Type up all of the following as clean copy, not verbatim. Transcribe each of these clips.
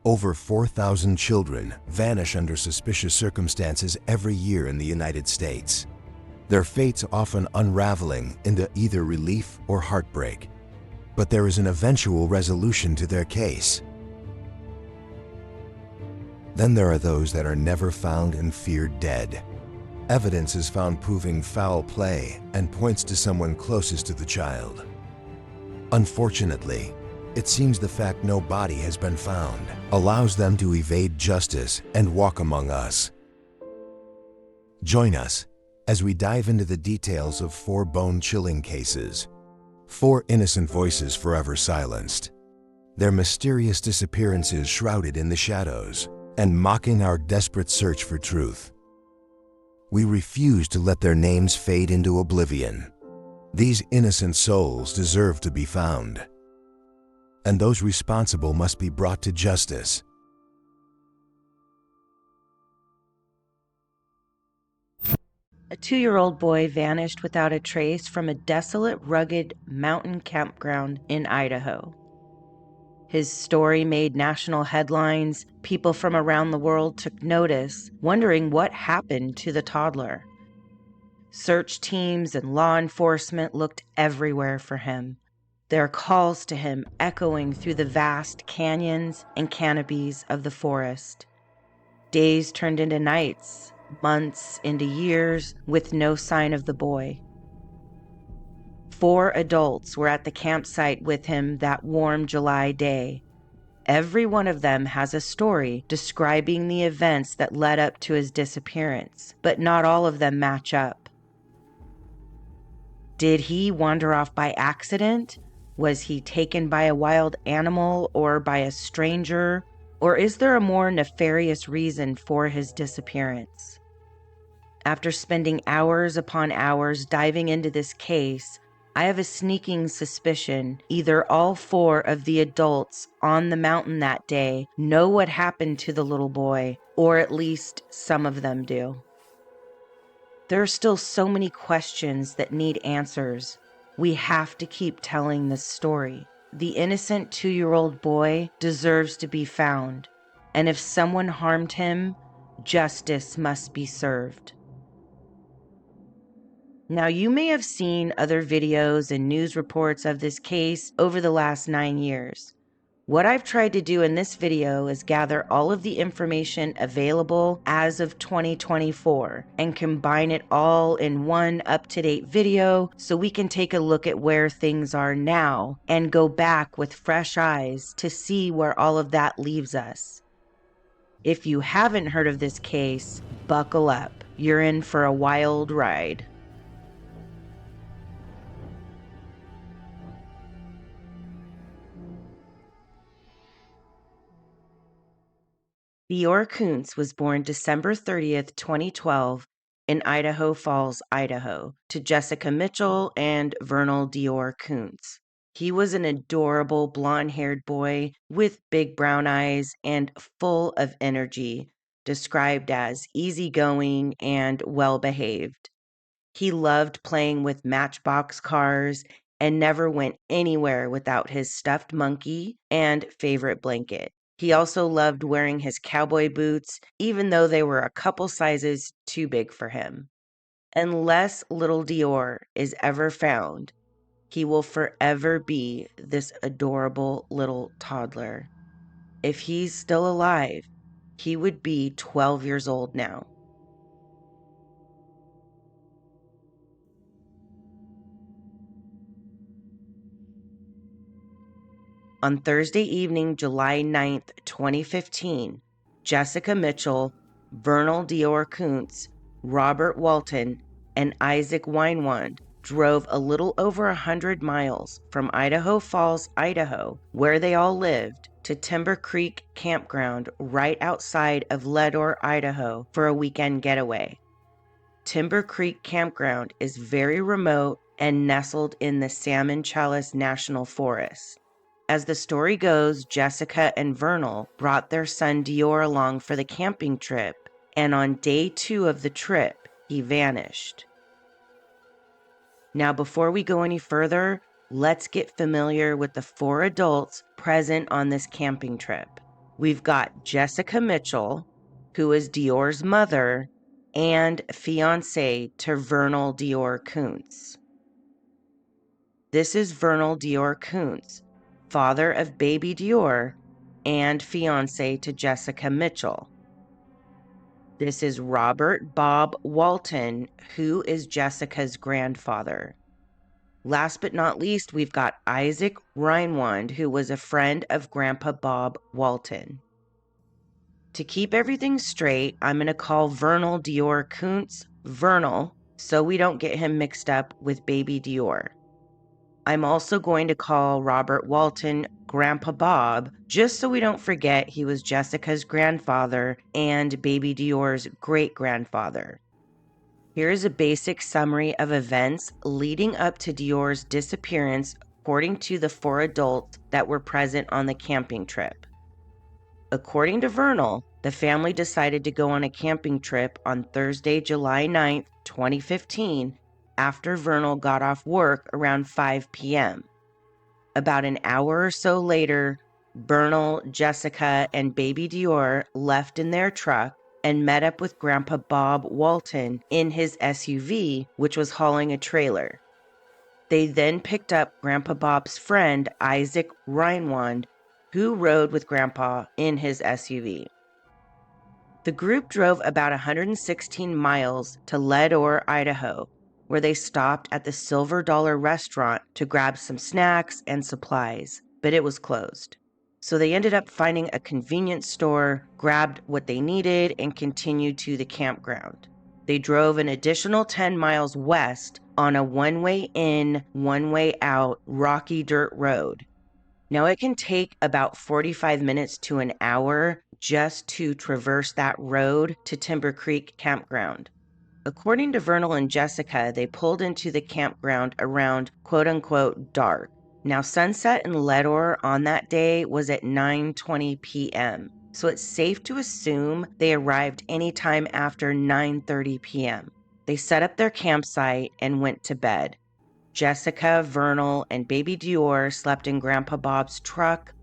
Over 4,000 children vanish under suspicious circumstances every year in the United States. Their fates often unraveling into either relief or heartbreak. But there is an eventual resolution to their case. Then there are those that are never found and feared dead. Evidence is found proving foul play and points to someone closest to the child. Unfortunately, it seems the fact no body has been found allows them to evade justice and walk among us. Join us as we dive into the details of 4 bone-chilling cases, 4 innocent voices forever silenced, their mysterious disappearances shrouded in the shadows, and mocking our desperate search for truth. We refuse to let their names fade into oblivion. These innocent souls deserve to be found, and those responsible must be brought to justice. A 2-year-old boy vanished without a trace from a desolate, rugged mountain campground in Idaho. His story made national headlines. People from around the world took notice, wondering what happened to the toddler. Search teams and law enforcement looked everywhere for him, their calls to him echoing through the vast canyons and canopies of the forest. Days turned into nights, months into years, with no sign of the boy. 4 adults were at the campsite with him that warm July day. Every one of them has a story describing the events that led up to his disappearance, but not all of them match up. Did he wander off by accident? Was he taken by a wild animal or by a stranger? Or is there a more nefarious reason for his disappearance? After spending hours upon hours diving into this case, I have a sneaking suspicion either all 4 of the adults on the mountain that day know what happened to the little boy, or at least some of them do. There are still so many questions that need answers. We have to keep telling this story. The innocent 2-year-old boy deserves to be found, and if someone harmed him, justice must be served. Now, you may have seen other videos and news reports of this case over the last 9 years. What I've tried to do in this video is gather all of the information available as of 2024 and combine it all in one up-to-date video so we can take a look at where things are now and go back with fresh eyes to see where all of that leaves us. If you haven't heard of this case, buckle up. You're in for a wild ride. Dior Koontz was born December 30th, 2012 in Idaho Falls, Idaho, to Jessica Mitchell and Vernal Dior Koontz. He was an adorable blonde-haired boy with big brown eyes and full of energy, described as easygoing and well-behaved. He loved playing with Matchbox cars and never went anywhere without his stuffed monkey and favorite blanket. He also loved wearing his cowboy boots, even though they were a couple sizes too big for him. Unless little Dior is ever found, he will forever be this adorable little toddler. If he's still alive, he would be 12 years old now. On Thursday evening, July 9th, 2015, Jessica Mitchell, Vernal Dior Koontz, Robert Walton, and Isaac Weinwand drove a little over 100 miles from Idaho Falls, Idaho, where they all lived, to Timber Creek Campground right outside of Leadore, Idaho, for a weekend getaway. Timber Creek Campground is very remote and nestled in the Salmon Chalice National Forest. As the story goes, Jessica and Vernal brought their son Dior along for the camping trip, and on day 2 of the trip, he vanished. Now, before we go any further, let's get familiar with the 4 adults present on this camping trip. we've got Jessica Mitchell, who is Dior's mother and fiance to Vernal Dior Kuntz. This is Vernal Dior Kuntz, father of baby Dior and fiance to Jessica Mitchell. This is Robert Bob Walton, who is Jessica's grandfather. Last but not least, we've got Isaac Reinwand, who was a friend of Grandpa Bob Walton. To keep everything straight, I'm going to call Vernal Dior Kuntz Vernal, so we don't get him mixed up with baby Dior. I'm also going to call Robert Walton Grandpa Bob, just so we don't forget he was Jessica's grandfather and baby Dior's great-grandfather. Here is a basic summary of events leading up to Dior's disappearance according to the 4 adults that were present on the camping trip. According to Vernal, the family decided to go on a camping trip on Thursday, July 9th, 2015, after Vernal got off work around 5 p.m. About an hour or so later, Vernal, Jessica, and baby Dior left in their truck and met up with Grandpa Bob Walton in his SUV, which was hauling a trailer. They then picked up Grandpa Bob's friend, Isaac Reinwand, who rode with Grandpa in his SUV. The group drove about 116 miles to Leadore, Idaho, where they stopped at the Silver Dollar restaurant to grab some snacks and supplies, but it was closed. So they ended up finding a convenience store, grabbed what they needed, and continued to the campground. They drove an additional 10 miles west on a one-way in, one-way out, rocky dirt road. Now, it can take about 45 minutes to an hour just to traverse that road to Timber Creek Campground. According to Vernal and Jessica, they pulled into the campground around quote-unquote dark. Now, sunset in Leadore on that day was at 9:20 p.m., so it's safe to assume they arrived anytime after 9:30 p.m. They set up their campsite and went to bed. Jessica, Vernal, and baby Dior slept in Grandpa Bob's truck.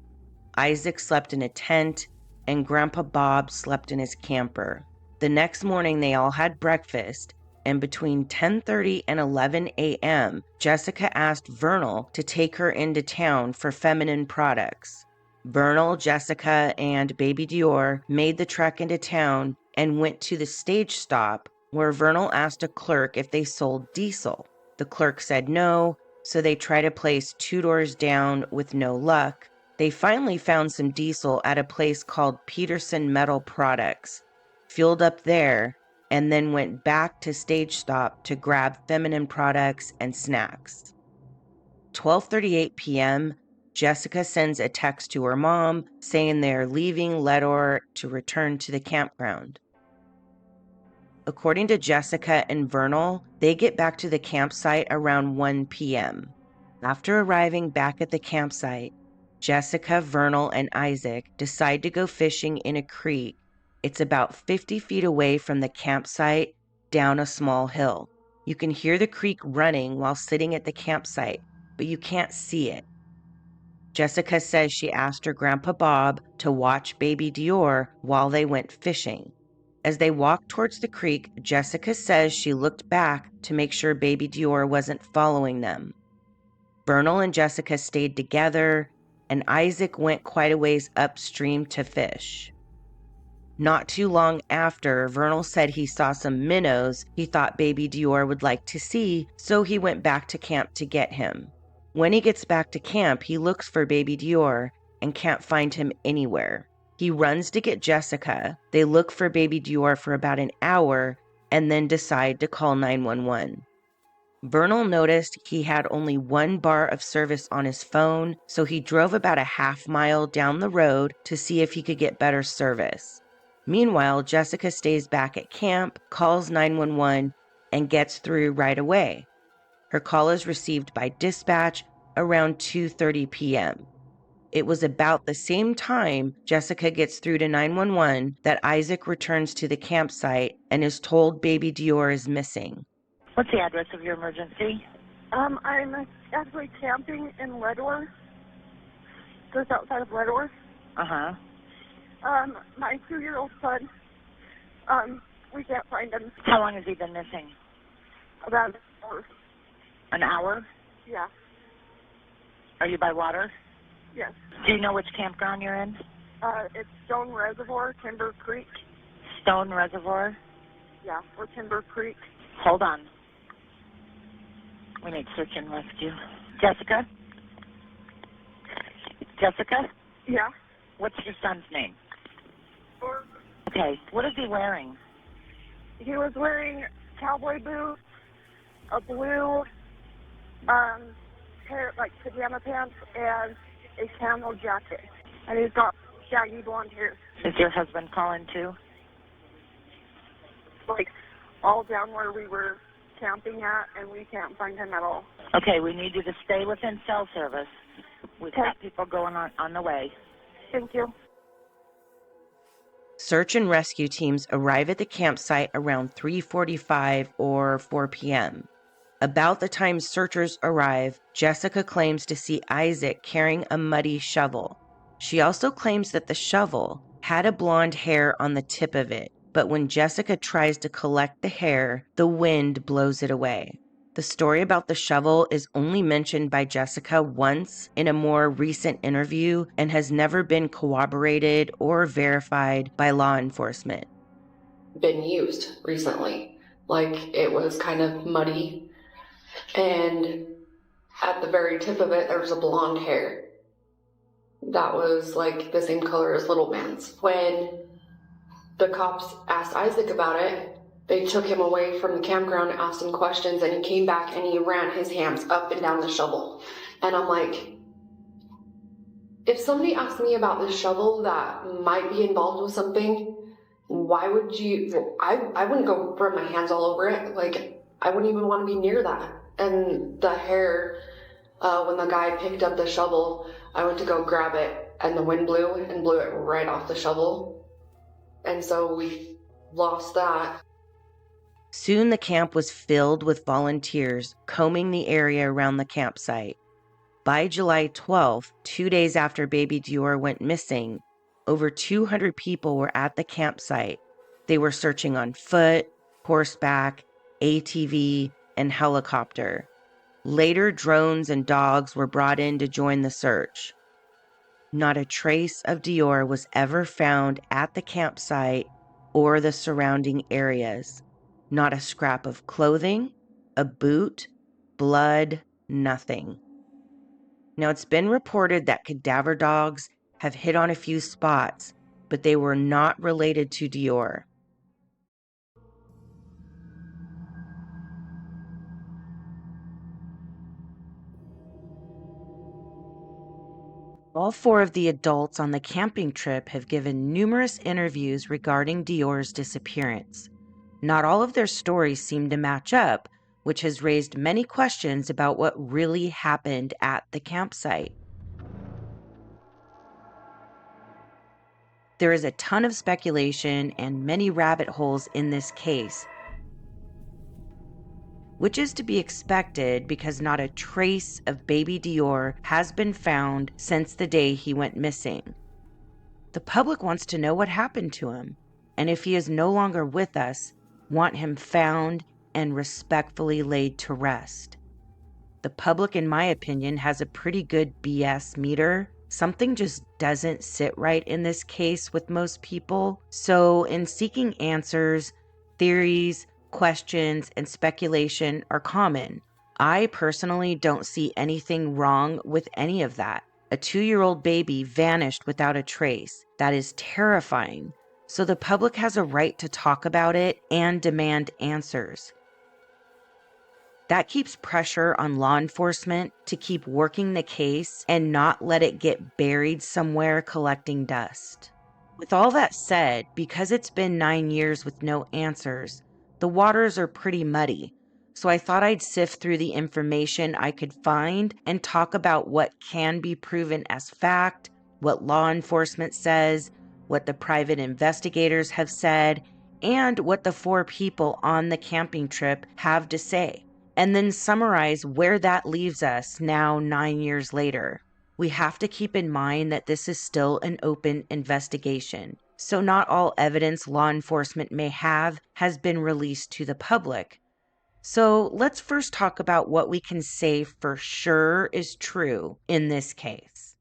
Isaac slept in a tent, and Grandpa Bob slept in his camper. The next morning, they all had breakfast, and between 10:30 and 11 a.m., Jessica asked Vernal to take her into town for feminine products. Vernal, Jessica, and baby Dior made the trek into town and went to the stage stop, where Vernal asked a clerk if they sold diesel. The clerk said no, so they tried a place 2 doors down with no luck. They finally found some diesel at a place called Peterson Metal Products, fueled up there, and then went back to Stage Stop to grab feminine products and snacks. 12:38 p.m., Jessica sends a text to her mom saying they're leaving Leadore to return to the campground. According to Jessica and Vernal, they get back to the campsite around 1 p.m. After arriving back at the campsite, Jessica, Vernal, and Isaac decide to go fishing in a creek. It's about 50 feet away from the campsite down a small hill. You can hear the creek running while sitting at the campsite, but you can't see it. Jessica says she asked her Grandpa Bob to watch baby Dior while they went fishing. As they walked towards the creek, Jessica says she looked back to make sure baby Dior wasn't following them. Vernal and Jessica stayed together, and Isaac went quite a ways upstream to fish. Not too long after, Vernal said he saw some minnows he thought baby Dior would like to see, so he went back to camp to get him. When he gets back to camp, he looks for baby Dior and can't find him anywhere. He runs to get Jessica. They look for baby Dior for about an hour and then decide to call 911. Vernal noticed he had only 1 bar of service on his phone, so he drove about a half mile down the road to see if he could get better service. Meanwhile, Jessica stays back at camp, calls 911, and gets through right away. Her call is received by dispatch around 2:30 p.m. It was about the same time Jessica gets through to 911 that Isaac returns to the campsite and is told baby Dior is missing. What's the address of your emergency? I'm actually camping in Leadore, just outside of Leadore. Uh-huh. My 2-year-old son, we can't find him. How long has he been missing? About 4. An hour? Yeah. Are you by water? Yes. Do you know which campground you're in? It's Stone Reservoir, Timber Creek. Stone Reservoir? Yeah, or Timber Creek. Hold on. We need search and rescue. Jessica? Jessica? Yeah. What's your son's name? Or Okay. What is he wearing? he was wearing cowboy boots, a blue, pair, like pajama pants, and a camel jacket. And he's got shaggy blonde hair, Is your husband calling too? like all down where we were camping at, and we can't find him at all. Okay, we need you to stay within cell service. We've got people going on the way. Thank you. Search and rescue teams arrive at the campsite around 3:45 or 4 p.m. About the time searchers arrive, Jessica claims to see Isaac carrying a muddy shovel. She also claims that the shovel had a blonde hair on the tip of it, but when Jessica tries to collect the hair, the wind blows it away. The story about the shovel is only mentioned by Jessica once in a more recent interview and has never been corroborated or verified by law enforcement. Been used recently. Like, it was kind of muddy, and at the very tip of it, there was a blonde hair that was like the same color as little man's. When the cops asked Isaac about it, they took him away from the campground, asked him questions, and he came back and he ran his hands up and down the shovel. And I'm like, if somebody asked me about this shovel that might be involved with something, why would you? I wouldn't go run my hands all over it. Like, I wouldn't even want to be near that. And the hair, when the guy picked up the shovel, I went to go grab it, and the wind blew it right off the shovel. And so we lost that. Soon the camp was filled with volunteers combing the area around the campsite. By July 12th, 2 days after baby Dior went missing, over 200 people were at the campsite. They were searching on foot, horseback, ATV, and helicopter. Later, drones and dogs were brought in to join the search. Not a trace of Dior was ever found at the campsite or the surrounding areas. Not a scrap of clothing, a boot, blood, nothing. Now, it's been reported that cadaver dogs have hit on a few spots, but they were not related to Dior. All 4 of the adults on the camping trip have given numerous interviews regarding Dior's disappearance. Not all of their stories seem to match up, which has raised many questions about what really happened at the campsite. There is a ton of speculation and many rabbit holes in this case, which is to be expected because not a trace of baby Dior has been found since the day he went missing. The public wants to know what happened to him, and if he is no longer with us, want him found and respectfully laid to rest. The public, in my opinion, has a pretty good BS meter. Something just doesn't sit right in this case with most people. So in seeking answers, theories, questions, and speculation are common. I personally don't see anything wrong with any of that. A 2-year-old baby vanished without a trace. That is terrifying. So the public has a right to talk about it and demand answers. That keeps pressure on law enforcement to keep working the case and not let it get buried somewhere collecting dust. With all that said, because it's been 9 years with no answers, the waters are pretty muddy. So I thought I'd sift through the information I could find and talk about what can be proven as fact, what law enforcement says, what the private investigators have said, and what the 4 people on the camping trip have to say, and then summarize where that leaves us now 9 years later. We have to keep in mind that this is still an open investigation, so not all evidence law enforcement may have has been released to the public. So let's first talk about what we can say for sure is true in this case.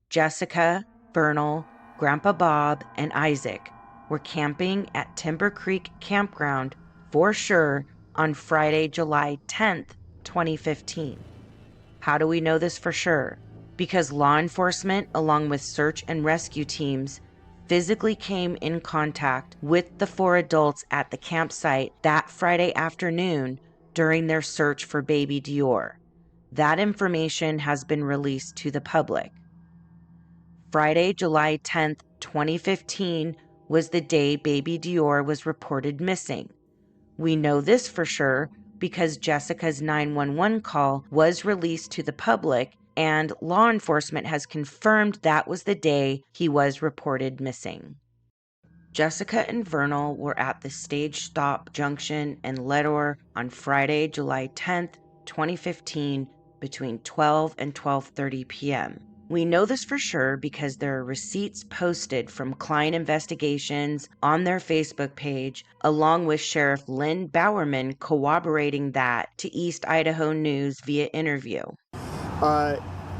Jessica, Vernal, Grandpa Bob, and Isaac were camping at Timber Creek Campground for sure on Friday, July 10th, 2015. How do we know this for sure? Because law enforcement, along with search and rescue teams, physically came in contact with the 4 adults at the campsite that Friday afternoon during their search for baby Dior. That information has been released to the public. Friday, July 10th, 2015 was the day baby Dior was reported missing. We know this for sure because Jessica's 911 call was released to the public and law enforcement has confirmed that was the day he was reported missing. Jessica and Vernal were at the Stage Stop Junction in Leadore on Friday, July 10th, 2015 between 12 and 12:30 p.m. We know this for sure because there are receipts posted from Klein investigations on their Facebook page, along with Sheriff Lynn Bowerman corroborating that to East Idaho News via interview.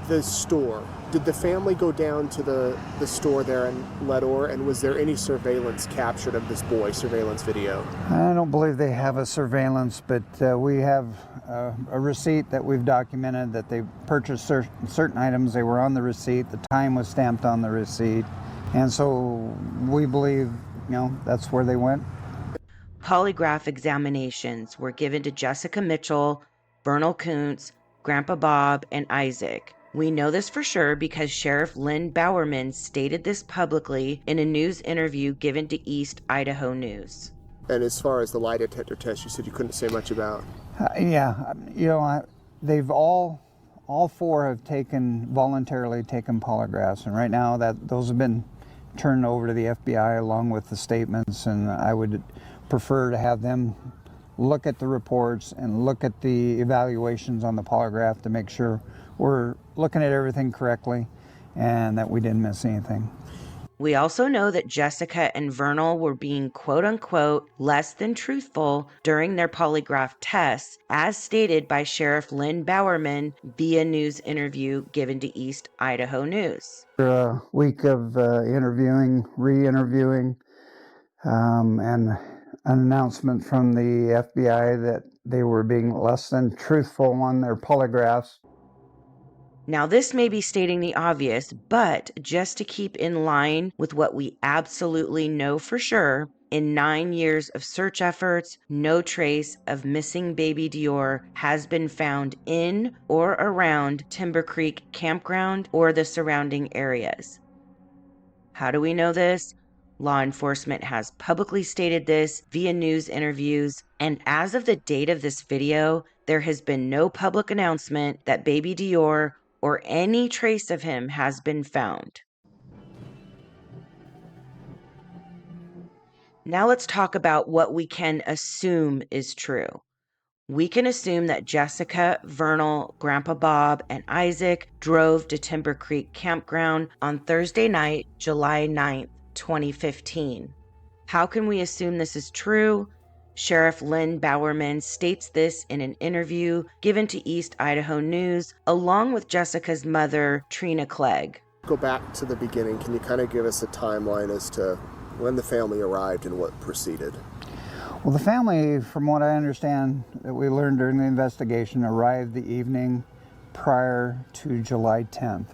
The store. Did the family go down to the store there in Leadore, and was there any surveillance captured of this boy, surveillance video? I don't believe they have a surveillance, but we have a receipt that we've documented that they purchased certain items. They were on the receipt. The time was stamped on the receipt. And so we believe, that's where they went. Polygraph examinations were given to Jessica Mitchell, Vernal Kuntz, Grandpa Bob, and Isaac. We know this for sure because Sheriff Lynn Bowerman stated this publicly in a news interview given to East Idaho News. And as far as the lie detector test, you said you couldn't say much about. They've all 4 have voluntarily taken polygraphs, and right now those have been turned over to the FBI along with the statements, and I would prefer to have them look at the reports and look at the evaluations on the polygraph to make sure we're looking at everything correctly and that we didn't miss anything. We also know that Jessica and Vernal were being quote-unquote less than truthful during their polygraph tests, as stated by Sheriff Lynn Bowerman via news interview given to East Idaho News. After a week of re-interviewing, and an announcement from the FBI that they were being less than truthful on their polygraphs. Now, this may be stating the obvious, but just to keep in line with what we absolutely know for sure, in 9 years of search efforts, no trace of missing baby Dior has been found in or around Timber Creek Campground or the surrounding areas. How do we know this? Law enforcement has publicly stated this via news interviews, and as of the date of this video, there has been no public announcement that baby Dior or any trace of him has been found. Now let's talk about what we can assume is true. We can assume that Jessica, Vernal, Grandpa Bob, and Isaac drove to Timber Creek Campground on Thursday night, July 9th, 2015. How can we assume this is true? Sheriff Lynn Bowerman states this in an interview given to East Idaho News, along with Jessica's mother, Trina Clegg. Go back to the beginning. Can you kind of give us a timeline as to when the family arrived and what proceeded? Well, the family, from what I understand, that we learned during the investigation, arrived the evening prior to July 10th,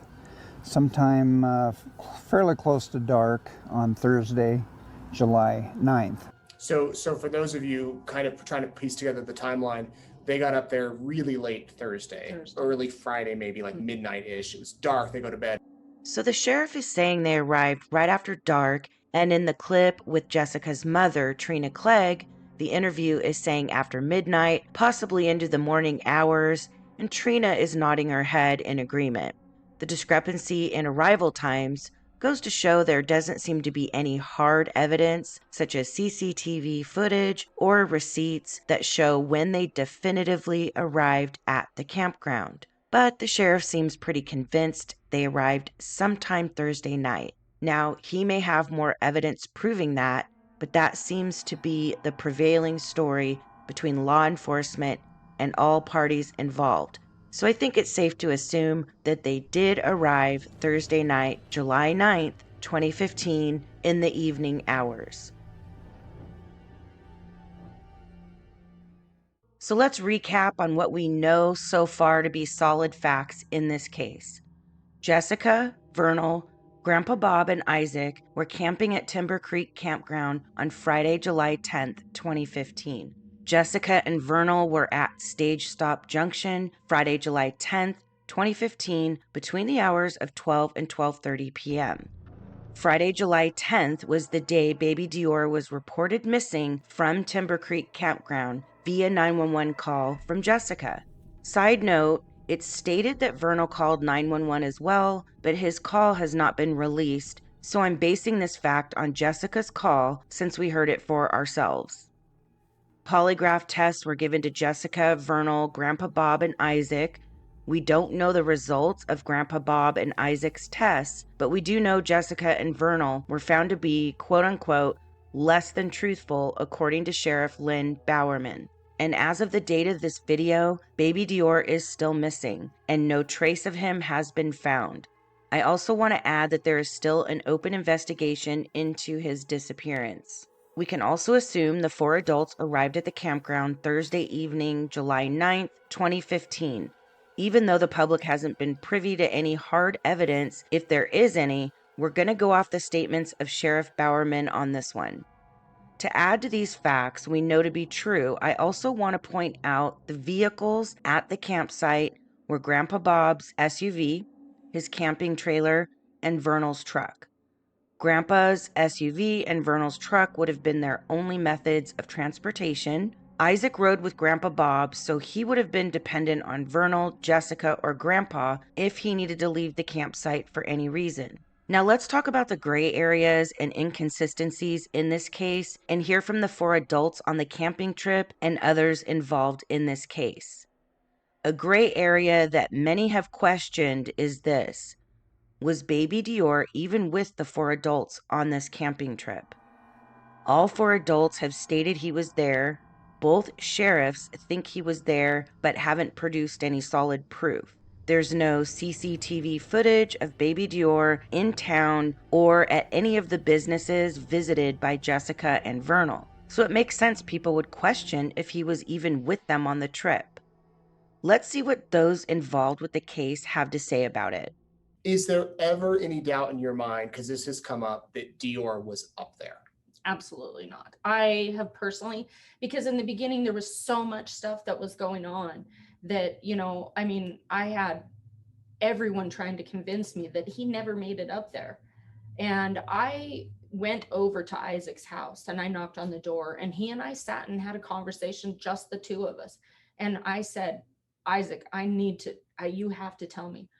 sometime fairly close to dark on Thursday, July 9th. So for those of you kind of trying to piece together the timeline, they got up there really late Thursday. Early Friday, maybe like midnight-ish. It was dark, they go to bed. So the sheriff is saying they arrived right after dark, and in the clip with Jessica's mother, Trina Clegg, the interview is saying after midnight, possibly into the morning hours, and Trina is nodding her head in agreement. The discrepancy in arrival times goes to show there doesn't seem to be any hard evidence, such as CCTV footage or receipts that show when they definitively arrived at the campground. but the sheriff seems pretty convinced they arrived sometime Thursday night. Now, he may have more evidence proving that, but that seems to be the prevailing story between law enforcement and all parties involved. So I think it's safe to assume that they did arrive Thursday night, July 9th, 2015, in the evening hours. So let's recap on what we know so far to be solid facts in this case. Jessica, Vernal, Grandpa Bob, and Isaac were camping at Timber Creek Campground on Friday, July 10th, 2015. Jessica and Vernal were at Stage Stop Junction Friday, July 10th, 2015, between the hours of 12 and 12:30 p.m. Friday, July 10th was the day baby Dior was reported missing from Timber Creek Campground via 911 call from Jessica. Side note, it's stated that Vernal called 911 as well, but his call has not been released, so I'm basing this fact on Jessica's call since we heard it for ourselves. Polygraph tests were given to Jessica, Vernal, Grandpa Bob, and Isaac. We don't know the results of Grandpa Bob and Isaac's tests, but we do know Jessica and Vernal were found to be, quote-unquote, less than truthful, according to Sheriff Lynn Bowerman. And as of the date of this video, baby Dior is still missing, and no trace of him has been found. I also want to add that there is still an open investigation into his disappearance. We can also assume the 4 adults arrived at the campground Thursday evening, July 9th, 2015. Even though the public hasn't been privy to any hard evidence, if there is any, we're going to go off the statements of Sheriff Bowerman on this one. To add to these facts we know to be true, I also want to point out the vehicles at the campsite were Grandpa Bob's SUV, his camping trailer, and Vernal's truck. Grandpa's SUV and Vernal's truck would have been their only methods of transportation. Isaac rode with Grandpa Bob, so he would have been dependent on Vernal, Jessica, or Grandpa if he needed to leave the campsite for any reason. Now let's talk about the gray areas and inconsistencies in this case and hear from the 4 adults on the camping trip and others involved in this case. A gray area that many have questioned is this: was baby Dior even with the 4 adults on this camping trip? All 4 adults have stated he was there. Both sheriffs think he was there, but haven't produced any solid proof. There's no CCTV footage of baby Dior in town or at any of the businesses visited by Jessica and Vernal. So it makes sense people would question if he was even with them on the trip. Let's see what those involved with the case have to say about it. Is there ever any doubt in your mind, because this has come up, that Dior was up there? Absolutely not. I have personally, because in the beginning there was so much stuff that was going on that, I had everyone trying to convince me that he never made it up there. And I went over to Isaac's house and I knocked on the door, and he and I sat and had a conversation, just the 2 of us. And I said, Isaac, you have to tell me,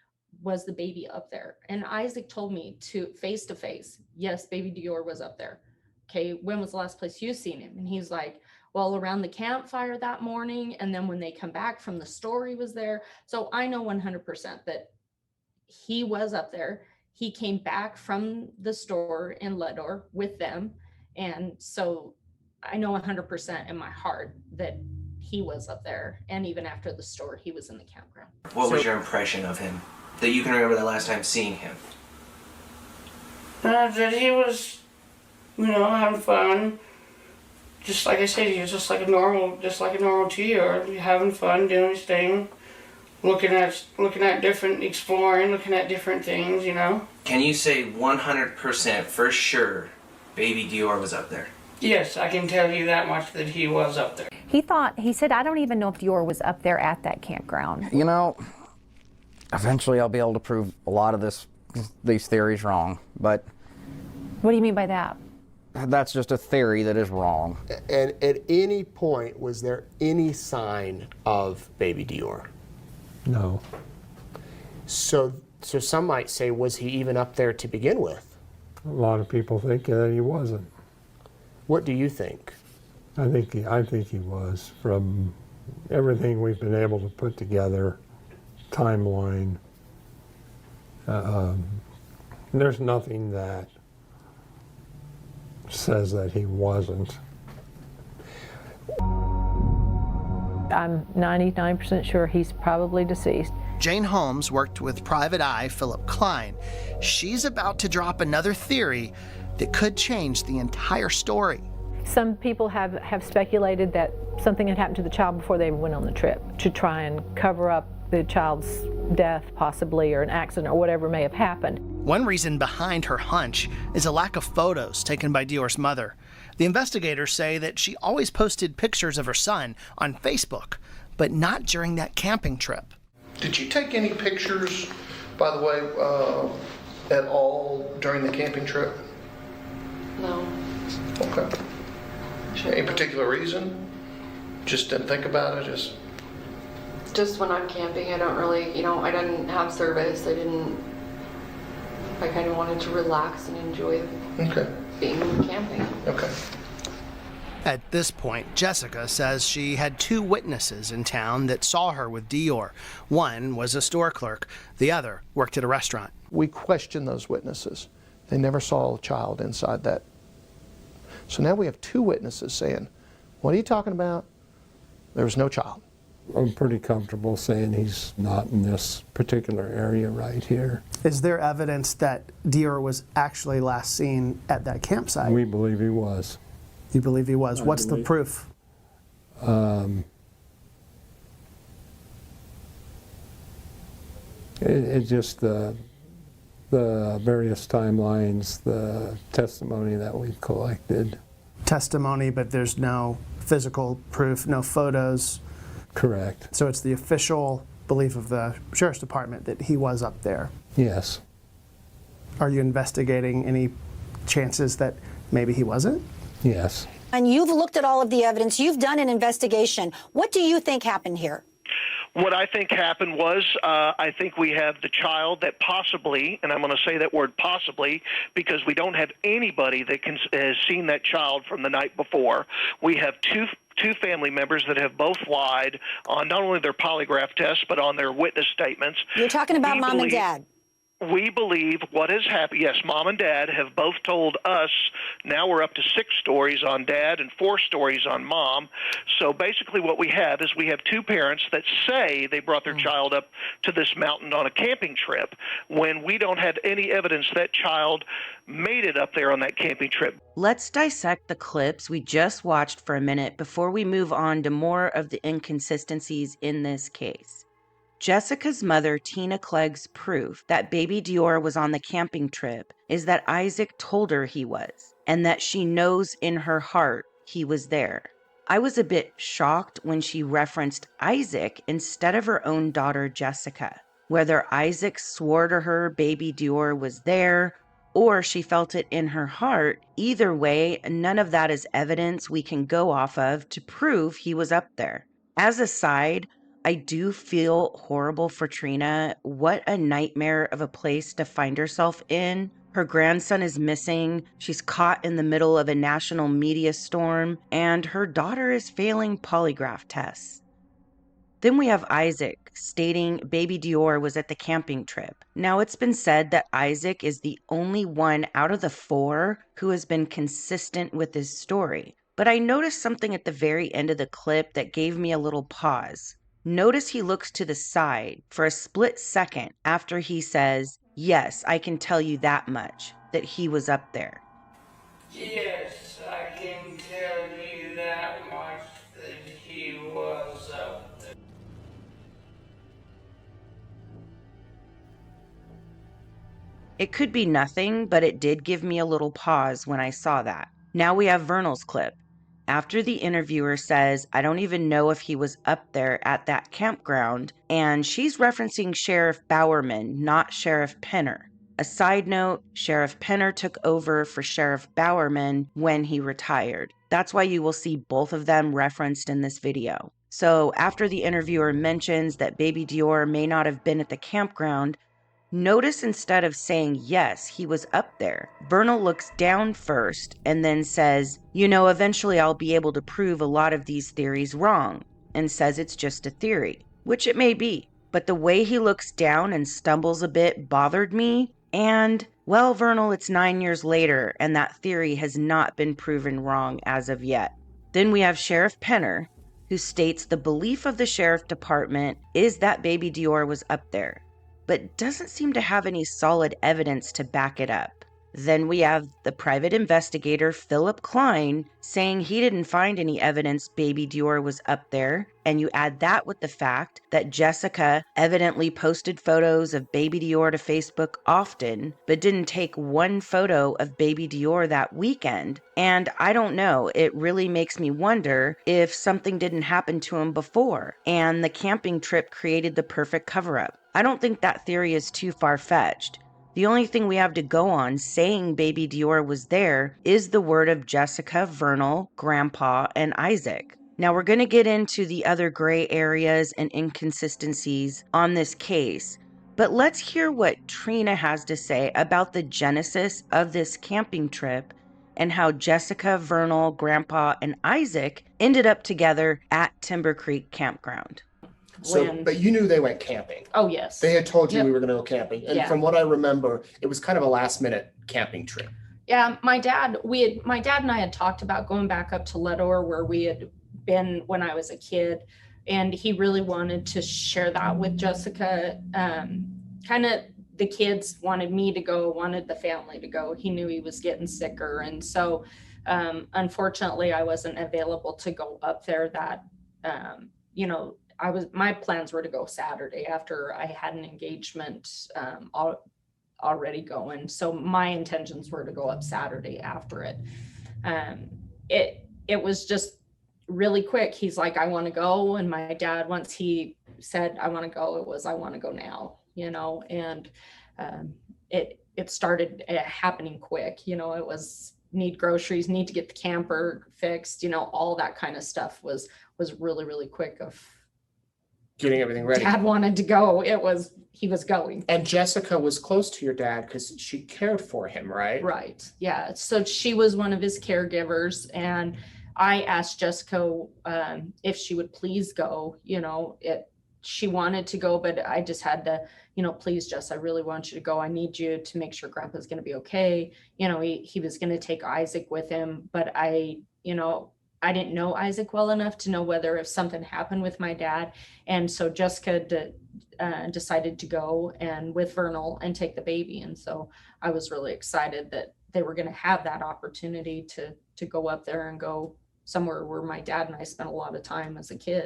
was the baby up there? And Isaac told me to face, yes, baby Dior was up there. Okay, when was the last place you seen him? And he's like, well, around the campfire that morning. And then when they come back from the store, he was there. So I know 100% that he was up there. He came back from the store in Ledor with them. And so I know 100% in my heart that he was up there. And even after the store, he was in the campground. What was your impression of him that you can remember the last time seeing him? That he was, having fun. Just like I said, he was just like a normal two-year-old, having fun, doing his thing, looking at different, exploring, looking at different things, Can you say 100% for sure baby Dior was up there? Yes, I can tell you that much, that he was up there. He said, I don't even know if Dior was up there at that campground. Eventually I'll be able to prove a lot of these theories wrong, but... What do you mean by that? That's just a theory that is wrong. And at any point, was there any sign of baby Dior? No. So some might say, was he even up there to begin with? A lot of people think that he wasn't. What do you think? I think he was. From everything we've been able to put together timeline. There's nothing that says that he wasn't. I'm 99% sure he's probably deceased. Jane Holmes worked with private eye Philip Klein. She's about to drop another theory that could change the entire story. Some people have speculated that something had happened to the child before they went on the trip to try and cover up the child's death, possibly, or an accident, or whatever may have happened. One reason behind her hunch is a lack of photos taken by Dior's mother. The investigators say that she always posted pictures of her son on Facebook, but not during that camping trip. Did you take any pictures, by the way, at all during the camping trip? No. Okay. Any particular reason? Just didn't think about it? Just when I'm camping, I don't really, I didn't have service. I kind of wanted to relax and enjoy being camping. Okay. At this point, Jessica says she had two witnesses in town that saw her with Dior. One was a store clerk. The other worked at a restaurant. We questioned those witnesses. They never saw a child inside that. So now we have two witnesses saying, what are you talking about? There was no child. I'm pretty comfortable saying he's not in this particular area right here. Is there evidence that Dior was actually last seen at that campsite? We believe he was. You believe he was? What's the proof? It's just the various timelines, the testimony that we've collected. Testimony, but there's no physical proof, no photos. Correct. So it's the official belief of the Sheriff's Department that he was up there. Yes. Are you investigating any chances that maybe he wasn't? Yes. And you've looked at all of the evidence. You've done an investigation. What do you think happened here? What I think happened was I think we have the child that possibly, and I'm going to say that word possibly because we don't have anybody that has seen that child from the night before. We have two family members that have both lied on not only their polygraph tests but on their witness statements. You're talking about mom and dad. We believe what has happened. Yes, mom and dad have both told us. Now we're up to 6 stories on dad and 4 stories on mom. So basically what we have is we have two parents that say they brought their child up to this mountain on a camping trip when we don't have any evidence that child made it up there on that camping trip. Let's dissect the clips we just watched for a minute before we move on to more of the inconsistencies in this case. Jessica's mother, Tina Clegg's proof that baby Dior was on the camping trip is that Isaac told her he was, and that she knows in her heart he was there. I was a bit shocked when she referenced Isaac instead of her own daughter, Jessica. Whether Isaac swore to her baby Dior was there, or she felt it in her heart, either way, none of that is evidence we can go off of to prove he was up there. As a side, I do feel horrible for Trina. What a nightmare of a place to find herself in. Her grandson is missing. She's caught in the middle of a national media storm, and her daughter is failing polygraph tests. Then we have Isaac stating baby Dior was at the camping trip. Now, it's been said that Isaac is the only one out of the 4 who has been consistent with his story. But I noticed something at the very end of the clip that gave me a little pause. Notice he looks to the side for a split second after he says, "Yes, I can tell you that much, that he was up there." Yes, I can tell you that much, that he was up there. It could be nothing, but it did give me a little pause when I saw that. Now we have Vernals Clip. After the interviewer says, "I don't even know if he was up there at that campground," and she's referencing Sheriff Bowerman, not Sheriff Penner. A side note, Sheriff Penner took over for Sheriff Bowerman when he retired. That's why you will see both of them referenced in this video. So after the interviewer mentions that baby Dior may not have been at the campground, notice instead of saying, "Yes, he was up there," Vernal looks down first and then says, "Eventually I'll be able to prove a lot of these theories wrong," and says it's just a theory, which it may be. but the way he looks down and stumbles a bit bothered me. And, well, Vernal, it's 9 years later, and that theory has not been proven wrong as of yet. Then we have Sheriff Penner, who states the belief of the sheriff department is that baby Dior was up there, but doesn't seem to have any solid evidence to back it up. Then we have the private investigator, Philip Klein, saying he didn't find any evidence baby Dior was up there. And you add that with the fact that Jessica evidently posted photos of baby Dior to Facebook often, but didn't take one photo of baby Dior that weekend. And I don't know, it really makes me wonder if something didn't happen to him before, and the camping trip created the perfect cover-up. I don't think that theory is too far-fetched. The only thing we have to go on saying baby Dior was there is the word of Jessica, Vernal, Grandpa, and Isaac. Now we're going to get into the other gray areas and inconsistencies on this case, but let's hear what Trina has to say about the genesis of this camping trip and how Jessica, Vernal, Grandpa, and Isaac ended up together at Timber Creek Campground. So, but you knew they went camping. Oh, yes. They had told you Yep. we were going to go camping. And Yeah. from what I remember, it was kind of a last minute camping trip. Yeah, my dad and I had talked about going back up to Ledor where we had been when I was a kid. And he really wanted to share that with Jessica. Kind of the kids wanted me to go, wanted the family to go. He knew he was getting sicker. And so, unfortunately, I wasn't available to go up there that, my plans were to go Saturday after I had an engagement already going. So my intentions were to go up Saturday after it. It was just really quick. He's like, I want to go. And my dad, once he said, I want to go, it was, I want to go now, and it started happening quick. It was need groceries, need to get the camper fixed, all that kind of stuff was really, really quick of getting everything ready. Dad wanted to go. He was going. And Jessica was close to your dad because she cared for him, right? Right. Yeah. So she was one of his caregivers, and I asked Jessica if she would please go. She wanted to go, but I just had to, please, Jess, I really want you to go. I need you to make sure Grandpa's going to be okay. He was going to take Isaac with him, but I didn't know Isaac well enough to know whether if something happened with my dad. And so Jessica decided to go and with Vernal and take the baby. And so I was really excited that they were going to have that opportunity to go up there and go somewhere where my dad and I spent a lot of time as a kid.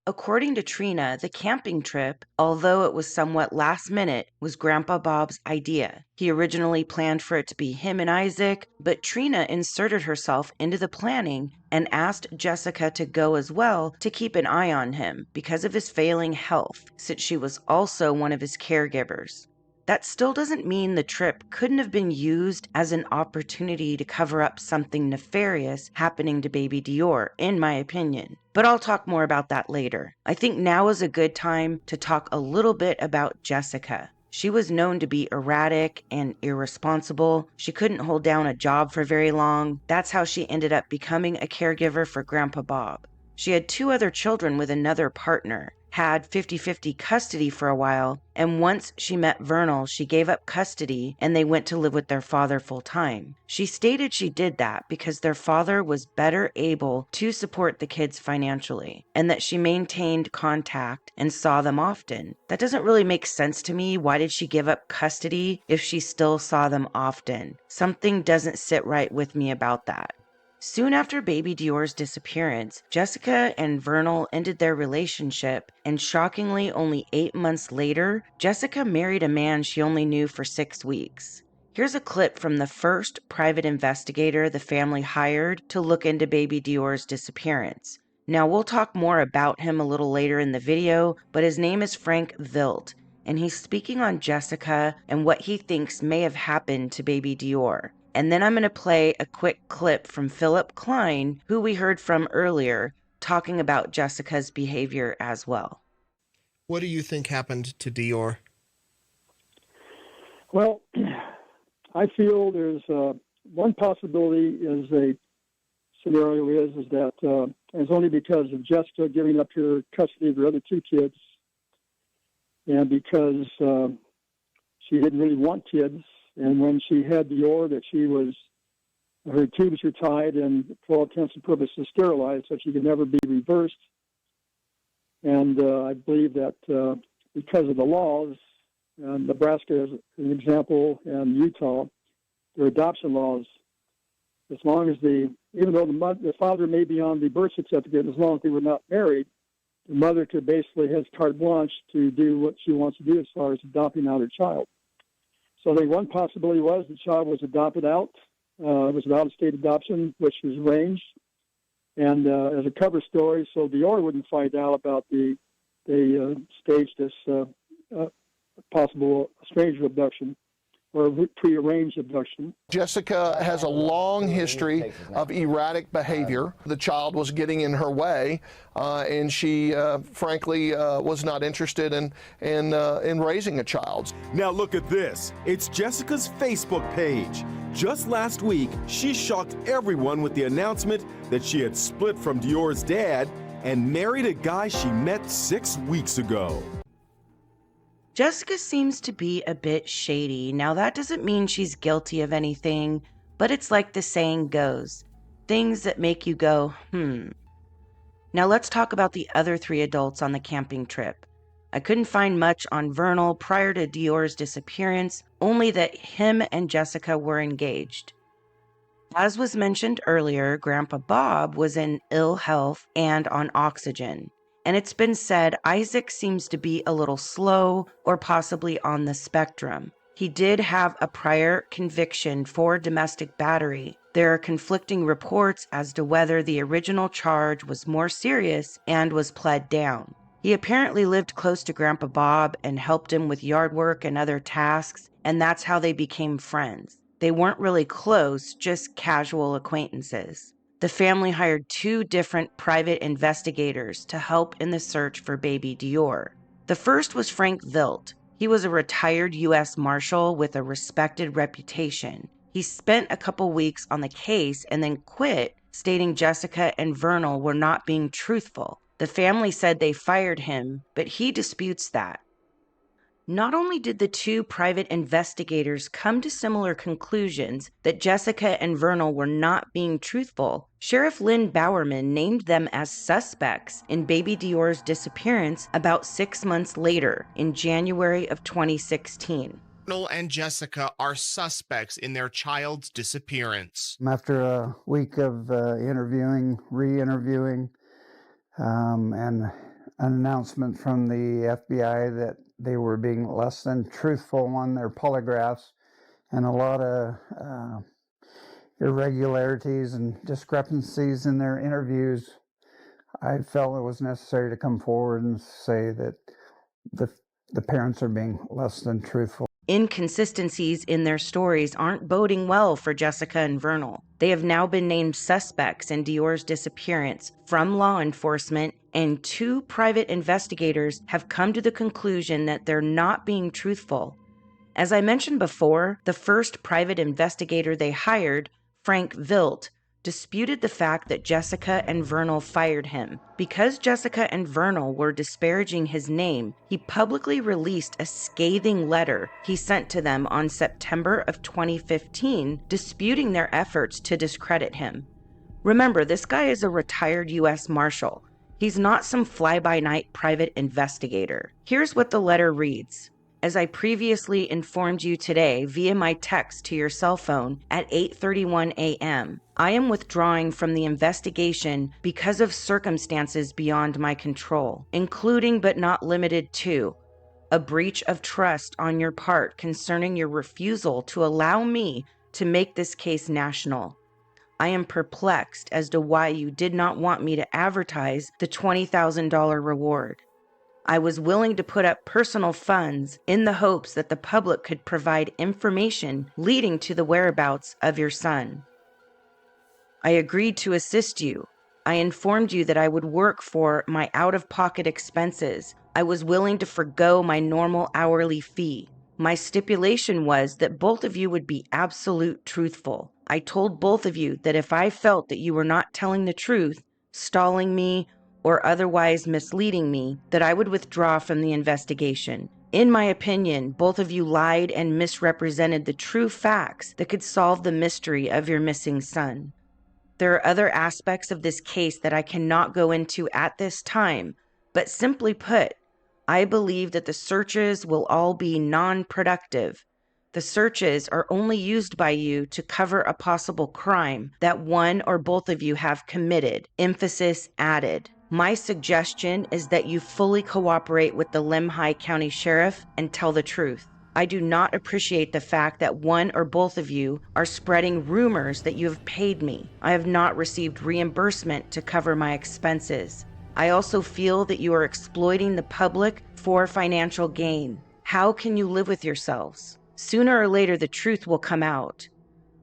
According to Trina, the camping trip, although it was somewhat last minute, was Grandpa Bob's idea. He originally planned for it to be him and Isaac, but Trina inserted herself into the planning and asked Jessica to go as well to keep an eye on him because of his failing health, since she was also one of his caregivers. That still doesn't mean the trip couldn't have been used as an opportunity to cover up something nefarious happening to baby Dior, in my opinion. But I'll talk more about that later. I think now is a good time to talk a little bit about Jessica. She was known to be erratic and irresponsible. She couldn't hold down a job for very long. That's how she ended up becoming a caregiver for Grandpa Bob. She had 2 other children with another partner, had 50-50 custody for a while, and once she met Vernal, she gave up custody and they went to live with their father full time. She stated she did that because their father was better able to support the kids financially, and that she maintained contact and saw them often. That doesn't really make sense to me. Why did she give up custody if she still saw them often? Something doesn't sit right with me about that. Soon after baby Dior's disappearance, Jessica and Vernal ended their relationship, and shockingly, only 8 months later, Jessica married a man she only knew for 6 weeks. Here's a clip from the first private investigator the family hired to look into baby Dior's disappearance. Now, we'll talk more about him a little later in the video, but his name is Frank Vilt, and he's speaking on Jessica and what he thinks may have happened to baby Dior. And then I'm going to play a quick clip from Philip Klein, who we heard from earlier, talking about Jessica's behavior as well. What do you think happened to Dior? Well, I feel there's one possibility is a scenario is that And it's only because of Jessica giving up her custody of her other two kids, and because she didn't really want kids. And when she had Dior, that her tubes were tied and for all intents and purposes sterilized, so she could never be reversed. And I believe that because of the laws, Nebraska is an example, and Utah, their adoption laws, as long as even though the father may be on the birth certificate, as long as they were not married, the mother could basically has carte blanche to do what she wants to do as far as adopting out her child. So I think one possibility was the child was adopted out. It was an out-of-state adoption, which was arranged. And as a cover story, so Dior wouldn't find out about they staged this possible stranger abduction or prearranged abduction. Jessica has a long history of erratic behavior. The child was getting in her way, and she, frankly, was not interested in raising a child. Now look at this. It's Jessica's Facebook page. Just last week, she shocked everyone with the announcement that she had split from Dior's dad and married a guy she met 6 weeks ago. Jessica seems to be a bit shady. Now, that doesn't mean she's guilty of anything, but it's like the saying goes, things that make you go, Now, let's talk about the other 3 adults on the camping trip. I couldn't find much on Vernal prior to Dior's disappearance, only that him and Jessica were engaged. As was mentioned earlier, Grandpa Bob was in ill health and on oxygen. And it's been said Isaac seems to be a little slow or possibly on the spectrum. He did have a prior conviction for domestic battery. There are conflicting reports as to whether the original charge was more serious and was pled down. He apparently lived close to Grandpa Bob and helped him with yard work and other tasks, and that's how they became friends. They weren't really close, just casual acquaintances. The family hired 2 different private investigators to help in the search for baby Dior. The first was Frank Vilt. He was a retired U.S. Marshal with a respected reputation. He spent a couple weeks on the case and then quit, stating Jessica and Vernal were not being truthful. The family said they fired him, but he disputes that. Not only did the 2 private investigators come to similar conclusions that Jessica and Vernal were not being truthful, Sheriff Lynn Bowerman named them as suspects in baby Dior's disappearance about 6 months later, in January of 2016. Vernal and Jessica are suspects in their child's disappearance. After a week of interviewing, re-interviewing, and an announcement from the FBI that they were being less than truthful on their polygraphs, and a lot of irregularities and discrepancies in their interviews, I felt it was necessary to come forward and say that the parents are being less than truthful. Inconsistencies in their stories aren't boding well for Jessica and Vernal. They have now been named suspects in Dior's disappearance from law enforcement, and 2 private investigators have come to the conclusion that they're not being truthful. As I mentioned before, the first private investigator they hired, Frank Vilt, disputed the fact that Jessica and Vernal fired him. Because Jessica and Vernal were disparaging his name, he publicly released a scathing letter he sent to them on September of 2015, disputing their efforts to discredit him. Remember, this guy is a retired U.S. Marshal. He's not some fly-by-night private investigator. Here's what the letter reads. As I previously informed you today via my text to your cell phone at 8:31 a.m., I am withdrawing from the investigation because of circumstances beyond my control, including but not limited to a breach of trust on your part concerning your refusal to allow me to make this case national. I am perplexed as to why you did not want me to advertise the $20,000 reward. I was willing to put up personal funds in the hopes that the public could provide information leading to the whereabouts of your son. I agreed to assist you. I informed you that I would work for my out-of-pocket expenses. I was willing to forgo my normal hourly fee. My stipulation was that both of you would be absolute truthful. I told both of you that if I felt that you were not telling the truth, stalling me, or otherwise misleading me that I would withdraw from the investigation. In my opinion, both of you lied and misrepresented the true facts that could solve the mystery of your missing son. There are other aspects of this case that I cannot go into at this time, but simply put, I believe that the searches will all be non-productive. The searches are only used by you to cover a possible crime that one or both of you have committed, emphasis added. My suggestion is that you fully cooperate with the Lemhi County Sheriff and tell the truth. I do not appreciate the fact that one or both of you are spreading rumors that you have paid me. I have not received reimbursement to cover my expenses. I also feel that you are exploiting the public for financial gain. How can you live with yourselves? Sooner or later, the truth will come out.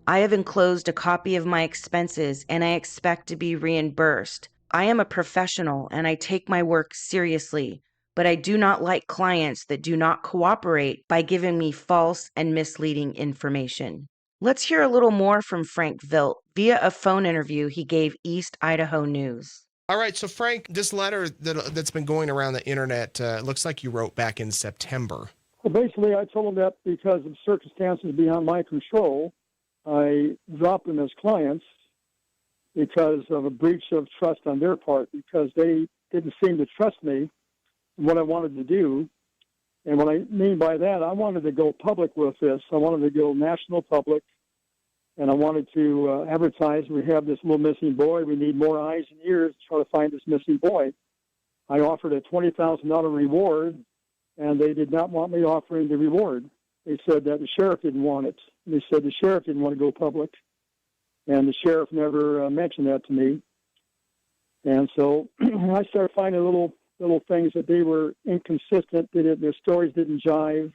I have enclosed a copy of my expenses and I expect to be reimbursed. I am a professional and I take my work seriously, but I do not like clients that do not cooperate by giving me false and misleading information. Let's hear a little more from Frank Vilt via a phone interview he gave East Idaho News. All right, so Frank, this letter that's been going around the internet, looks like you wrote back in September. Well, basically, I told them that because of circumstances beyond my control, I dropped them as clients because of a breach of trust on their part, because they didn't seem to trust me and what I wanted to do. And what I mean by that, I wanted to go public with this. I wanted to go national public, and I wanted to advertise, we have this little missing boy. We need more eyes and ears to try to find this missing boy. I offered a $20,000 reward, and they did not want me offering the reward. They said that the sheriff didn't want it. They said the sheriff didn't want to go public, and the sheriff never mentioned that to me. And so I started finding little things that they were inconsistent. Their stories didn't jive.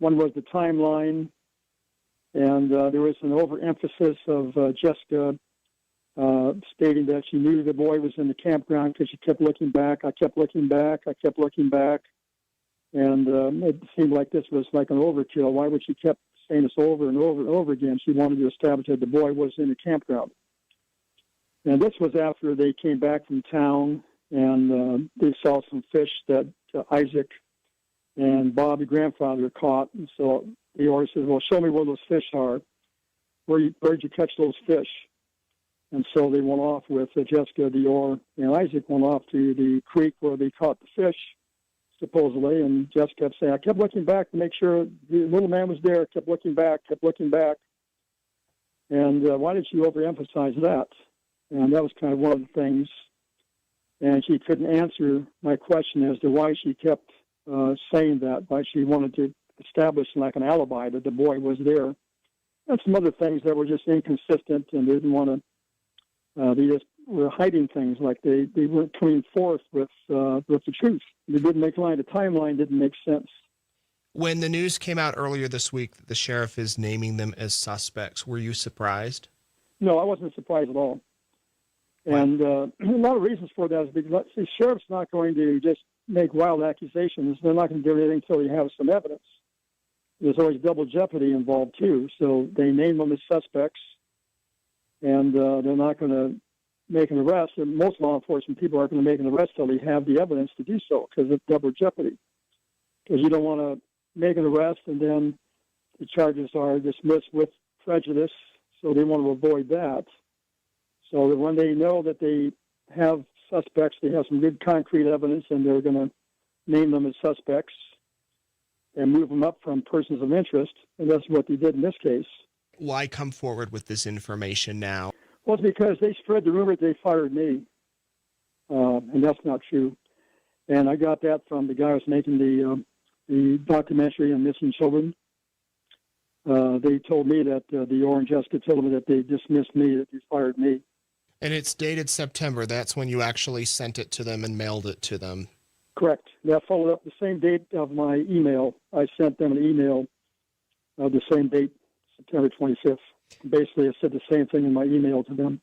One was the timeline, and there was an overemphasis of Jessica stating that she knew the boy was in the campground because she kept looking back. I kept looking back. I kept looking back. And it seemed like this was like an overkill. Why would she keep saying this over and over and over again? She wanted to establish that the boy was in the campground. And this was after they came back from town, and they saw some fish that Isaac and Bob, the grandfather, caught. And so the owner said, well, show me where those fish are. Where'd you catch those fish? And so they went off with Jessica, Dior, and Isaac went off to the creek where they caught the fish, supposedly, and Jessica kept saying, I kept looking back to make sure the little man was there, kept looking back. And why did she overemphasize that? And that was kind of one of the things. And she couldn't answer my question as to why she kept saying that, why she wanted to establish like an alibi that the boy was there. And some other things that were just inconsistent, and they didn't want to, they just were hiding things, like they weren't coming forth with the truth. They didn't make line. The timeline didn't make sense. When the news came out earlier this week that the sheriff is naming them as suspects, were you surprised? No, I wasn't surprised at all. And a lot of reasons for that is because the sheriff's not going to just make wild accusations. They're not going to do anything until they have some evidence. There's always double jeopardy involved, too. So they name them as suspects, and they're not going to make an arrest. And most law enforcement people aren't going to make an arrest until they have the evidence to do so, because of double jeopardy. Because you don't want to make an arrest and then the charges are dismissed with prejudice, so they want to avoid that. So that when they know that they have suspects, they have some good concrete evidence, and they're going to name them as suspects and move them up from persons of interest, and that's what they did in this case. Why come forward with this information now? Well, it's because they spread the rumor that they fired me, and that's not true. And I got that from the guy who was making the documentary on missing children. They told me that Dior and Jessica told me that they dismissed me, that they fired me. And it's dated September. That's when you actually sent it to them and mailed it to them. Correct. That followed up the same date of my email. I sent them an email of the same date, September 25th. Basically, I said the same thing in my email to them.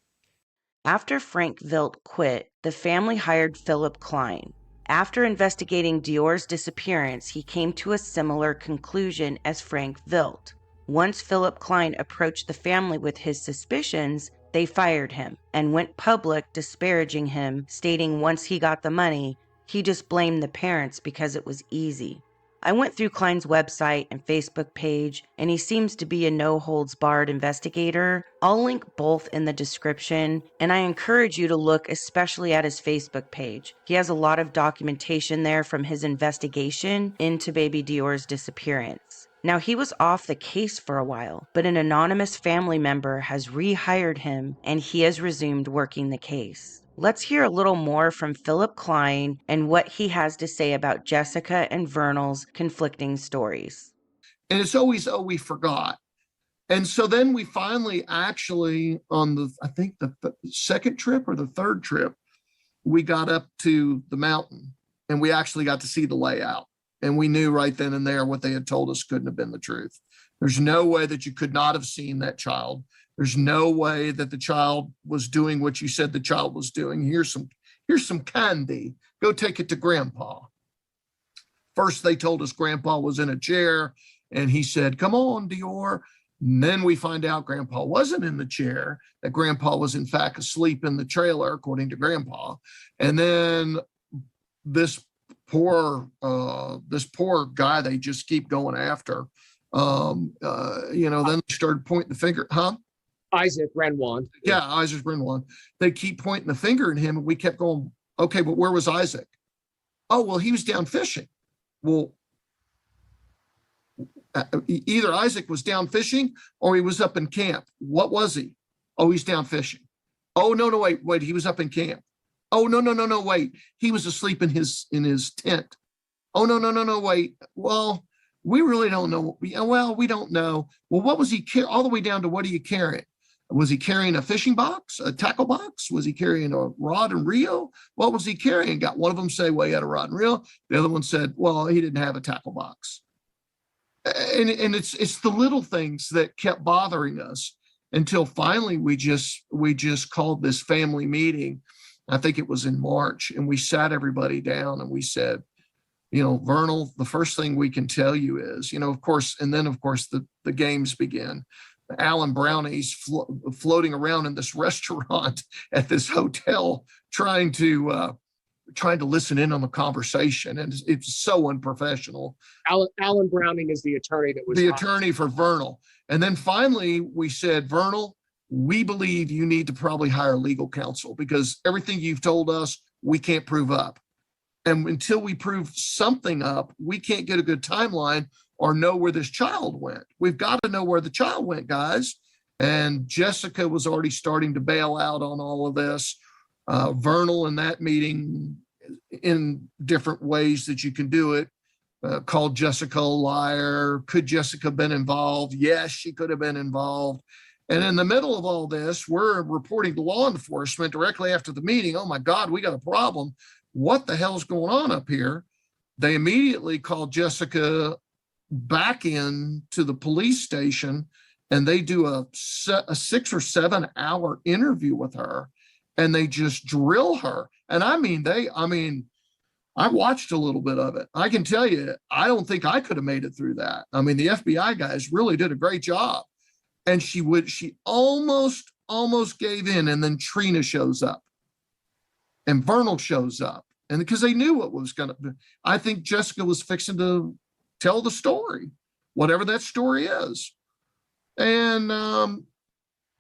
After Frank Vilt quit, the family hired Philip Klein. After investigating Dior's disappearance, he came to a similar conclusion as Frank Vilt. Once Philip Klein approached the family with his suspicions, They fired him and went public disparaging him, stating once he got the money, he just blamed the parents because it was easy. I went through Klein's website and Facebook page, and he seems to be a no-holds-barred investigator. I'll link both in the description, and I encourage you to look especially at his Facebook page. He has a lot of documentation there from his investigation into baby Dior's disappearance. Now, he was off the case for a while, but an anonymous family member has rehired him, and he has resumed working the case. Let's hear a little more from Philip Klein and what he has to say about Jessica and Vernal's conflicting stories. And it's always, oh, we forgot. And so then we finally actually, on the, I think the second trip or the third trip, we got up to the mountain and we actually got to see the layout. And we knew right then and there what they had told us couldn't have been the truth. There's no way that you could not have seen that child. There's no way that the child was doing what you said the child was doing. Here's some candy. Go take it to grandpa. First, they told us grandpa was in a chair and he said, come on, Dior. And then we find out grandpa wasn't in the chair, that grandpa was in fact asleep in the trailer, according to grandpa. And then this poor guy they just keep going after, then they started pointing the finger, Isaac Renwand. Yeah, Isaac Renwand. They keep pointing the finger at him, and we kept going, okay, but where was Isaac? Oh, well, he was down fishing. Well, either Isaac was down fishing or he was up in camp. What was he? Oh, he's down fishing. Oh, no, wait, he was up in camp. Oh, no, wait, he was asleep in his tent. Oh, no, wait. Well, we really don't know. Well, we don't know. Well, what was he all the way down to what are you carrying? Was he carrying a fishing box, a tackle box? Was he carrying a rod and reel? What was he carrying? Got one of them say, well, he had a rod and reel. The other one said, well, he didn't have a tackle box. And it's the little things that kept bothering us until finally we just called this family meeting. I think it was in March, and we sat everybody down and we said, Vernal, the first thing we can tell you is, of course, the games begin. Alan Brownie's floating around in this restaurant at this hotel, trying to listen in on the conversation, and it's so unprofessional. Alan Browning is the attorney that was the attorney for Vernal, and then finally we said, Vernal, we believe you need to probably hire legal counsel because everything you've told us we can't prove up, and until we prove something up, we can't get a good timeline or know where this child went. We've got to know where the child went, guys. And Jessica was already starting to bail out on all of this. Vernal in that meeting, in different ways that you can do it, called Jessica a liar. Could Jessica have been involved? Yes, she could have been involved. And in the middle of all this, we're reporting to law enforcement directly after the meeting. Oh my God, we got a problem. What the hell's going on up here? They immediately called Jessica back in to the police station, and they do a 6 or 7 hour interview with her, and they just drill her. And I watched a little bit of it. I can tell you, I don't think I could have made it through that. I mean, the FBI guys really did a great job. And she almost gave in, and then Trina shows up and Vernal shows up. And because they knew what was going to, I think Jessica was fixing to tell the story, whatever that story is. And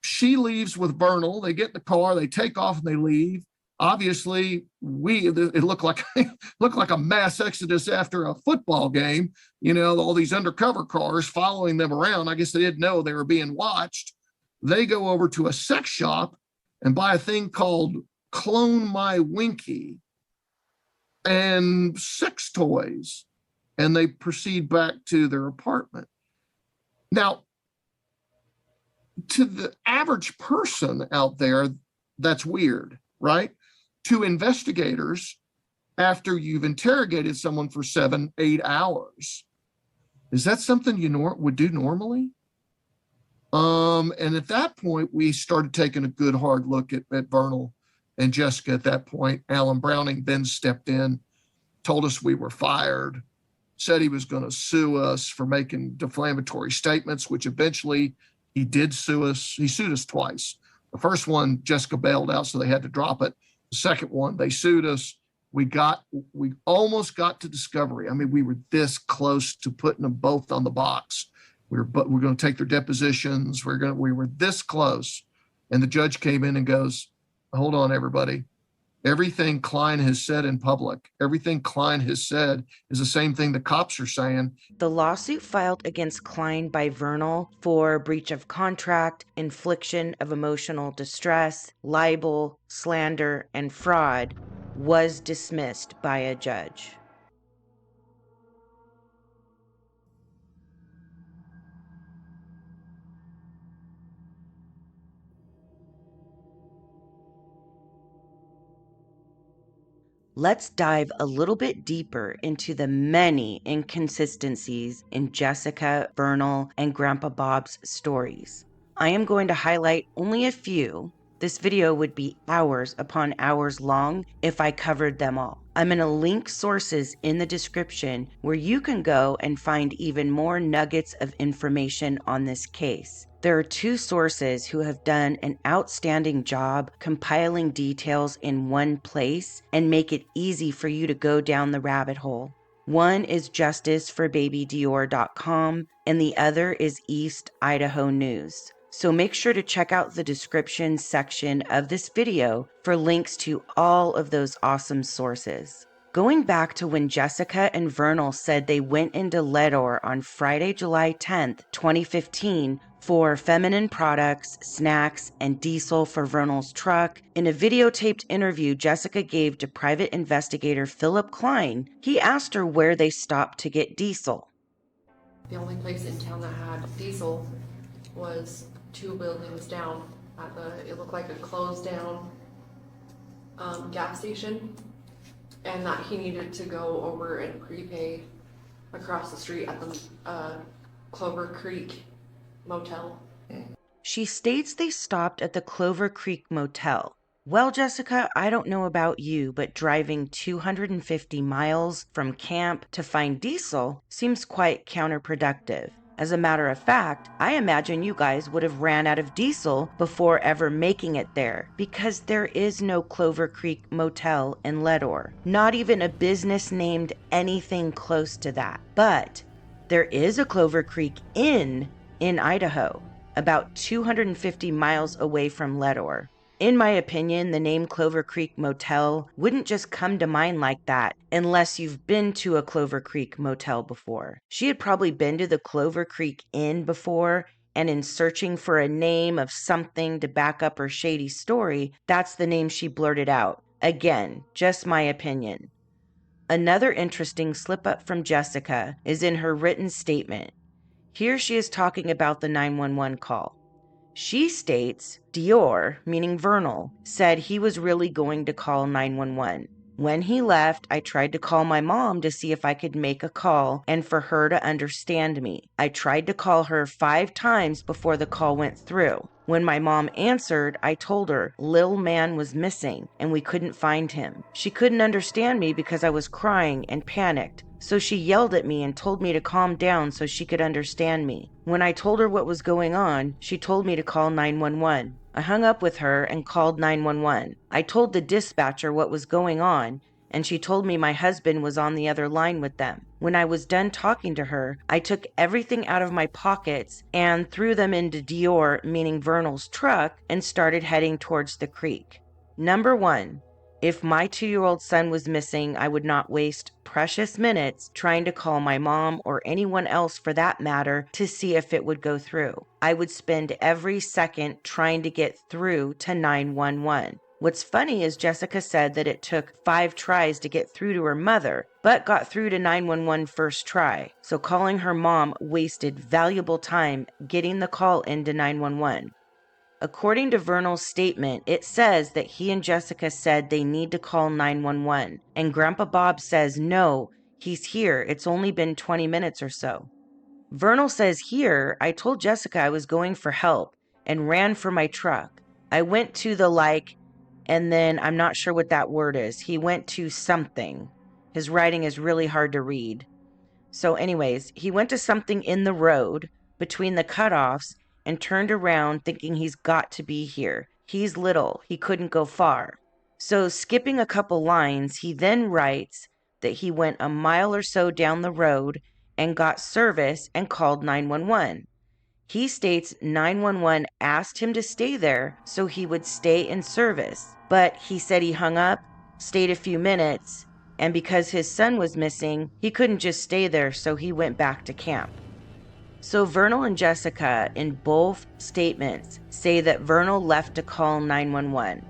she leaves with Vernal. They get in the car, they take off, and they leave. Obviously, it looked like a mass exodus after a football game. All these undercover cars following them around. I guess they didn't know they were being watched. They go over to a sex shop and buy a thing called Clone My Winky and sex toys. And they proceed back to their apartment. Now, to the average person out there, that's weird, right? To investigators, after you've interrogated someone for 7-8 hours, is that something you would do normally? And at that point, we started taking a good hard look at Vernal and Jessica. At that point, Alan Browning then stepped in, told us we were fired, said he was going to sue us for making defamatory statements, which eventually he did sue us. He sued us twice. The first one, Jessica bailed out, so they had to drop it. The second one, they sued us. We almost got to discovery. I mean, we were this close to putting them both on the box. We're going to take their depositions. We were this close. And the judge came in and goes, hold on, everybody. Everything Klein has said in public, everything Klein has said is the same thing the cops are saying. The lawsuit filed against Klein by Vernal for breach of contract, infliction of emotional distress, libel, slander, and fraud was dismissed by a judge. Let's dive a little bit deeper into the many inconsistencies in Jessica, Vernal, and Grandpa Bob's stories. I am going to highlight only a few. This video would be hours upon hours long if I covered them all. I'm going to link sources in the description where you can go and find even more nuggets of information on this case. There are two sources who have done an outstanding job compiling details in one place and make it easy for you to go down the rabbit hole. One is justiceforbabydior.com and the other is East Idaho News. So make sure to check out the description section of this video for links to all of those awesome sources. Going back to when Jessica and Vernal said they went into Ledor on Friday, July 10th, 2015 for feminine products, snacks, and diesel for Vernal's truck, in a videotaped interview Jessica gave to private investigator Philip Klein, he asked her where they stopped to get diesel. The only place in town that had diesel was 2 buildings down at it looked like a closed down gas station, and that he needed to go over and prepay across the street at the Clover Creek Motel. She states they stopped at the Clover Creek Motel. Well, Jessica, I don't know about you, but driving 250 miles from camp to find diesel seems quite counterproductive. As a matter of fact, I imagine you guys would have ran out of diesel before ever making it there, because there is no Clover Creek Motel in Ledor. Not even a business named anything close to that. But there is a Clover Creek Inn in Idaho, about 250 miles away from Ledor. In my opinion, the name Clover Creek Motel wouldn't just come to mind like that unless you've been to a Clover Creek Motel before. She had probably been to the Clover Creek Inn before, and in searching for a name of something to back up her shady story, that's the name she blurted out. Again, just my opinion. Another interesting slip-up from Jessica is in her written statement. Here she is talking about the 911 call. She states, Dior, meaning Vernal, said he was really going to call 911. When he left, I tried to call my mom to see if I could make a call and for her to understand me. I tried to call her 5 times before the call went through. When my mom answered, I told her Lil Man was missing and we couldn't find him. She couldn't understand me because I was crying and panicked. So she yelled at me and told me to calm down so she could understand me. When I told her what was going on, she told me to call 911. I hung up with her and called 911. I told the dispatcher what was going on, and she told me my husband was on the other line with them. When I was done talking to her, I took everything out of my pockets and threw them into Dior, meaning Vernal's truck, and started heading towards the creek. Number 1. If my 2-year-old son was missing, I would not waste precious minutes trying to call my mom or anyone else for that matter to see if it would go through. I would spend every second trying to get through to 911. What's funny is Jessica said that it took 5 tries to get through to her mother, but got through to 911 first try. So calling her mom wasted valuable time getting the call into 911. According to Vernal's statement, it says that he and Jessica said they need to call 911, and Grandpa Bob says no, he's here, it's only been 20 minutes or so. Vernal says here, I told Jessica I was going for help and ran for my truck. I went to the and then I'm not sure what that word is. He went to something. His writing is really hard to read. So anyways, he went to something in the road between the cutoffs and turned around thinking he's got to be here. He's little. He couldn't go far. So skipping a couple lines, he then writes that he went a mile or so down the road and got service and called 911. He states 911 asked him to stay there so he would stay in service, but he said he hung up, stayed a few minutes, and because his son was missing, he couldn't just stay there, so he went back to camp. So Vernal and Jessica, in both statements, say that Vernal left to call 911.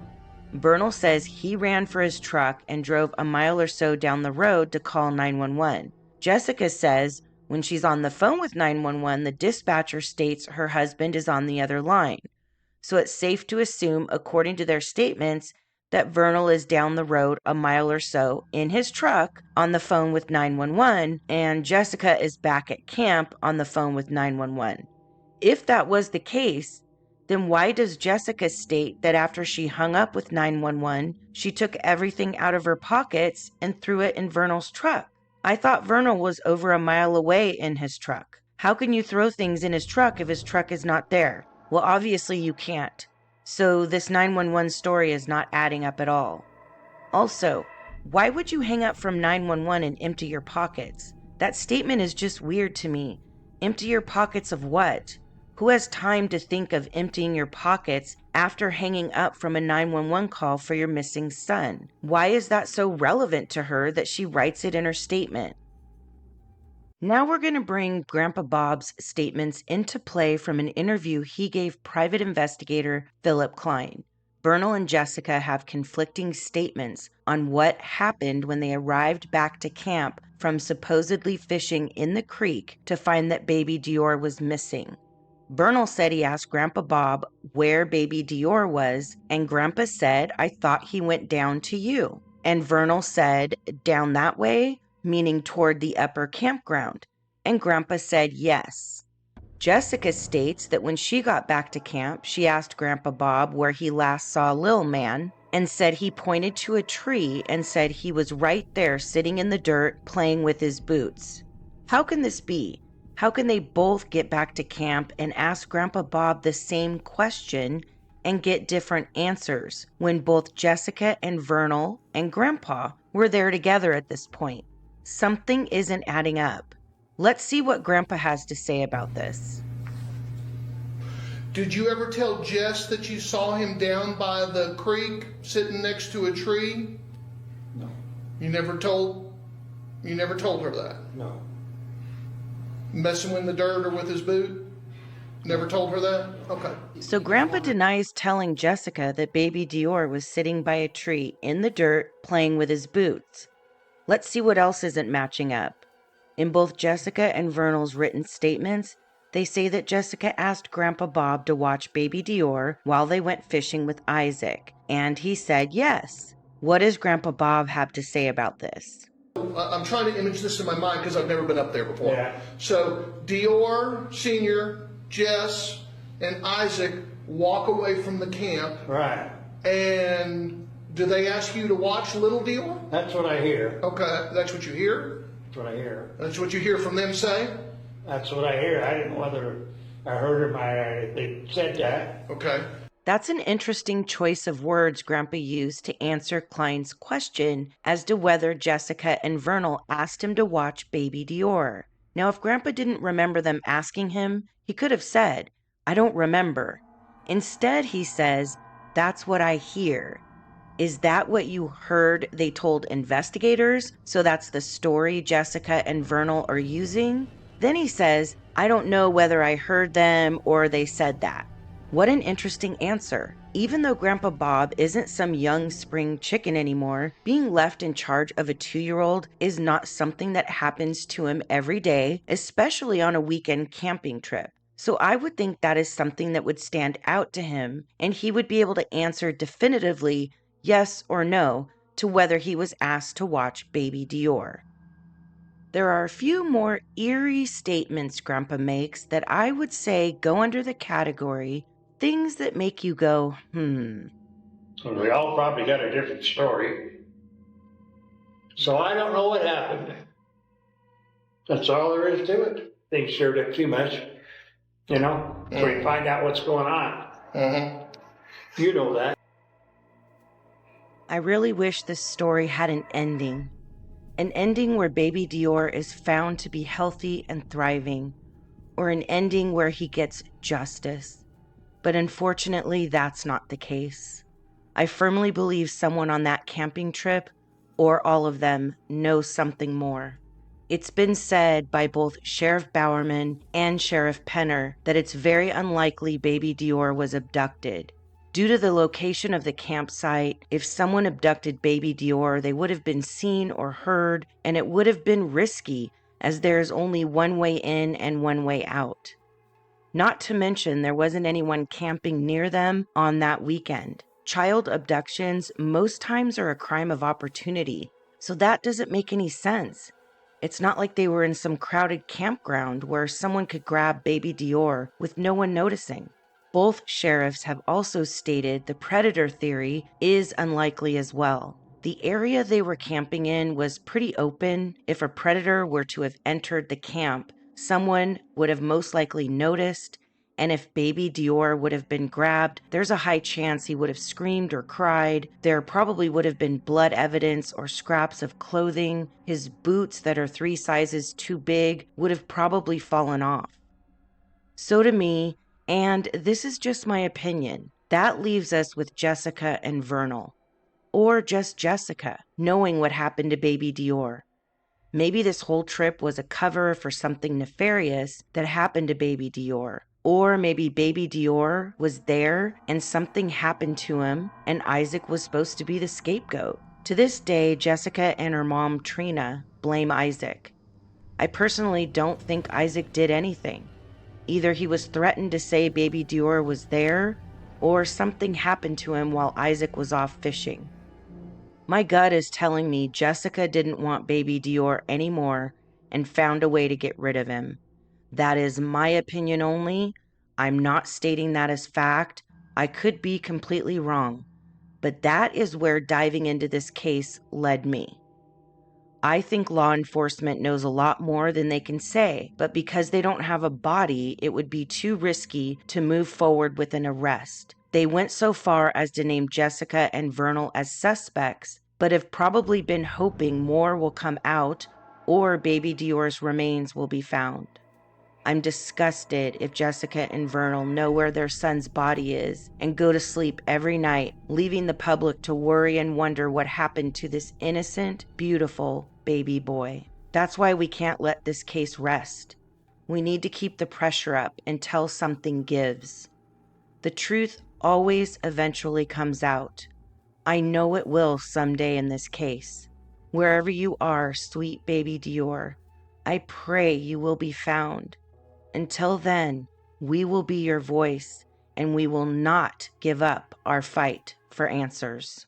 Vernal says he ran for his truck and drove a mile or so down the road to call 911. Jessica says when she's on the phone with 911, the dispatcher states her husband is on the other line. So it's safe to assume, according to their statements, that Vernal is down the road a mile or so in his truck on the phone with 911, and Jessica is back at camp on the phone with 911. If that was the case, then why does Jessica state that after she hung up with 911, she took everything out of her pockets and threw it in Vernal's truck? I thought Vernal was over a mile away in his truck. How can you throw things in his truck if his truck is not there? Well, obviously you can't. So this 911 story is not adding up at all. Also, why would you hang up from 911 and empty your pockets? That statement is just weird to me. Empty your pockets of what? Who has time to think of emptying your pockets after hanging up from a 911 call for your missing son? Why is that so relevant to her that she writes it in her statement? Now we're going to bring Grandpa Bob's statements into play from an interview he gave private investigator Philip Klein. Vernal and Jessica have conflicting statements on what happened when they arrived back to camp from supposedly fishing in the creek to find that baby Dior was missing. Vernal said he asked Grandpa Bob where baby Dior was, and Grandpa said, "I thought he went down to you." And Vernal said, "Down that way?" meaning toward the upper campground, and Grandpa said yes. Jessica states that when she got back to camp, she asked Grandpa Bob where he last saw Lil Man and said he pointed to a tree and said he was right there sitting in the dirt playing with his boots. How can this be? How can they both get back to camp and ask Grandpa Bob the same question and get different answers when both Jessica and Vernal and Grandpa were there together at this point? Something isn't adding up. Let's see what Grandpa has to say about this. Did you ever tell Jess that you saw him down by the creek sitting next to a tree? No. You never told her that? No. Messing in the dirt or with his boot? Never told her that? Okay. So Grandpa denies telling Jessica that baby Dior was sitting by a tree in the dirt playing with his boots. Let's see what else isn't matching up. In both Jessica and Vernal's written statements, they say that Jessica asked Grandpa Bob to watch baby Dior while they went fishing with Isaac, and he said yes. What does Grandpa Bob have to say about this? I'm trying to image this in my mind because I've never been up there before. Yeah. So Dior Sr., Jess, and Isaac walk away from the camp. Right. And do they ask you to watch little Dior? That's what I hear. Okay, that's what you hear? That's what I hear. That's what you hear from them say? That's what I hear. I didn't know whether I heard or they said that. Okay. That's an interesting choice of words Grandpa used to answer Klein's question as to whether Jessica and Vernal asked him to watch baby Dior. Now, if Grandpa didn't remember them asking him, he could have said, "I don't remember." Instead, he says, "That's what I hear." Is that what you heard they told investigators? So that's the story Jessica and Vernal are using? Then he says, "I don't know whether I heard them or they said that." What an interesting answer. Even though Grandpa Bob isn't some young spring chicken anymore, being left in charge of a 2-year-old is not something that happens to him every day, especially on a weekend camping trip. So I would think that is something that would stand out to him, and he would be able to answer definitively yes or no to whether he was asked to watch baby Dior. There are a few more eerie statements Grandpa makes that I would say go under the category things that make you go, Well, we all probably got a different story. So I don't know what happened. That's all there is to it. Things stirred up too much, so we find out what's going on. Mm-hmm. You know that. I really wish this story had an ending where baby Dior is found to be healthy and thriving, or an ending where he gets justice. But unfortunately, that's not the case. I firmly believe someone on that camping trip, or all of them, knows something more. It's been said by both Sheriff Bowerman and Sheriff Penner that it's very unlikely baby Dior was abducted. Due to the location of the campsite, if someone abducted baby Dior, they would have been seen or heard, and it would have been risky, as there is only one way in and one way out. Not to mention, there wasn't anyone camping near them on that weekend. Child abductions most times are a crime of opportunity, so that doesn't make any sense. It's not like they were in some crowded campground where someone could grab baby Dior with no one noticing. Both sheriffs have also stated the predator theory is unlikely as well. The area they were camping in was pretty open. If a predator were to have entered the camp, someone would have most likely noticed, and if baby Dior would have been grabbed, there's a high chance he would have screamed or cried. There probably would have been blood evidence or scraps of clothing. His boots that are 3 sizes too big would have probably fallen off. So to me, and this is just my opinion, that leaves us with Jessica and Vernal. Or just Jessica, knowing what happened to baby Dior. Maybe this whole trip was a cover for something nefarious that happened to baby Dior. Or maybe baby Dior was there and something happened to him and Isaac was supposed to be the scapegoat. To this day, Jessica and her mom, Trina, blame Isaac. I personally don't think Isaac did anything. Either he was threatened to say baby Dior was there, or something happened to him while Isaac was off fishing. My gut is telling me Jessica didn't want baby Dior anymore and found a way to get rid of him. That is my opinion only. I'm not stating that as fact. I could be completely wrong. But that is where diving into this case led me. I think law enforcement knows a lot more than they can say, but because they don't have a body, it would be too risky to move forward with an arrest. They went so far as to name Jessica and Vernal as suspects, but have probably been hoping more will come out or baby Dior's remains will be found. I'm disgusted if Jessica and Vernal know where their son's body is and go to sleep every night, leaving the public to worry and wonder what happened to this innocent, beautiful baby boy. That's why we can't let this case rest. We need to keep the pressure up until something gives. The truth always eventually comes out. I know it will someday in this case. Wherever you are, sweet baby Dior, I pray you will be found. Until then, we will be your voice, and we will not give up our fight for answers.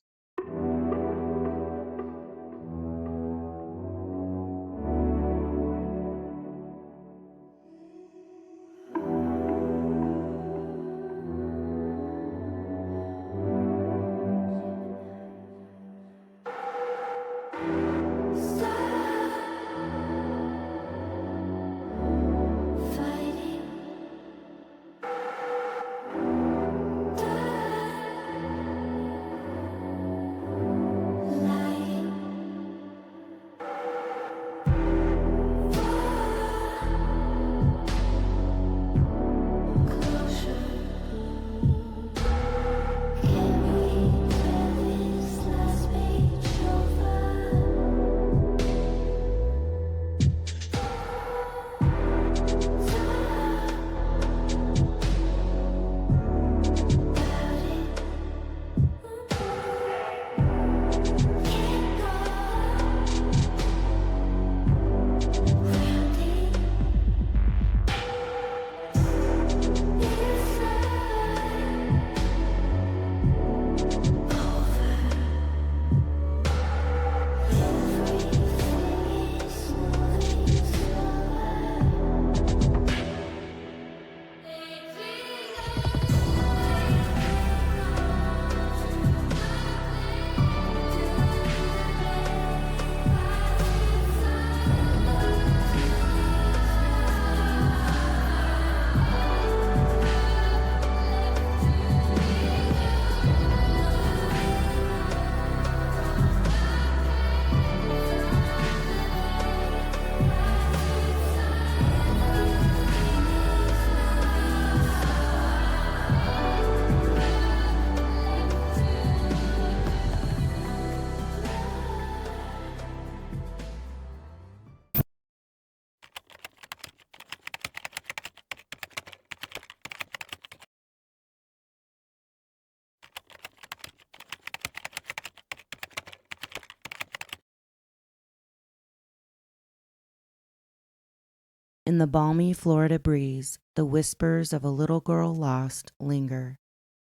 In the balmy Florida breeze, the whispers of a little girl lost linger,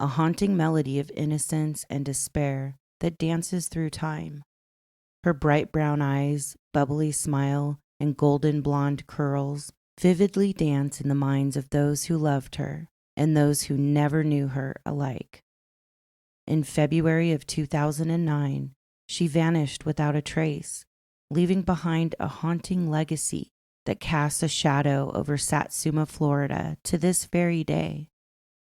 a haunting melody of innocence and despair that dances through time. Her bright brown eyes, bubbly smile, and golden blonde curls vividly dance in the minds of those who loved her and those who never knew her alike. In February of 2009, she vanished without a trace, leaving behind a haunting legacy that casts a shadow over Satsuma, Florida to this very day.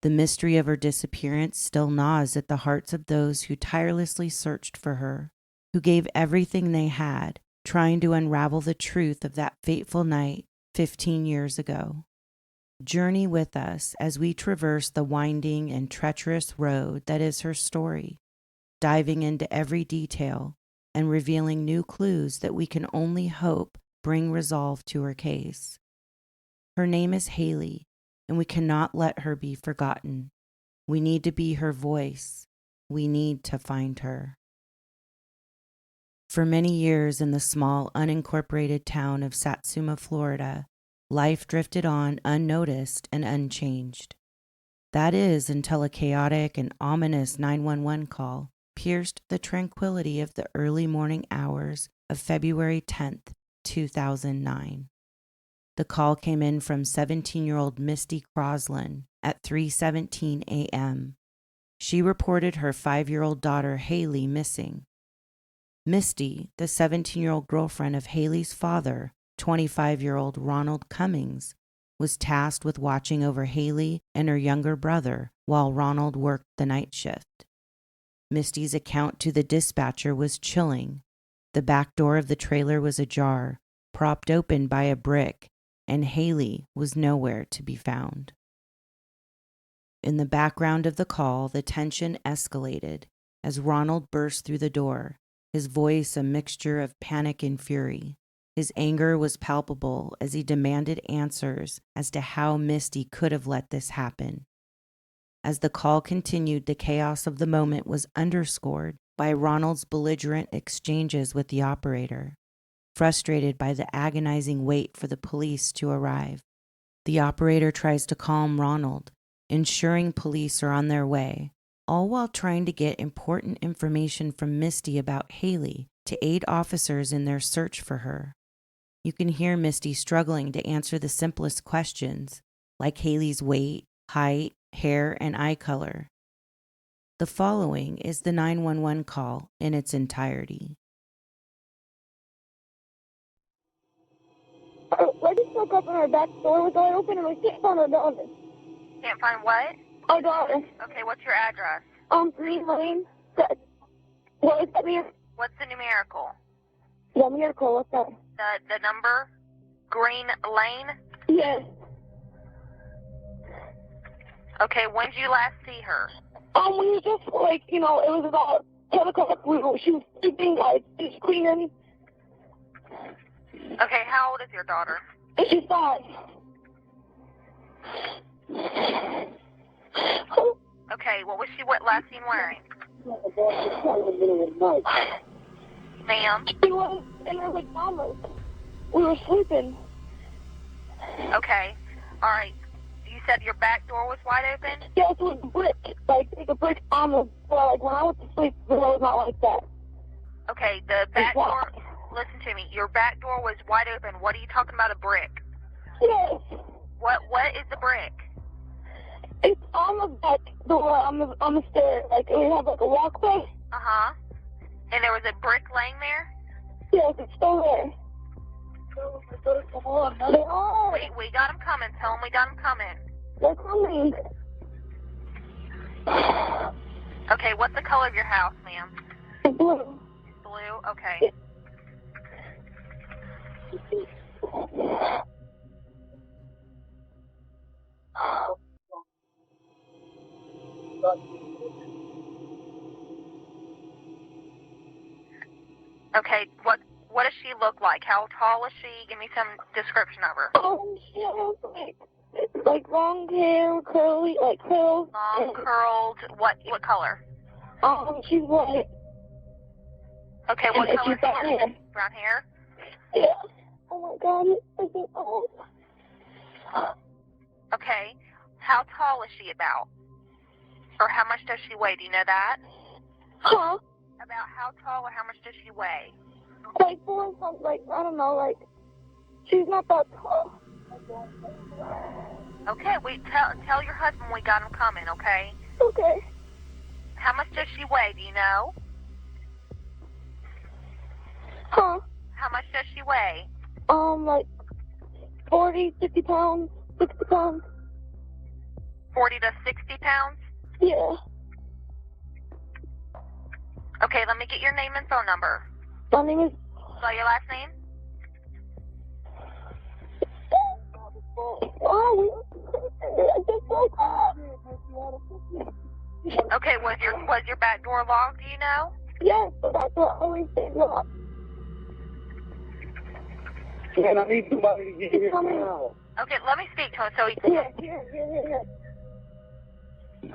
The mystery of her disappearance still gnaws at the hearts of those who tirelessly searched for her, who gave everything they had, trying to unravel the truth of that fateful night 15 years ago. Journey with us as we traverse the winding and treacherous road that is her story, diving into every detail and revealing new clues that we can only hope bring resolve to her case. Her name is Haley, and we cannot let her be forgotten. We need to be her voice. We need to find her. For many years in the small, unincorporated town of Satsuma, Florida, life drifted on unnoticed and unchanged. That is until a chaotic and ominous 911 call pierced the tranquility of the early morning hours of February 10th, 2009. The call came in from 17-year-old Misty Crosland at 3:17 a.m. She reported her 5-year-old daughter Haley missing. Misty, the 17-year-old girlfriend of Haley's father, 25-year-old Ronald Cummings, was tasked with watching over Haley and her younger brother while Ronald worked the night shift. Misty's account to the dispatcher was chilling. The back door of the trailer was ajar, propped open by a brick, and Haley was nowhere to be found. In the background of the call, the tension escalated as Ronald burst through the door, his voice a mixture of panic and fury. His anger was palpable as he demanded answers as to how Misty could have let this happen. As the call continued, the chaos of the moment was underscored by Ronald's belligerent exchanges with the operator. Frustrated by the agonizing wait for the police to arrive, the operator tries to calm Ronald, ensuring police are on their way, all while trying to get important information from Misty about Haley to aid officers in their search for her. You can hear Misty struggling to answer the simplest questions, like Haley's weight, height, hair, and eye color. The following is the 911 call in its entirety. I just woke up and our back door was wide open and I can't find our daughter. Can't find what? Our daughter. Okay, what's your address? Green Lane. What does that mean? What's the numerical? Yeah, miracle, what's that? The number? Green Lane? Yes. Okay, when did you last see her? We were just like, it was about 10 o'clock. She was sleeping, just cleaning. Okay, how old is your daughter? She's 5. Okay, what was she last seen wearing? Ma'am? She was in her pajamas. We were sleeping. Okay, alright. You said your back door was wide open? Yes, it was a brick. Like a brick on the floor. Like when I went to sleep, the door was not like that. Okay, the back door, listen to me. Your back door was wide open. What are you talking about, a brick? Yes. What is the brick? It's on the back door on the stairs. Like we have like a walkway. Uh-huh. And there was a brick laying there? Yes, it's still there. We got them coming. Tell them we got them coming. They're coming. Okay, what's the color of your house, ma'am? Blue. Blue? Okay. Okay, what does she look like? How tall is she? Give me some description of her. She has like long hair, curly, like curls. Long, curled, what color? She's white. Okay, what and color she's brown hair? Brown hair? Yeah. Oh my god, it's freaking old. Okay. How tall is she about? Or how much does she weigh? Do you know that? Huh? About how tall or how much does she weigh? Like 4 and something, like, I don't know, like, she's not that tall. Okay, tell your husband we got him coming, okay? Okay. How much does she weigh? Do you know? Huh? How much does she weigh? Like 40, 50 pounds, 60 pounds. 40 to 60 pounds? Yeah. Okay, let me get your name and phone number. My name is... Spell your last name? Okay, was your back door locked, do you know? Yes, the back door always stays locked. Man, I need somebody to get here now. Okay, let me speak to him so he can... Yeah.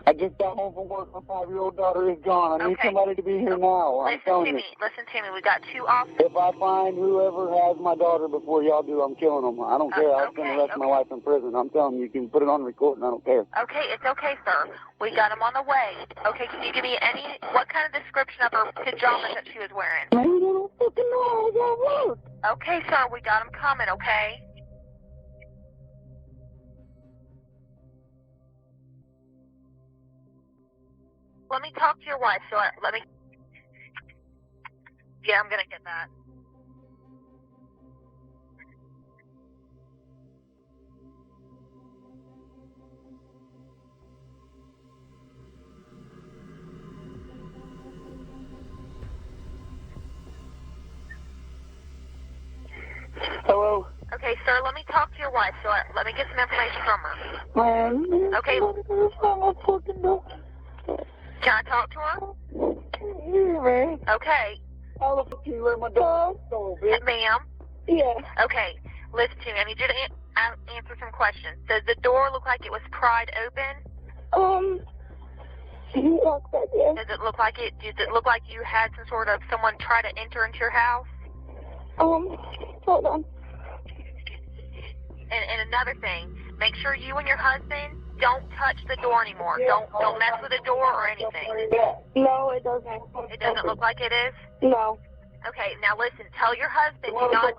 I just got home from work. My 5-year-old daughter is gone. I need somebody to be here now. I'm telling you. Listen to me. We got 2 officers. If I find whoever has my daughter before y'all do, I'm killing them. I don't care. I'll spend the rest of my life in prison. I'm telling you, you can put it on recording. I don't care. Okay, it's okay, sir. We got him on the way. Okay, can you give me what kind of description of her pajamas that she was wearing? I don't fucking know. I was at work. Okay, sir, we got him coming, okay? Let me talk to your wife. So let me... Yeah, I'm going to get that. Hello? Okay, sir, let me talk to your wife. So let me get some information from her. Man. Okay. Can I talk to her? Yeah, man. Okay. How the fuck can you let my dog go, bitch? Ma'am? Yeah. Okay, listen to me. I need you to answer some questions. Does the door look like it was pried open? Does it look like you had some sort of someone try to enter into your house? Hold on. And another thing, make sure you and your husband don't touch the door anymore. Don't mess with the door or anything. No, it doesn't. It doesn't look like it is? No. Okay, now listen, tell your husband to not touch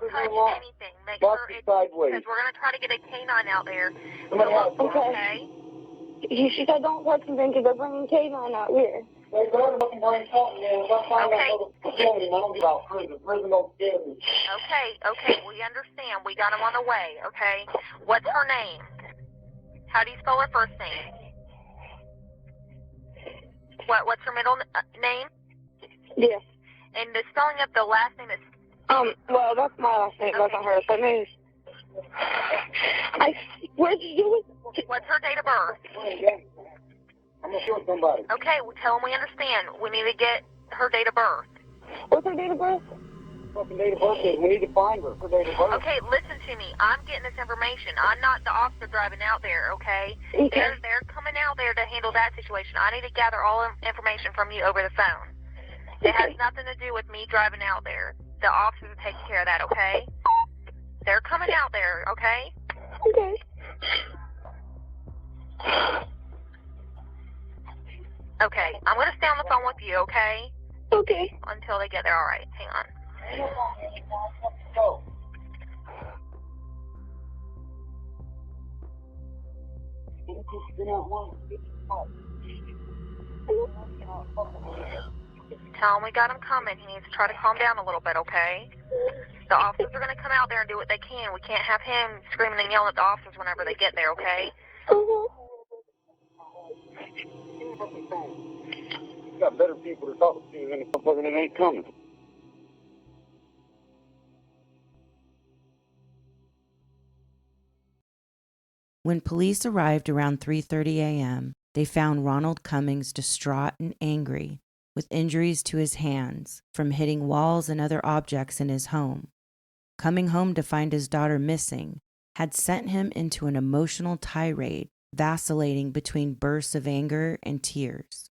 anything. Make sure it's because we're going to try to get a canine out there. Okay? She said don't touch anything because they're bringing canine out here. They're going to fucking bring something in. If I find out another facility, I don't give out prison. Prison don't scare me. Okay, we understand. We got him on the way, okay? What's her name? How do you spell her first name? What's her middle name? Yes. And the spelling of the last name is... Well, that's my last name. That's not hers. Her name is... Where'd you do it? What's her date of birth? I'm going to shoot somebody. Okay, well, tell them we understand. We need to get her date of birth. What's her date of birth? Fucking date of birth is. We need to find her. Her date of birth. Okay, listen to me. I'm getting this information. I'm not the officer driving out there, okay? They're coming out there to handle that situation. I need to gather all information from you over the phone. It has nothing to do with me driving out there. The officers are taking care of that, okay? They're coming out there, okay? Okay. Okay, I'm going to stay on the phone with you, okay? Okay. Until they get there. All right, hang on. Tell him we got him coming. He needs to try to calm down a little bit, okay? The officers are going to come out there and do what they can. We can't have him screaming and yelling at the officers whenever they get there, okay? You got better people to talk to than the motherfucker that ain't coming. When police arrived around 3:30 a.m., they found Ronald Cummings distraught and angry, with injuries to his hands from hitting walls and other objects in his home. Coming home to find his daughter missing had sent him into an emotional tirade, vacillating between bursts of anger and tears.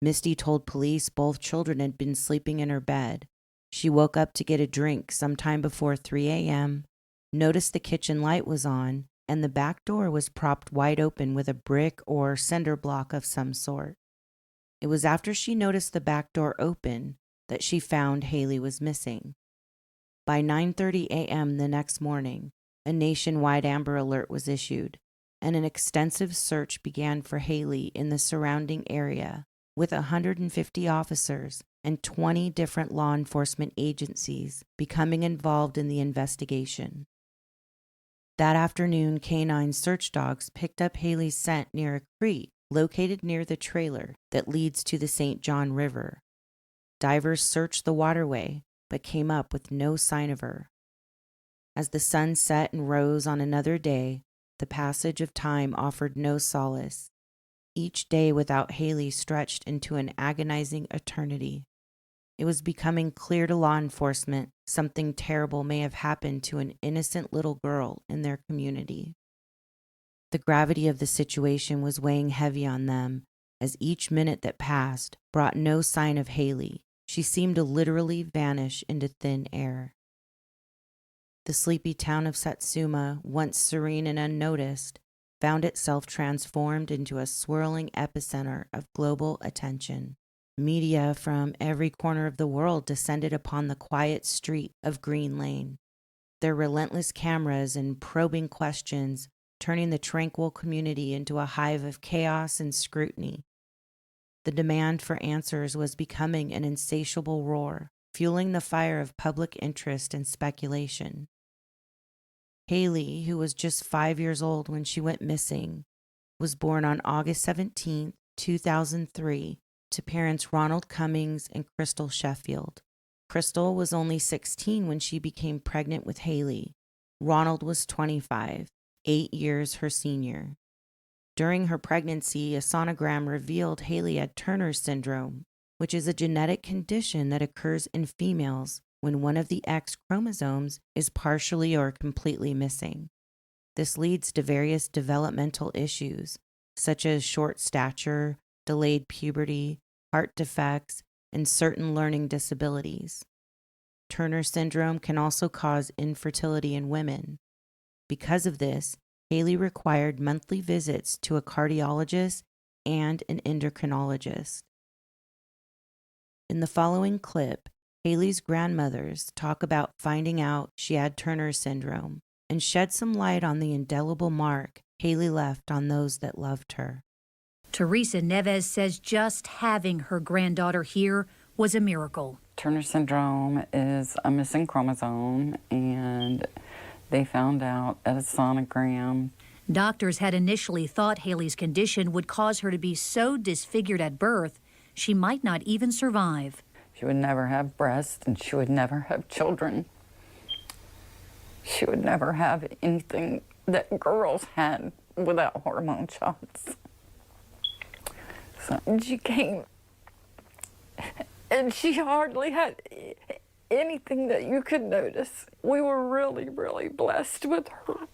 Misty told police both children had been sleeping in her bed. She woke up to get a drink sometime before 3 a.m., noticed the kitchen light was on, and the back door was propped wide open with a brick or cinder block of some sort. It was after she noticed the back door open that she found Haley was missing. By 9:30 a.m. the next morning, a nationwide Amber Alert was issued, and an extensive search began for Haley in the surrounding area, with 150 officers and 20 different law enforcement agencies becoming involved in the investigation. That afternoon, canine search dogs picked up Haley's scent near a creek located near the trailer that leads to the St. John River. Divers searched the waterway, but came up with no sign of her. As the sun set and rose on another day, the passage of time offered no solace. Each day without Haley stretched into an agonizing eternity. It was becoming clear to law enforcement something terrible may have happened to an innocent little girl in their community. The gravity of the situation was weighing heavy on them, as each minute that passed brought no sign of Haley. She seemed to literally vanish into thin air. The sleepy town of Satsuma, once serene and unnoticed, found itself transformed into a swirling epicenter of global attention. Media from every corner of the world descended upon the quiet street of Green Lane, their relentless cameras and probing questions turning the tranquil community into a hive of chaos and scrutiny. The demand for answers was becoming an insatiable roar, fueling the fire of public interest and speculation. Haley, who was just 5 years old when she went missing, was born on August 17, 2003, to parents Ronald Cummings and Crystal Sheffield. Crystal was only 16 when she became pregnant with Haley. Ronald was 25, 8 years her senior. During her pregnancy, a sonogram revealed Haley had Turner syndrome, which is a genetic condition that occurs in females when one of the X chromosomes is partially or completely missing. This leads to various developmental issues, such as short stature, delayed puberty, heart defects, and certain learning disabilities. Turner syndrome can also cause infertility in women. Because of this, Haley required monthly visits to a cardiologist and an endocrinologist. In the following clip, Haley's grandmothers talk about finding out she had Turner syndrome and shed some light on the indelible mark Haley left on those that loved her. Teresa Neves says just having her granddaughter here was a miracle. Turner syndrome is a missing chromosome, and they found out at a sonogram. Doctors had initially thought Haley's condition would cause her to be so disfigured at birth, she might not even survive. She would never have breasts, and she would never have children. She would never have anything that girls had without hormone shots. So she came, and she hardly had anything that you could notice. We were really, really blessed with her.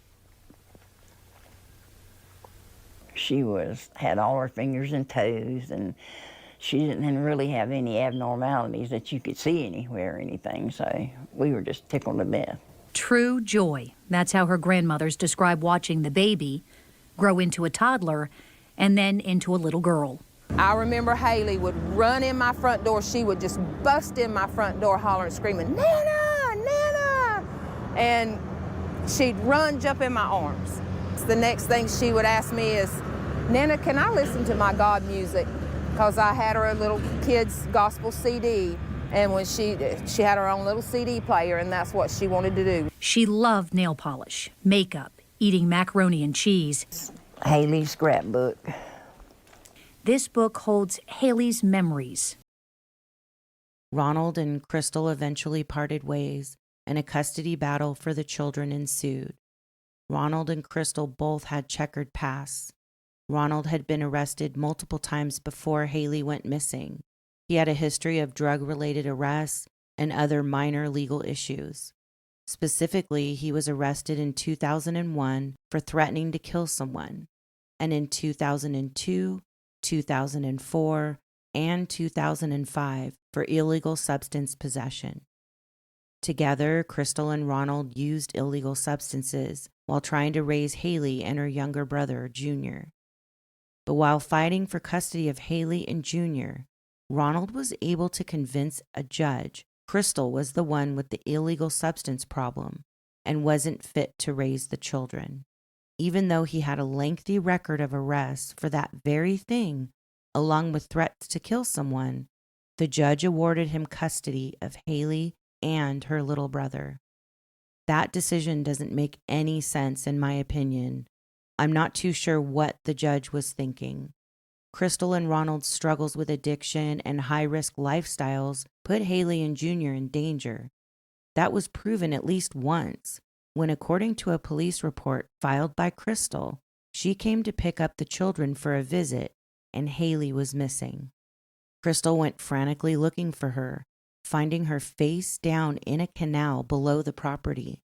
She had all her fingers and toes, and she didn't really have any abnormalities that you could see anywhere or anything, so we were just tickled to death. True joy. That's how her grandmothers describe watching the baby grow into a toddler and then into a little girl. I remember Haley would run in my front door. She would just bust in my front door hollering, screaming, "Nana, Nana!" And she'd run, jump in my arms. The next thing she would ask me is, "Nana, can I listen to my God music?" Because I had her a little kid's gospel CD. And when she had her own little CD player, and that's what she wanted to do. She loved nail polish, makeup, eating macaroni and cheese. Haley's scrapbook. This book holds Haley's memories. Ronald and Crystal eventually parted ways, and a custody battle for the children ensued. Ronald and Crystal both had checkered pasts. Ronald had been arrested multiple times before Haley went missing. He had a history of drug-related arrests and other minor legal issues. Specifically, he was arrested in 2001 for threatening to kill someone, and in 2002, 2004, and 2005 for illegal substance possession. Together, Crystal and Ronald used illegal substances while trying to raise Haley and her younger brother, Junior. But while fighting for custody of Haley and Junior, Ronald was able to convince a judge Crystal was the one with the illegal substance problem and wasn't fit to raise the children, even though he had a lengthy record of arrests for that very thing, along with threats to kill someone. The judge awarded him custody of Haley and her little brother. That decision doesn't make any sense in my opinion. I'm not too sure what the judge was thinking. Crystal and Ronald's struggles with addiction and high-risk lifestyles put Haley and Junior in danger. That was proven at least once, when according to a police report filed by Crystal, she came to pick up the children for a visit, and Haley was missing. Crystal went frantically looking for her, finding her face down in a canal below the property.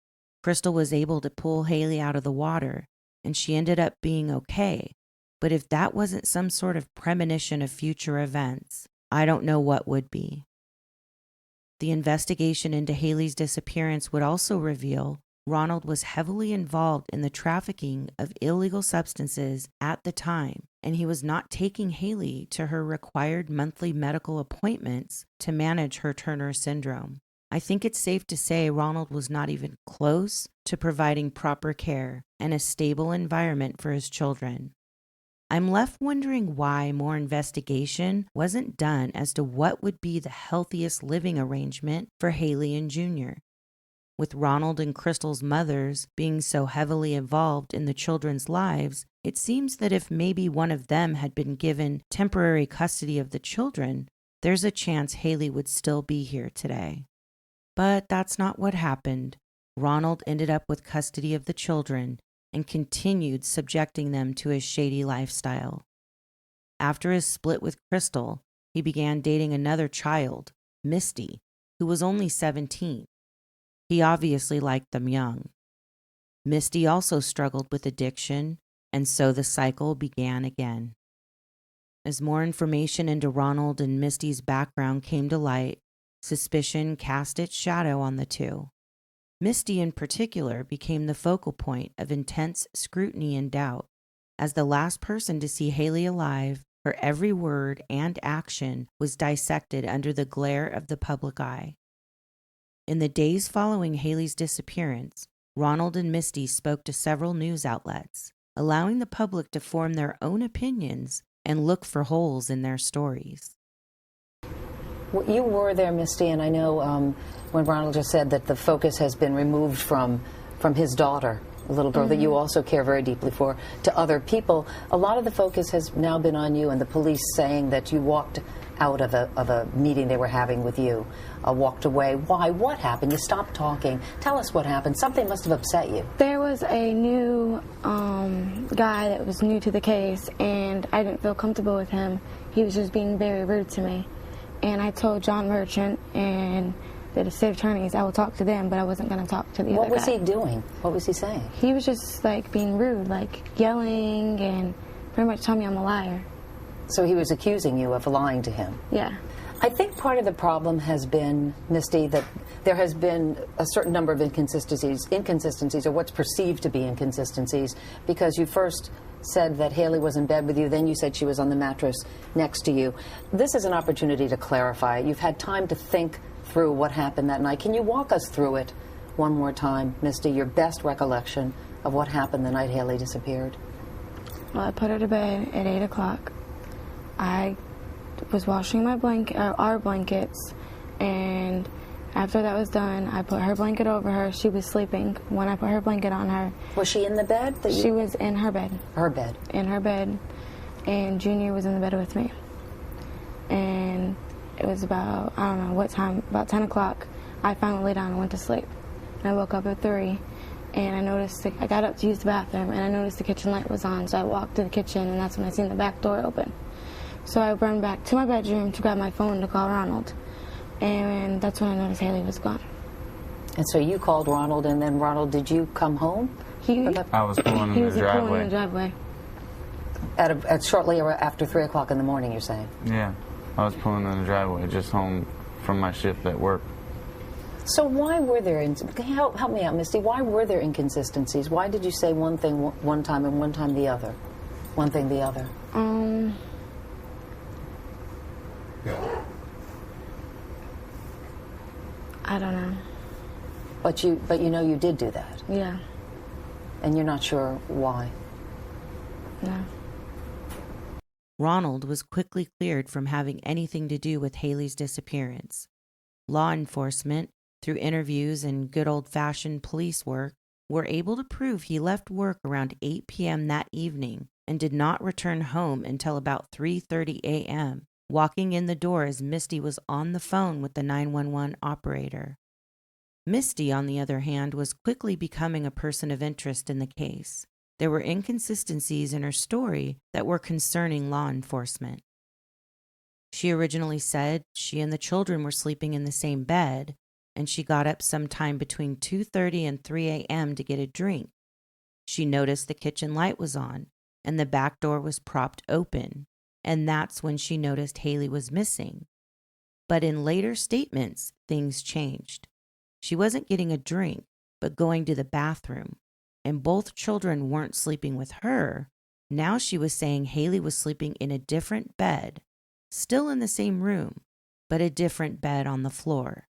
Crystal was able to pull Haley out of the water, and she ended up being okay. But if that wasn't some sort of premonition of future events, I don't know what would be. The investigation into Haley's disappearance would also reveal Ronald was heavily involved in the trafficking of illegal substances at the time, and he was not taking Haley to her required monthly medical appointments to manage her Turner syndrome. I think it's safe to say Ronald was not even close to providing proper care and a stable environment for his children. I'm left wondering why more investigation wasn't done as to what would be the healthiest living arrangement for Haley and Junior. With Ronald and Crystal's mothers being so heavily involved in the children's lives, it seems that if maybe one of them had been given temporary custody of the children, there's a chance Haley would still be here today. But that's not what happened. Ronald ended up with custody of the children and continued subjecting them to his shady lifestyle. After his split with Crystal, he began dating another child, Misty, who was only 17. He obviously liked them young. Misty also struggled with addiction, and so the cycle began again. As more information into Ronald and Misty's background came to light, suspicion cast its shadow on the two. Misty in particular became the focal point of intense scrutiny and doubt. As the last person to see Haley alive, her every word and action was dissected under the glare of the public eye. In the days following Haley's disappearance, Ronald and Misty spoke to several news outlets, allowing the public to form their own opinions and look for holes in their stories. Well, you were there, Misty, and I know when Ronald just said that the focus has been removed from his daughter, a little girl that you also care very deeply for, to other people. A lot of the focus has now been on you and the police saying that you walked out of a meeting they were having with you, walked away. Why? What happened? You stopped talking. Tell us what happened. Something must have upset you. There was a new guy that was new to the case, and I didn't feel comfortable with him. He was just being very rude to me. And I told John Merchant and the state attorneys I would talk to them, but I wasn't going to talk to the other guy. What was he doing? What was he saying? He was just like being rude, like yelling and pretty much telling me I'm a liar. So he was accusing you of lying to him? Yeah. I think part of the problem has been, Misty, that there has been a certain number of inconsistencies, or what's perceived to be inconsistencies, because you first said that Haley was in bed with you, then you said she was on the mattress next to you. This is an opportunity to clarify. You've had time to think through what happened that night. Can you walk us through it one more time, Misty, your best recollection of what happened the night Haley disappeared? Well, I put her to bed at 8 o'clock. I was washing our blankets, and after that was done, I put her blanket over her. She was sleeping when I put her blanket on her. Was she in the bed? She was in her bed. Her bed? In her bed, and Junior was in the bed with me. And it was about, I don't know what time, about 10 o'clock, I finally lay down and went to sleep. And I woke up at 3, and I noticed, I got up to use the bathroom, and I noticed the kitchen light was on, so I walked to the kitchen, and that's when I seen the back door open. So I ran back to my bedroom to grab my phone to call Ronald. And that's when I noticed Haley was gone. And so you called Ronald, and then Ronald, did you come home? I was pulling in the driveway. Pulling in the driveway. At shortly after 3 o'clock in the morning, you're saying? Yeah, I was pulling in the driveway, just home from my shift at work. So why were there, help me out, Misty, why were there inconsistencies? Why did you say one thing one time and one time the other? One thing the other? I don't know. But you know you did do that? Yeah. And you're not sure why? No. Ronald was quickly cleared from having anything to do with Haley's disappearance. Law enforcement, through interviews and good old-fashioned police work, were able to prove he left work around 8 p.m. that evening and did not return home until about 3:30 a.m., walking in the door as Misty was on the phone with the 911 operator. Misty, on the other hand, was quickly becoming a person of interest in the case. There were inconsistencies in her story that were concerning law enforcement. She originally said she and the children were sleeping in the same bed, and she got up sometime between 2:30 and 3 a.m. to get a drink. She noticed the kitchen light was on, and the back door was propped open, and that's when she noticed Haley was missing. But in later statements, things changed. She wasn't getting a drink, but going to the bathroom, and both children weren't sleeping with her. Now she was saying Haley was sleeping in a different bed, still in the same room, but a different bed on the floor.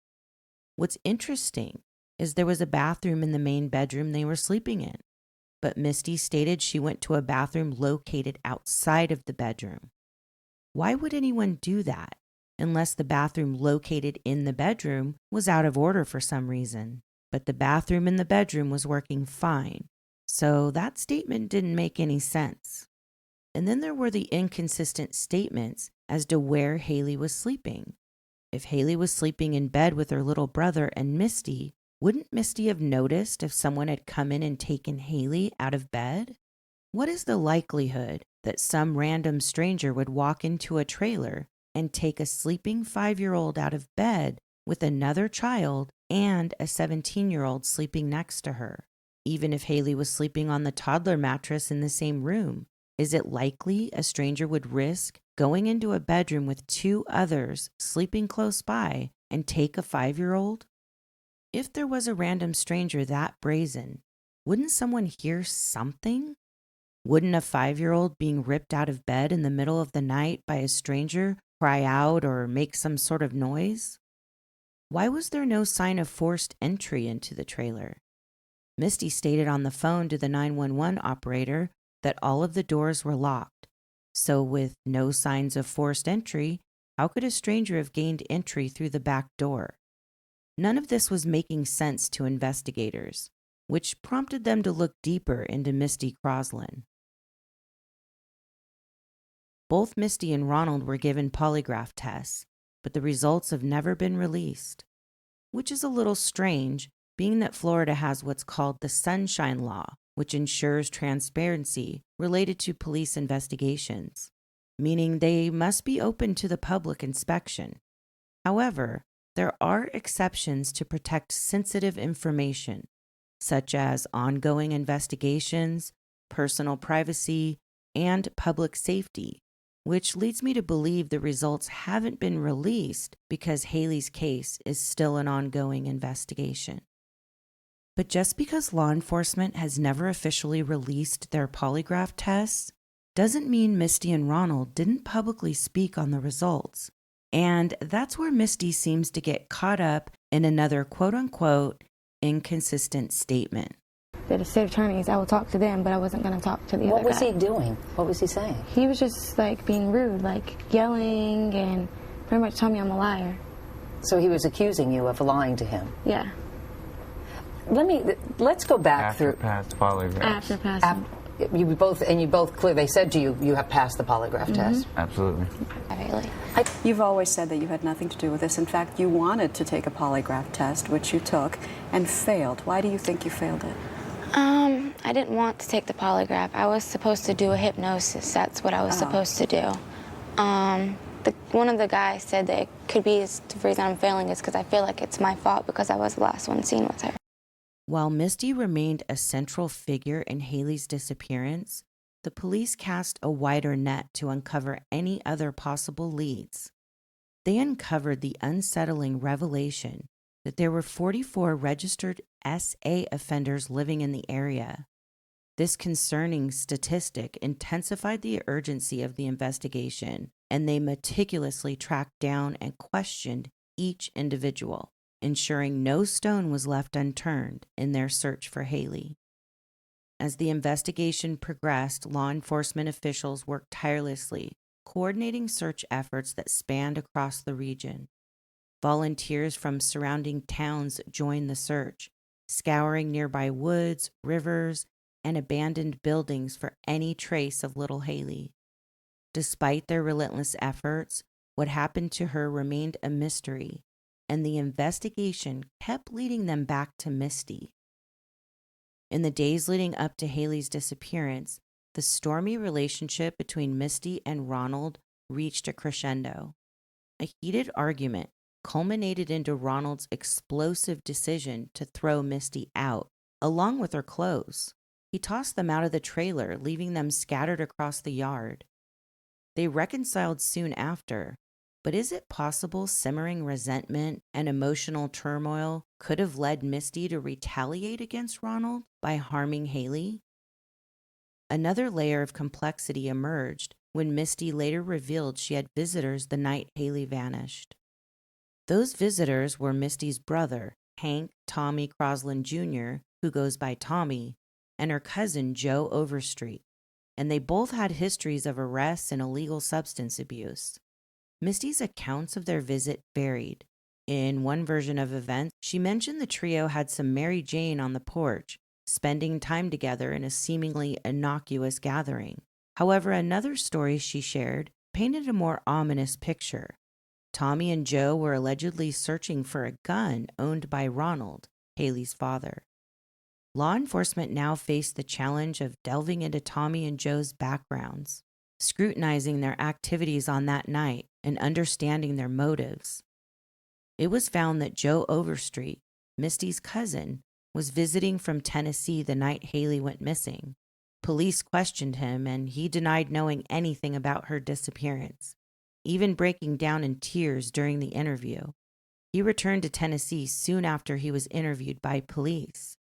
What's interesting is there was a bathroom in the main bedroom they were sleeping in, but Misty stated she went to a bathroom located outside of the bedroom. Why would anyone do that unless the bathroom located in the bedroom was out of order for some reason? But the bathroom in the bedroom was working fine, so that statement didn't make any sense. And then there were the inconsistent statements as to where Haley was sleeping. If Haley was sleeping in bed with her little brother and Misty, wouldn't Misty have noticed if someone had come in and taken Haley out of bed? What is the likelihood that some random stranger would walk into a trailer and take a sleeping 5-year-old out of bed with another child and a 17-year-old sleeping next to her? Even if Haley was sleeping on the toddler mattress in the same room, is it likely a stranger would risk going into a bedroom with 2 others sleeping close by and take a 5-year-old? If there was a random stranger that brazen, wouldn't someone hear something? Wouldn't a 5-year-old being ripped out of bed in the middle of the night by a stranger cry out or make some sort of noise? Why was there no sign of forced entry into the trailer? Misty stated on the phone to the 911 operator that all of the doors were locked. So with no signs of forced entry, how could a stranger have gained entry through the back door? None of this was making sense to investigators, which prompted them to look deeper into Misty Crosland. Both Misty and Ronald were given polygraph tests, but the results have never been released, which is a little strange, being that Florida has what's called the Sunshine Law, which ensures transparency related to police investigations, meaning they must be open to the public inspection. However, there are exceptions to protect sensitive information, such as ongoing investigations, personal privacy, and public safety, which leads me to believe the results haven't been released because Haley's case is still an ongoing investigation. But just because law enforcement has never officially released their polygraph tests doesn't mean Misty and Ronald didn't publicly speak on the results. And that's where Misty seems to get caught up in another quote-unquote inconsistent statement. The state attorneys, I would talk to them, but I wasn't going to talk to the other guy. What was he doing? What was he saying? He was just like being rude, like yelling and pretty much telling me I'm a liar. So he was accusing you of lying to him? Yeah. Let's go back After through. past polygraph. After passing. You both clear. They said to you, you have passed the polygraph test. Absolutely. You've always said that you had nothing to do with this. In fact, you wanted to take a polygraph test, which you took, and failed. Why do you think you failed it? I didn't want to take the polygraph. I was supposed to do a hypnosis. That's what I was supposed to do. One of the guys said that it could be the reason I'm failing is because I feel like it's my fault because I was the last one seen with her. While Misty remained a central figure in Haley's disappearance, the police cast a wider net to uncover any other possible leads. They uncovered the unsettling revelation that there were 44 registered SA offenders living in the area. This concerning statistic intensified the urgency of the investigation, and they meticulously tracked down and questioned each individual, ensuring no stone was left unturned in their search for Haley. As the investigation progressed, law enforcement officials worked tirelessly, coordinating search efforts that spanned across the region. Volunteers from surrounding towns joined the search, scouring nearby woods, rivers, and abandoned buildings for any trace of little Haley. Despite their relentless efforts, what happened to her remained a mystery, and the investigation kept leading them back to Misty. In the days leading up to Haley's disappearance, the stormy relationship between Misty and Ronald reached a crescendo. A heated argument culminated into Ronald's explosive decision to throw Misty out, along with her clothes. He tossed them out of the trailer, leaving them scattered across the yard. They reconciled soon after, but is it possible simmering resentment and emotional turmoil could have led Misty to retaliate against Ronald by harming Haley? Another layer of complexity emerged when Misty later revealed she had visitors the night Haley vanished. Those visitors were Misty's brother, Hank Tommy Crosland Jr., who goes by Tommy, and her cousin Joe Overstreet, and they both had histories of arrests and illegal substance abuse. Misty's accounts of their visit varied. In one version of events, she mentioned the trio had some Mary Jane on the porch, spending time together in a seemingly innocuous gathering. However, another story she shared painted a more ominous picture. Tommy and Joe were allegedly searching for a gun owned by Ronald, Haley's father. Law enforcement now faced the challenge of delving into Tommy and Joe's backgrounds, scrutinizing their activities on that night and understanding their motives. It was found that Joe Overstreet, Misty's cousin, was visiting from Tennessee the night Haley went missing. Police questioned him, and he denied knowing anything about her disappearance, even breaking down in tears during the interview. He returned to Tennessee soon after he was interviewed by police.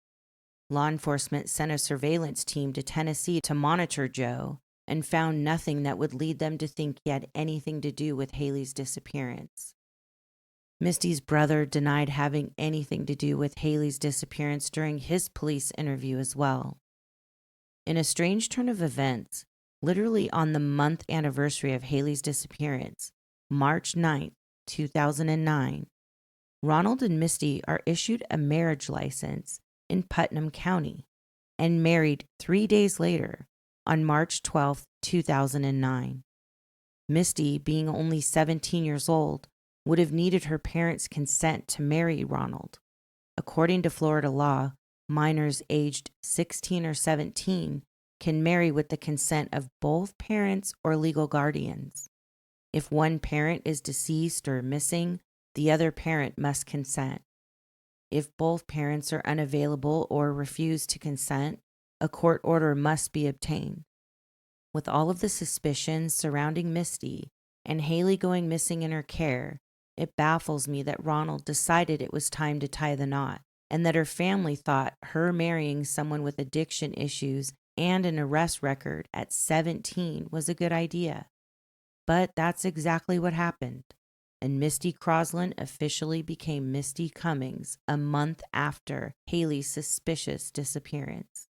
Law enforcement sent a surveillance team to Tennessee to monitor Joe and found nothing that would lead them to think he had anything to do with Haley's disappearance. Misty's brother denied having anything to do with Haley's disappearance during his police interview as well. In a strange turn of events, literally on the month anniversary of Haley's disappearance, March 9, 2009, Ronald and Misty are issued a marriage license in Putnam County and married 3 days later on March 12, 2009. Misty, being only 17 years old, would have needed her parents' consent to marry Ronald. According to Florida law, minors aged 16 or 17 can marry with the consent of both parents or legal guardians. If one parent is deceased or missing, the other parent must consent. If both parents are unavailable or refuse to consent, a court order must be obtained. With all of the suspicions surrounding Misty and Haley going missing in her care, it baffles me that Ronald decided it was time to tie the knot, and that her family thought her marrying someone with addiction issues and an arrest record at 17 was a good idea. But that's exactly what happened, and Misty Crosland officially became Misty Cummings a month after Haley's suspicious disappearance.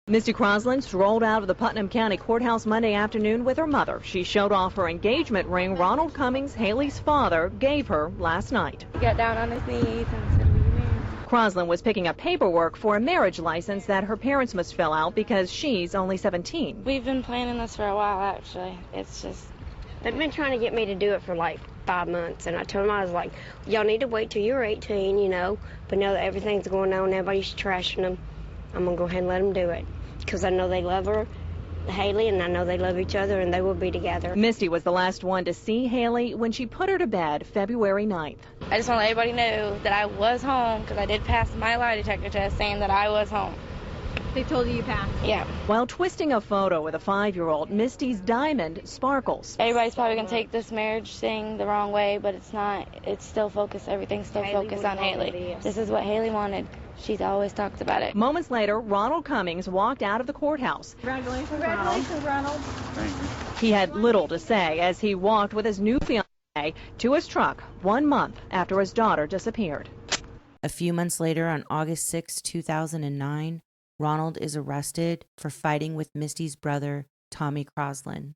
Misty Crosland strolled out of the Putnam County Courthouse Monday afternoon with her mother. She showed off her engagement ring Ronald Cummings, Haley's father, gave her last night. He got down on his knees and said, "Will you marry me?" Crosland was picking up paperwork for a marriage license that her parents must fill out because she's only 17. We've been planning this for a while, actually. It's just, they've been trying to get me to do it for like 5 months, and I told them, I was like, y'all need to wait till you're 18, you know, but now that everything's going on, everybody's trashing them, I'm going to go ahead and let them do it. Because I know they love her, Haley, and I know they love each other, and they will be together. Misty was the last one to see Haley when she put her to bed February 9th. I just want to let everybody know that I was home, because I did pass my lie detector test saying that I was home. They told you passed? Yeah. While twisting a photo with a 5-year-old, Misty's diamond sparkles. Everybody's probably going to take this marriage thing the wrong way, but it's not. It's still focused. Everything's still focused on Haley. This is what Haley wanted. She's always talked about it. Moments later, Ronald Cummings walked out of the courthouse. Congratulations, Ronald. He had little to say as he walked with his new fiancée to his truck 1 month after his daughter disappeared. A few months later, on August 6, 2009, Ronald is arrested for fighting with Misty's brother, Tommy Crosland.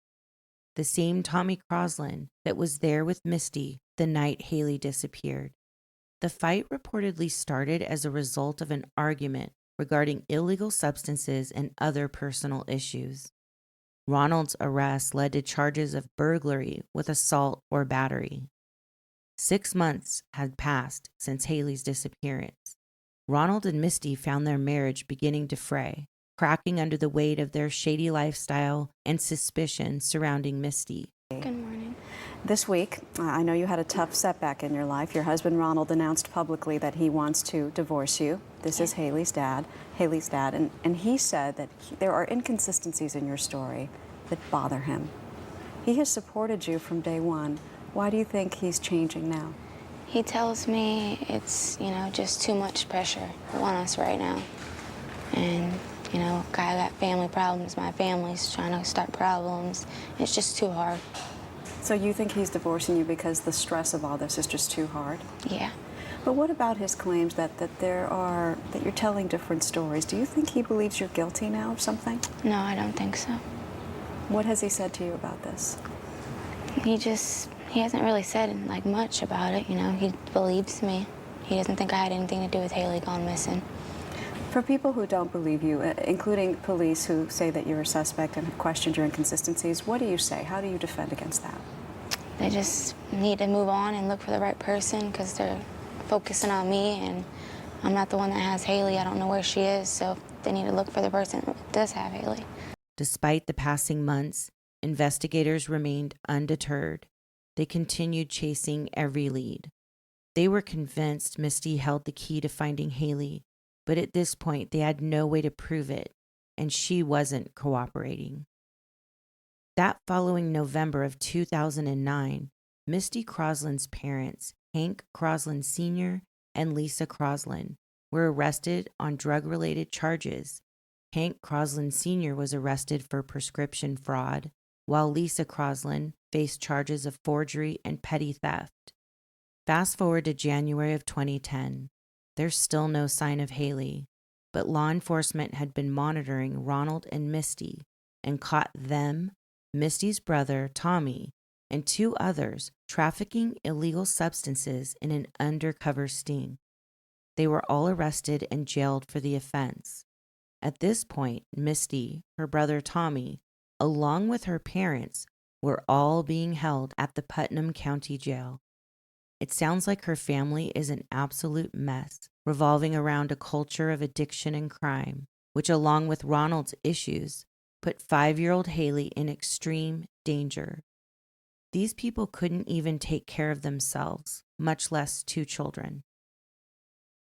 The same Tommy Crosland that was there with Misty the night Haley disappeared. The fight reportedly started as a result of an argument regarding illegal substances and other personal issues. Ronald's arrest led to charges of burglary with assault or battery. 6 months had passed since Haley's disappearance. Ronald and Misty found their marriage beginning to fray, cracking under the weight of their shady lifestyle and suspicion surrounding Misty. Good morning. This week, I know you had a tough setback in your life. Your husband Ronald announced publicly that he wants to divorce you. This is Haley's dad, and he said that there are inconsistencies in your story that bother him. He has supported you from day one. Why do you think he's changing now? He tells me it's, just too much pressure on us right now. And, I got family problems. My family's trying to start problems. It's just too hard. So you think he's divorcing you because the stress of all this is just too hard? Yeah. But what about his claims that you're telling different stories? Do you think he believes you're guilty now of something? No, I don't think so. What has he said to you about this? He hasn't really said much about it, He believes me. He doesn't think I had anything to do with Haley gone missing. For people who don't believe you, including police who say that you're a suspect and have questioned your inconsistencies, what do you say? How do you defend against that? They just need to move on and look for the right person because they're focusing on me, and I'm not the one that has Haley. I don't know where she is, so they need to look for the person that does have Haley. Despite the passing months, investigators remained undeterred. They continued chasing every lead. They were convinced Misty held the key to finding Haley, but at this point they had no way to prove it, and she wasn't cooperating. That following November of 2009, Misty Crosland's parents, Hank Crosland Sr. and Lisa Crosland, were arrested on drug-related charges. Hank Crosland Sr. was arrested for prescription fraud, while Lisa Crosland faced charges of forgery and petty theft. Fast forward to January of 2010. There's still no sign of Haley, but law enforcement had been monitoring Ronald and Misty and caught them, Misty's brother, Tommy, and 2 others trafficking illegal substances in an undercover sting. They were all arrested and jailed for the offense. At this point, Misty, her brother Tommy, along with her parents, were all being held at the Putnam County Jail. It sounds like her family is an absolute mess, revolving around a culture of addiction and crime, which, along with Ronald's issues, put 5-year-old Haley in extreme danger. These people couldn't even take care of themselves, much less 2 children.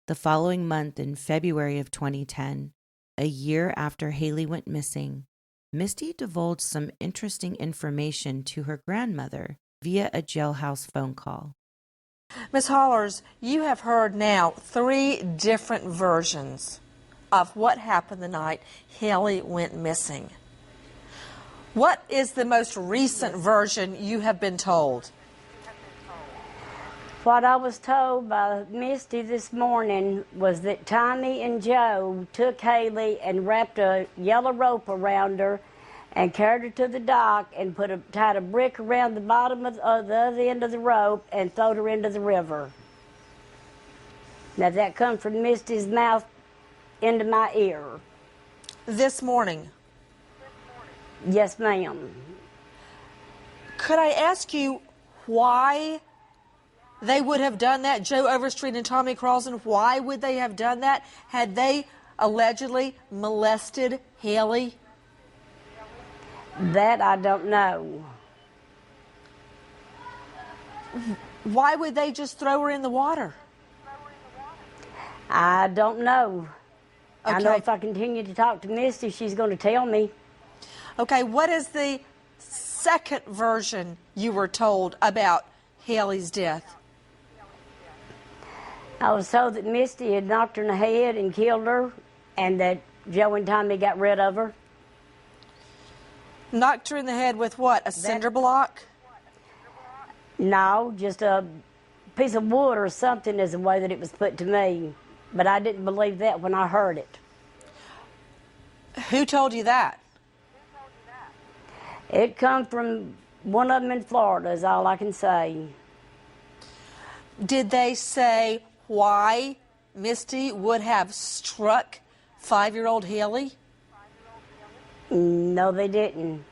The following month, in February of 2010, a year after Haley went missing, Misty divulged some interesting information to her grandmother via a jailhouse phone call. Ms. Hollers, you have heard now 3 different versions of what happened the night Haley went missing. What is the most recent version you have been told? What I was told by Misty this morning was that Tommy and Joe took Haley and wrapped a yellow rope around her and carried her to the dock and tied a brick around the bottom of the other end of the rope and threw her into the river. Now that comes from Misty's mouth into my ear. This morning? Yes, ma'am. Could I ask you why they would have done that, Joe Overstreet and Tommy Crosland? Why would they have done that? Had they allegedly molested Haley? That I don't know. Why would they just throw her in the water? I don't know. I know if I continue to talk to Misty, she's going to tell me. Okay, what is the second version you were told about Haley's death? I was told that Misty had knocked her in the head and killed her, and that Joe and Tommy got rid of her. Knocked her in the head with what, a cinder block? No, just a piece of wood or something is the way that it was put to me. But I didn't believe that when I heard it. Who told you that? It come from one of them in Florida is all I can say. Did they say why Misty would have struck 5-year-old Haley? No, they didn't.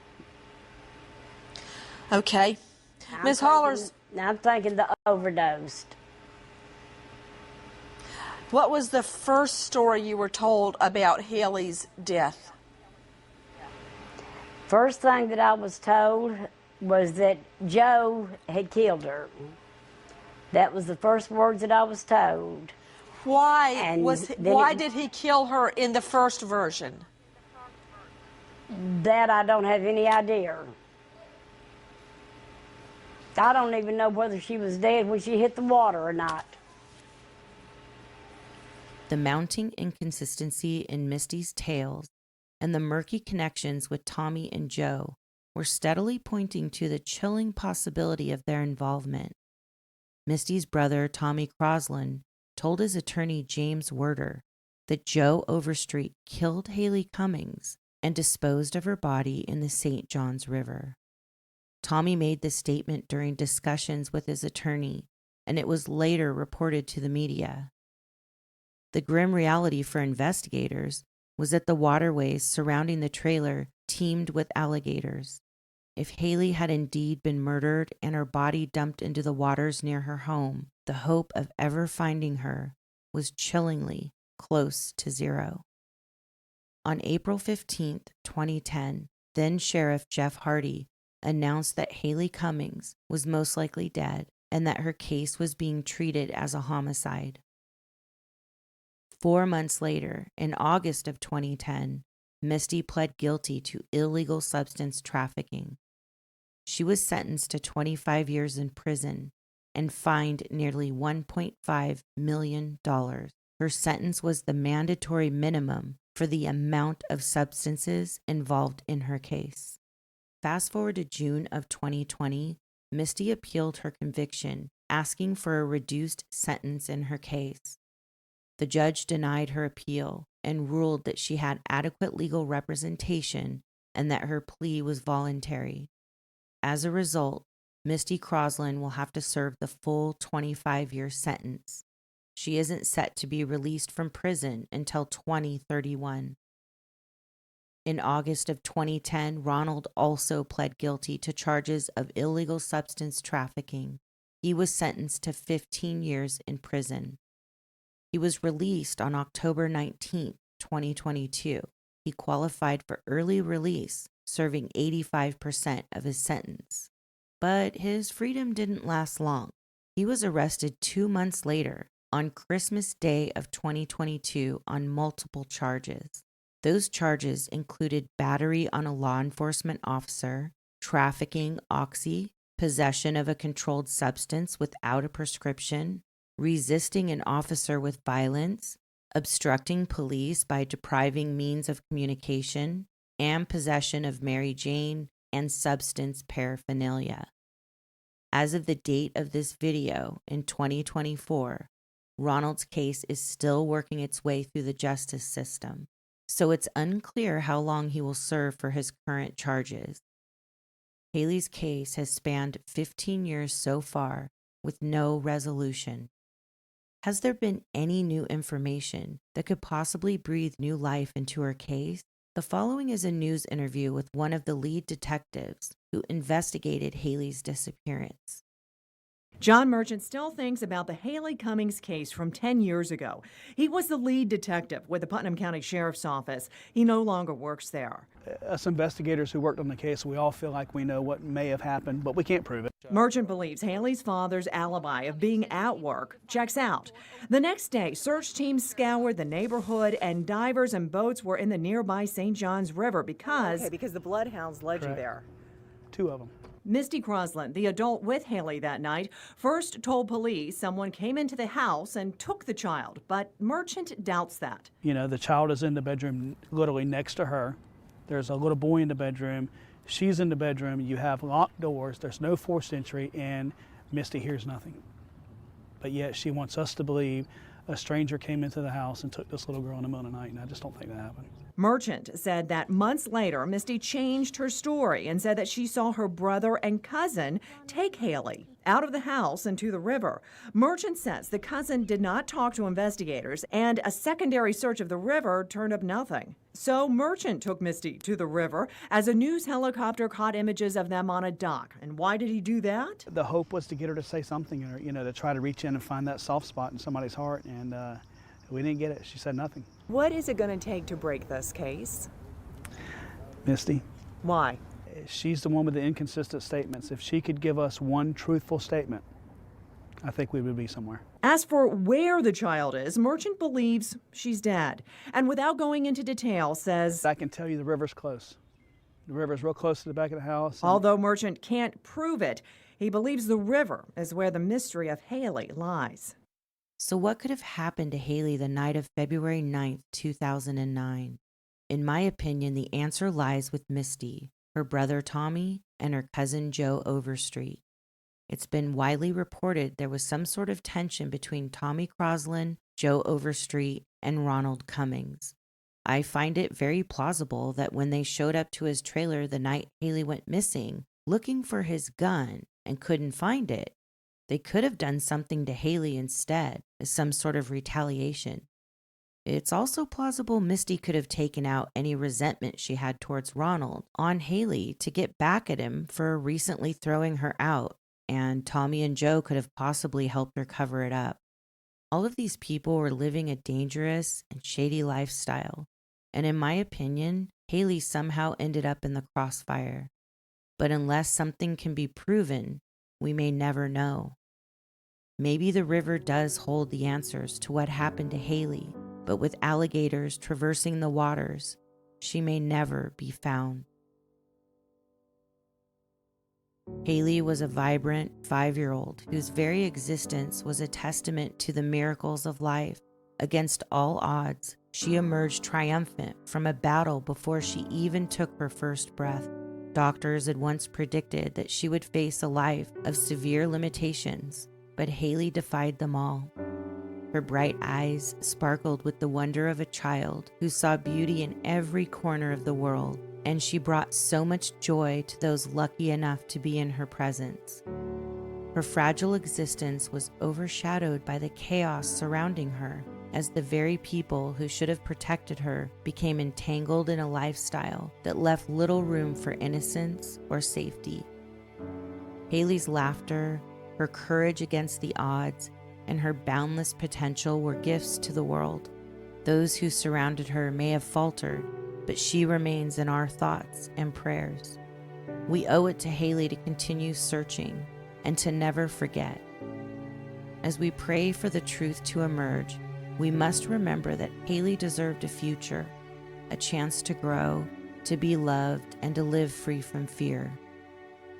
Okay. Ms. Hollers. I'm thinking the overdosed. What was the first story you were told about Haley's death? First thing that I was told was that Joe had killed her. That was the first words that I was told. Why did he kill her in the first version? That I don't have any idea. I don't even know whether she was dead when she hit the water or not. The mounting inconsistency in Misty's tales and the murky connections with Tommy and Joe were steadily pointing to the chilling possibility of their involvement. Misty's brother, Tommy Crosland, told his attorney, James Werder, that Joe Overstreet killed Haley Cummings and disposed of her body in the St. Johns River. Tommy made this statement during discussions with his attorney, and it was later reported to the media. The grim reality for investigators was that the waterways surrounding the trailer teemed with alligators. If Haley had indeed been murdered and her body dumped into the waters near her home, the hope of ever finding her was chillingly close to zero. On April 15, 2010, then Sheriff Jeff Hardy announced that Haley Cummings was most likely dead and that her case was being treated as a homicide. 4 months later, in August of 2010, Misty pled guilty to illegal substance trafficking. She was sentenced to 25 years in prison and fined nearly $1.5 million. Her sentence was the mandatory minimum for the amount of substances involved in her case. Fast forward to June of 2020, Misty appealed her conviction, asking for a reduced sentence in her case. The judge denied her appeal and ruled that she had adequate legal representation and that her plea was voluntary. As a result, Misty Crosland will have to serve the full 25-year sentence. She isn't set to be released from prison until 2031. In August of 2010, Ronald also pled guilty to charges of illegal substance trafficking. He was sentenced to 15 years in prison. He was released on October 19, 2022. He qualified for early release, serving 85% of his sentence. But his freedom didn't last long. He was arrested 2 months later, on Christmas Day of 2022, on multiple charges. Those charges included battery on a law enforcement officer, trafficking oxy, possession of a controlled substance without a prescription, resisting an officer with violence, obstructing police by depriving means of communication, and possession of Mary Jane and substance paraphernalia. As of the date of this video in 2024, Ronald's case is still working its way through the justice system, so it's unclear how long he will serve for his current charges. Haley's case has spanned 15 years so far with no resolution. Has there been any new information that could possibly breathe new life into her case? The following is a news interview with one of the lead detectives who investigated Haley's disappearance. John Merchant still thinks about the Haley Cummings case from 10 years ago. He was the lead detective with the Putnam County Sheriff's Office. He no longer works there. Us investigators who worked on the case, we all feel like we know what may have happened, but we can't prove it. Merchant believes Haley's father's alibi of being at work checks out. The next day, search teams scoured the neighborhood, and divers and boats were in the nearby St. Johns River because the bloodhounds led you there. 2 of them. Misty Crosland, the adult with Haley that night, first told police someone came into the house and took the child, but Merchant doubts that. You know, the child is in the bedroom literally next to her. There's a little boy in the bedroom. She's in the bedroom. You have locked doors. There's no forced entry, and Misty hears nothing. But yet she wants us to believe a stranger came into the house and took this little girl in the middle of the night, and I just don't think that happened. Merchant said that months later, Misty changed her story and said that she saw her brother and cousin take Haley out of the house and to the river. Merchant says the cousin did not talk to investigators, and a secondary search of the river turned up nothing. So Merchant took Misty to the river as a news helicopter caught images of them on a dock. And why did he do that? The hope was to get her to say something, or to try to reach in and find that soft spot in somebody's heart, and we didn't get it. She said nothing. What is it going to take to break this case? Misty. Why? She's the one with the inconsistent statements. If she could give us one truthful statement, I think we would be somewhere. As for where the child is, Merchant believes she's dead. And without going into detail, says, I can tell you the river's close. The river's real close to the back of the house. Although Merchant can't prove it, he believes the river is where the mystery of Haley lies. So what could have happened to Haley the night of February 9th, 2009? In my opinion, the answer lies with Misty, her brother Tommy, and her cousin Joe Overstreet. It's been widely reported there was some sort of tension between Tommy Crosland, Joe Overstreet, and Ronald Cummings. I find it very plausible that when they showed up to his trailer the night Haley went missing, looking for his gun and couldn't find it, they could have done something to Haley instead as some sort of retaliation. It's also plausible Misty could have taken out any resentment she had towards Ronald on Haley to get back at him for recently throwing her out, and Tommy and Joe could have possibly helped her cover it up. All of these people were living a dangerous and shady lifestyle, and in my opinion, Haley somehow ended up in the crossfire. But unless something can be proven, we may never know. Maybe the river does hold the answers to what happened to Haley, but with alligators traversing the waters, she may never be found. Haley was a vibrant 5-year-old whose very existence was a testament to the miracles of life. Against all odds, she emerged triumphant from a battle before she even took her first breath. Doctors had once predicted that she would face a life of severe limitations, but Haley defied them all. Her bright eyes sparkled with the wonder of a child who saw beauty in every corner of the world, and she brought so much joy to those lucky enough to be in her presence. Her fragile existence was overshadowed by the chaos surrounding her, as the very people who should have protected her became entangled in a lifestyle that left little room for innocence or safety. Haley's laughter, her courage against the odds, and her boundless potential were gifts to the world. Those who surrounded her may have faltered, but she remains in our thoughts and prayers. We owe it to Haley to continue searching and to never forget. As we pray for the truth to emerge, we must remember that Haley deserved a future, a chance to grow, to be loved, and to live free from fear.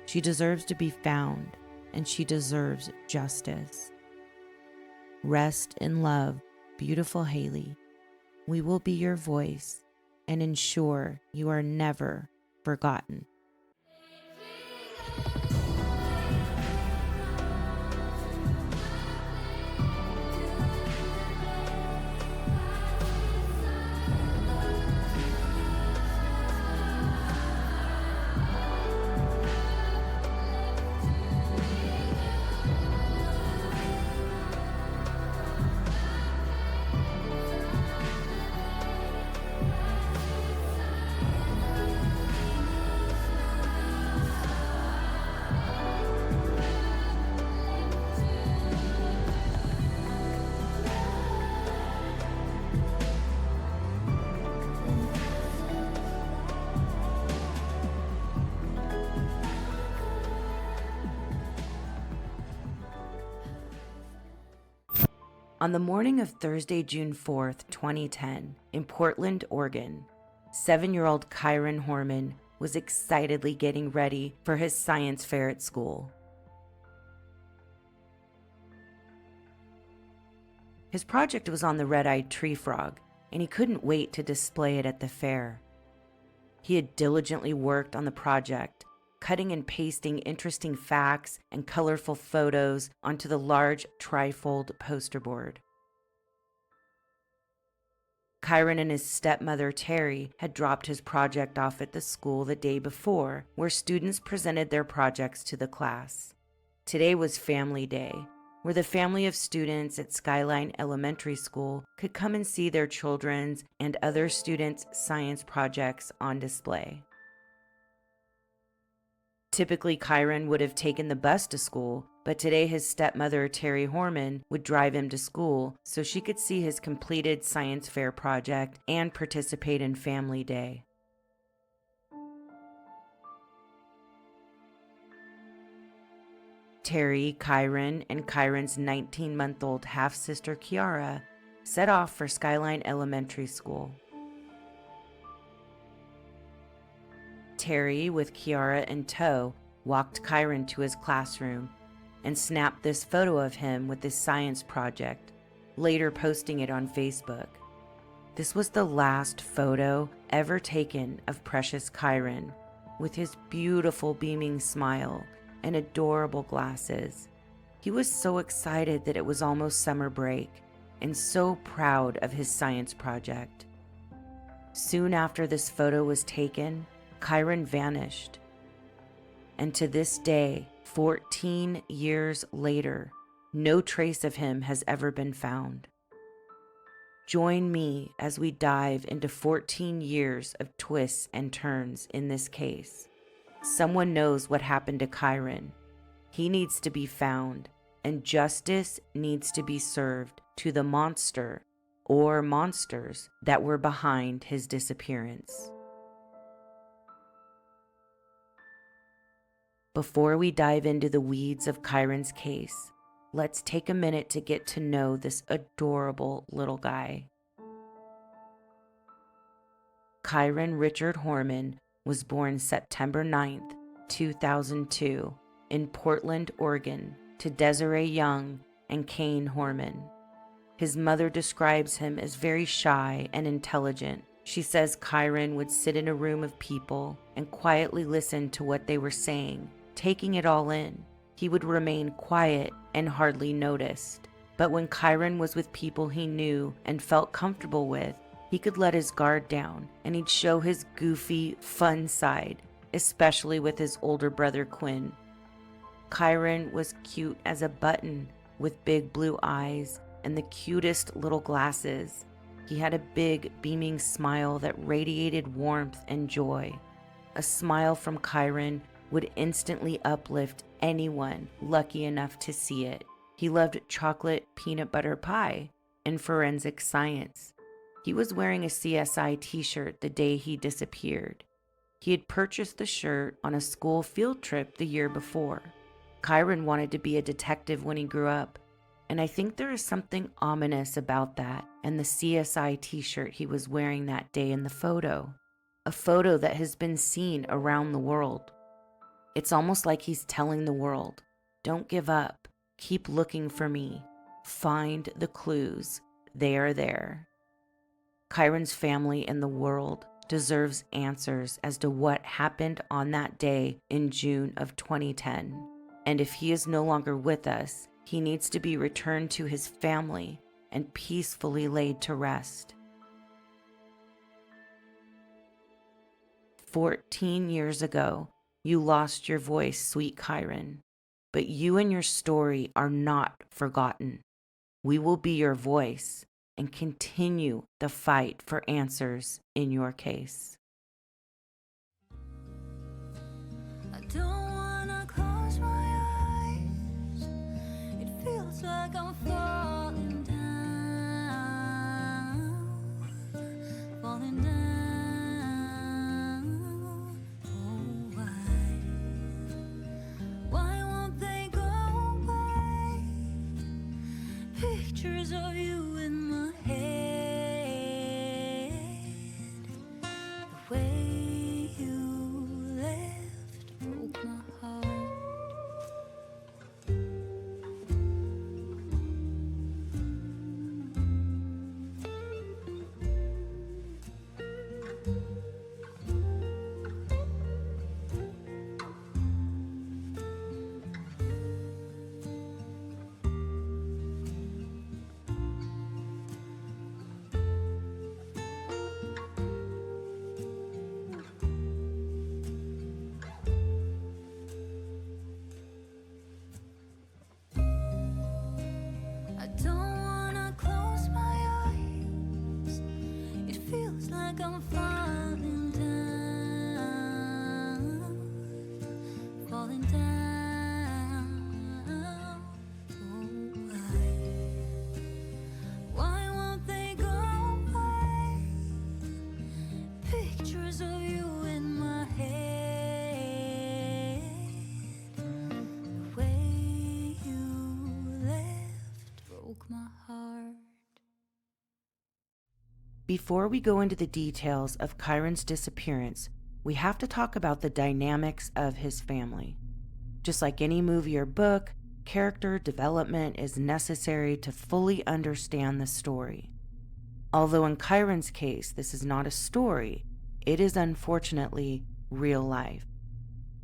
She deserves to be found, and she deserves justice. Rest in love, beautiful Haley. We will be your voice and ensure you are never forgotten. On the morning of Thursday, June 4th, 2010, in Portland, Oregon, 7-year-old Kyron Horman was excitedly getting ready for his science fair at school. His project was on the red-eyed tree frog, and he couldn't wait to display it at the fair. He had diligently worked on the project, cutting and pasting interesting facts and colorful photos onto the large trifold poster board. Kyron and his stepmother, Terry, had dropped his project off at the school the day before, where students presented their projects to the class. Today was Family Day, where the family of students at Skyline Elementary School could come and see their children's and other students' science projects on display. Typically, Kyron would have taken the bus to school, but today his stepmother, Terry Horman, would drive him to school so she could see his completed science fair project and participate in Family Day. Terry, Kyron, and Kyron's 19-month-old half-sister, Kiara, set off for Skyline Elementary School. Terry, with Kiara in tow, walked Kyron to his classroom and snapped this photo of him with his science project, later posting it on Facebook. This was the last photo ever taken of precious Kyron, with his beautiful beaming smile and adorable glasses. He was so excited that it was almost summer break and so proud of his science project. Soon after this photo was taken, Kyron vanished. And to this day, 14 years later, no trace of him has ever been found. Join me as we dive into 14 years of twists and turns in this case. Someone knows what happened to Kyron. He needs to be found, and justice needs to be served to the monster or monsters that were behind his disappearance. Before we dive into the weeds of Kyron's case, let's take a minute to get to know this adorable little guy. Kyron Richard Horman was born September 9th, 2002, in Portland, Oregon, to Desiree Young and Kane Horman. His mother describes him as very shy and intelligent. She says Kyron would sit in a room of people and quietly listen to what they were saying, taking it all in. He would remain quiet and hardly noticed. But when Kyron was with people he knew and felt comfortable with, he could let his guard down and he'd show his goofy, fun side, especially with his older brother Quinn. Kyron was cute as a button with big blue eyes and the cutest little glasses. He had a big, beaming smile that radiated warmth and joy. A smile from Kyron would instantly uplift anyone lucky enough to see it. He loved chocolate peanut butter pie and forensic science. He was wearing a CSI t-shirt the day he disappeared. He had purchased the shirt on a school field trip the year before. Kyron wanted to be a detective when he grew up, and I think there is something ominous about that and the CSI t-shirt he was wearing that day in the photo. A photo that has been seen around the world. It's almost like he's telling the world, don't give up, keep looking for me, find the clues, they are there. Kyron's family and the world deserves answers as to what happened on that day in June of 2010. And if he is no longer with us, he needs to be returned to his family and peacefully laid to rest. 14 years ago, you lost your voice, sweet Kyron, but you and your story are not forgotten. We will be your voice and continue the fight for answers in your case. I don't wanna close my eyes. It feels like I'm falling down, falling down. Why won't they go away? Pictures of you in my head. The way you left broke my heart. I don't wanna close my eyes. It feels like I'm falling down, falling down. Oh, why won't they go away? Pictures of you in my head. The way you left broke my heart. Before we go into the details of Kyron's disappearance, we have to talk about the dynamics of his family. Just like any movie or book, character development is necessary to fully understand the story. Although in Kyron's case, this is not a story, it is unfortunately real life.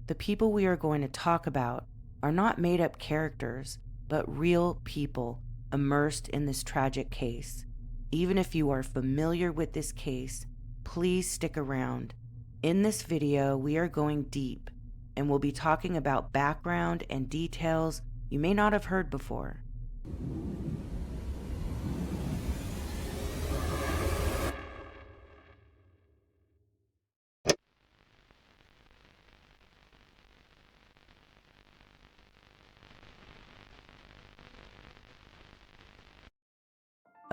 The people we are going to talk about are not made-up characters, but real people immersed in this tragic case. Even if you are familiar with this case, please stick around. In this video, we are going deep and we'll be talking about background and details you may not have heard before.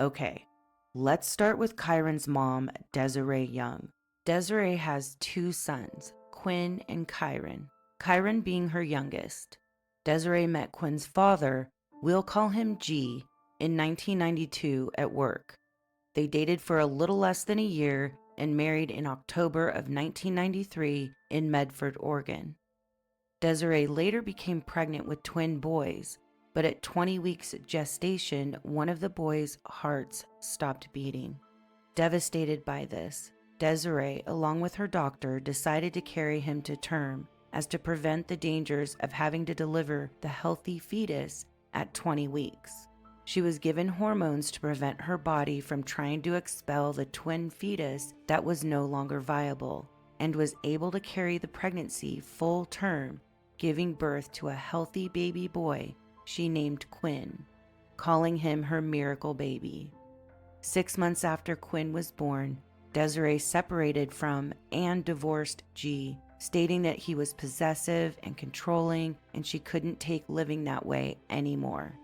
Okay, let's start with Kyron's mom, Desiree Young. Desiree has two sons, Quinn and Kyron, Kyron being her youngest. Desiree met Quinn's father, we'll call him G, in 1992 at work. They dated for a little less than a year and married in October of 1993 in Medford, Oregon. Desiree later became pregnant with twin boys, but at 20 weeks gestation, one of the boys' hearts stopped beating. Devastated by this, Desiree, along with her doctor, decided to carry him to term as to prevent the dangers of having to deliver the healthy fetus at 20 weeks. She was given hormones to prevent her body from trying to expel the twin fetus that was no longer viable, and was able to carry the pregnancy full term, giving birth to a healthy baby boy she named Quinn, calling him her miracle baby. 6 months after Quinn was born, Desiree separated from and divorced G, stating that he was possessive and controlling and she couldn't take living that way anymore.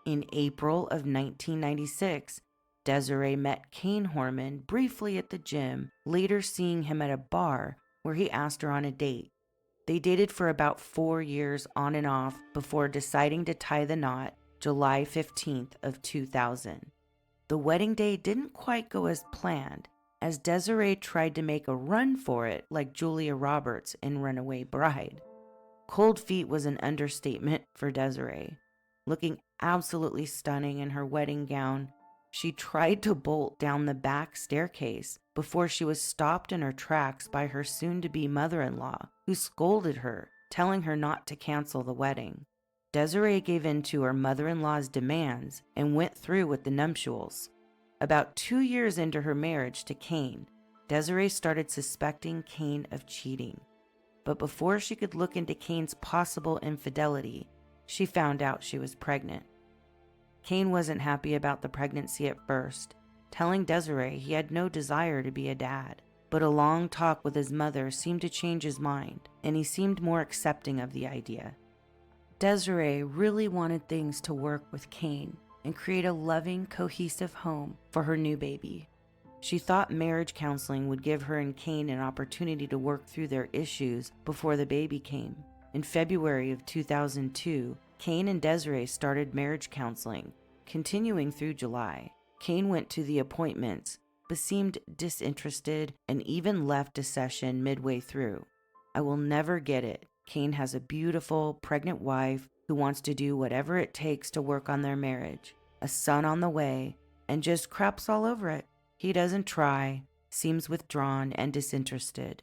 In April of 1996, Desiree met Kane Horman briefly at the gym, later seeing him at a bar where he asked her on a date. They dated for about 4 years on and off before deciding to tie the knot July 15th of 2000. The wedding day didn't quite go as planned, as Desiree tried to make a run for it like Julia Roberts in Runaway Bride. Cold feet was an understatement for Desiree. Looking absolutely stunning in her wedding gown, she tried to bolt down the back staircase before she was stopped in her tracks by her soon-to-be mother-in-law, who scolded her, telling her not to cancel the wedding. Desiree gave in to her mother-in-law's demands and went through with the nuptials. About 2 years into her marriage to Kane, Desiree started suspecting Kane of cheating. But before she could look into Kane's possible infidelity, she found out she was pregnant. Kane wasn't happy about the pregnancy at first, telling Desiree he had no desire to be a dad. But a long talk with his mother seemed to change his mind, and he seemed more accepting of the idea. Desiree really wanted things to work with Kane and create a loving, cohesive home for her new baby. She thought marriage counseling would give her and Kane an opportunity to work through their issues before the baby came. In February of 2002, Kane and Desiree started marriage counseling, Continuing through July, Kane went to the appointments but seemed disinterested and even left a session midway through. I will never get it. Kane has a beautiful, pregnant wife who wants to do whatever it takes to work on their marriage, a son on the way, and just craps all over it. He doesn't try, seems withdrawn and disinterested.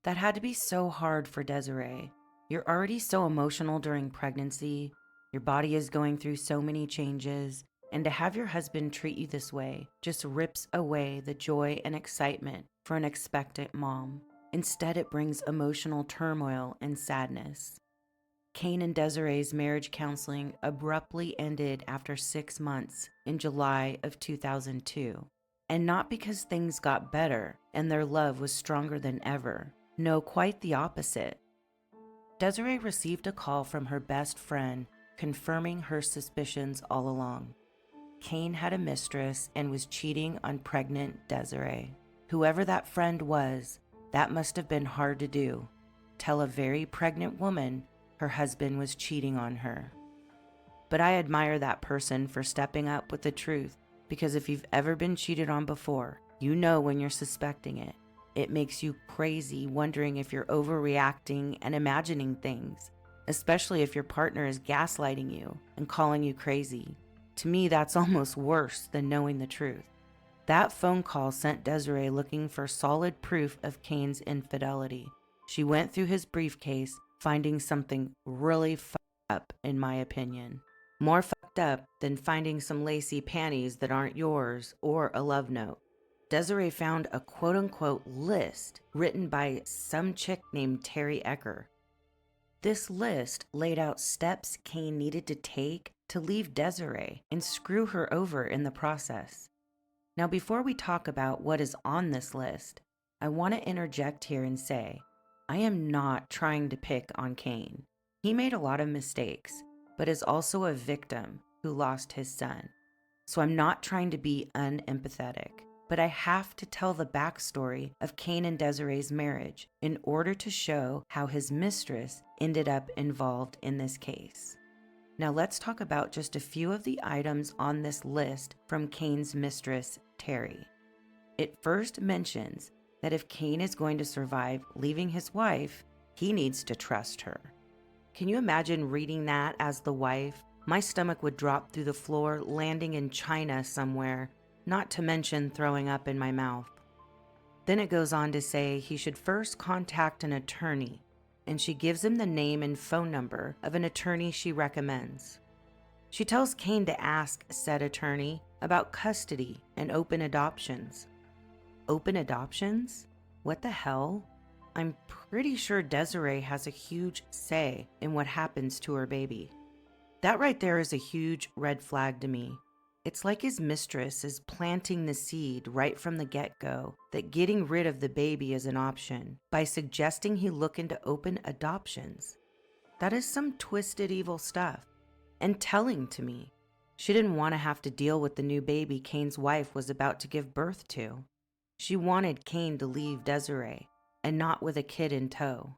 That had to be so hard for Desiree. You're already so emotional during pregnancy. Your body is going through so many changes, and to have your husband treat you this way just rips away the joy and excitement for an expectant mom. Instead, it brings emotional turmoil and sadness. Kane and Desiree's marriage counseling abruptly ended after 6 months in July of 2002. And not because things got better and their love was stronger than ever. No, quite the opposite. Desiree received a call from her best friend confirming her suspicions all along. Kane had a mistress and was cheating on pregnant Desiree. Whoever that friend was, that must have been hard to do. Tell a very pregnant woman her husband was cheating on her. But I admire that person for stepping up with the truth, because if you've ever been cheated on before, you know when you're suspecting it. It makes you crazy wondering if you're overreacting and imagining things, especially if your partner is gaslighting you and calling you crazy. To me, that's almost worse than knowing the truth. That phone call sent Desiree looking for solid proof of Kane's infidelity. She went through his briefcase, finding something really fucked up, in my opinion. More fucked up than finding some lacy panties that aren't yours or a love note. Desiree found a quote-unquote list written by some chick named Terry Ecker. This list laid out steps Kane needed to take to leave Desiree and screw her over in the process. Now, before we talk about what is on this list, I want to interject here and say, I am not trying to pick on Kane. He made a lot of mistakes, but is also a victim who lost his son. So I'm not trying to be unempathetic, but I have to tell the backstory of Kane and Desiree's marriage in order to show how his mistress ended up involved in this case. Now let's talk about just a few of the items on this list from Kane's mistress, Terry. It first mentions that if Kane is going to survive leaving his wife, he needs to trust her. Can you imagine reading that as the wife? My stomach would drop through the floor, landing in China somewhere, not to mention throwing up in my mouth. Then it goes on to say he should first contact an attorney, and she gives him the name and phone number of an attorney she recommends. She tells Kane to ask said attorney about custody and open adoptions. Open adoptions? What the hell? I'm pretty sure Desiree has a huge say in what happens to her baby. That right there is a huge red flag to me. It's like his mistress is planting the seed right from the get-go that getting rid of the baby is an option by suggesting he look into open adoptions. That is some twisted evil stuff. And telling to me. She didn't want to have to deal with the new baby Kane's wife was about to give birth to. She wanted Kane to leave Desiree, and not with a kid in tow.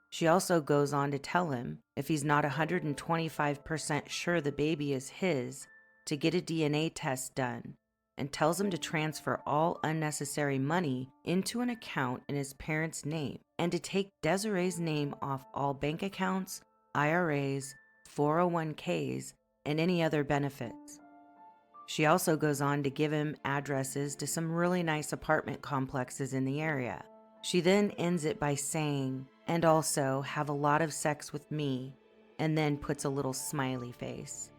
She also goes on to tell him, if he's not 125% sure the baby is his, to get a DNA test done, and tells him to transfer all unnecessary money into an account in his parents' name, and to take Desiree's name off all bank accounts, IRAs, 401ks, and any other benefits. She also goes on to give him addresses to some really nice apartment complexes in the area. She then ends it by saying, and also have a lot of sex with me, and then puts a little smiley face.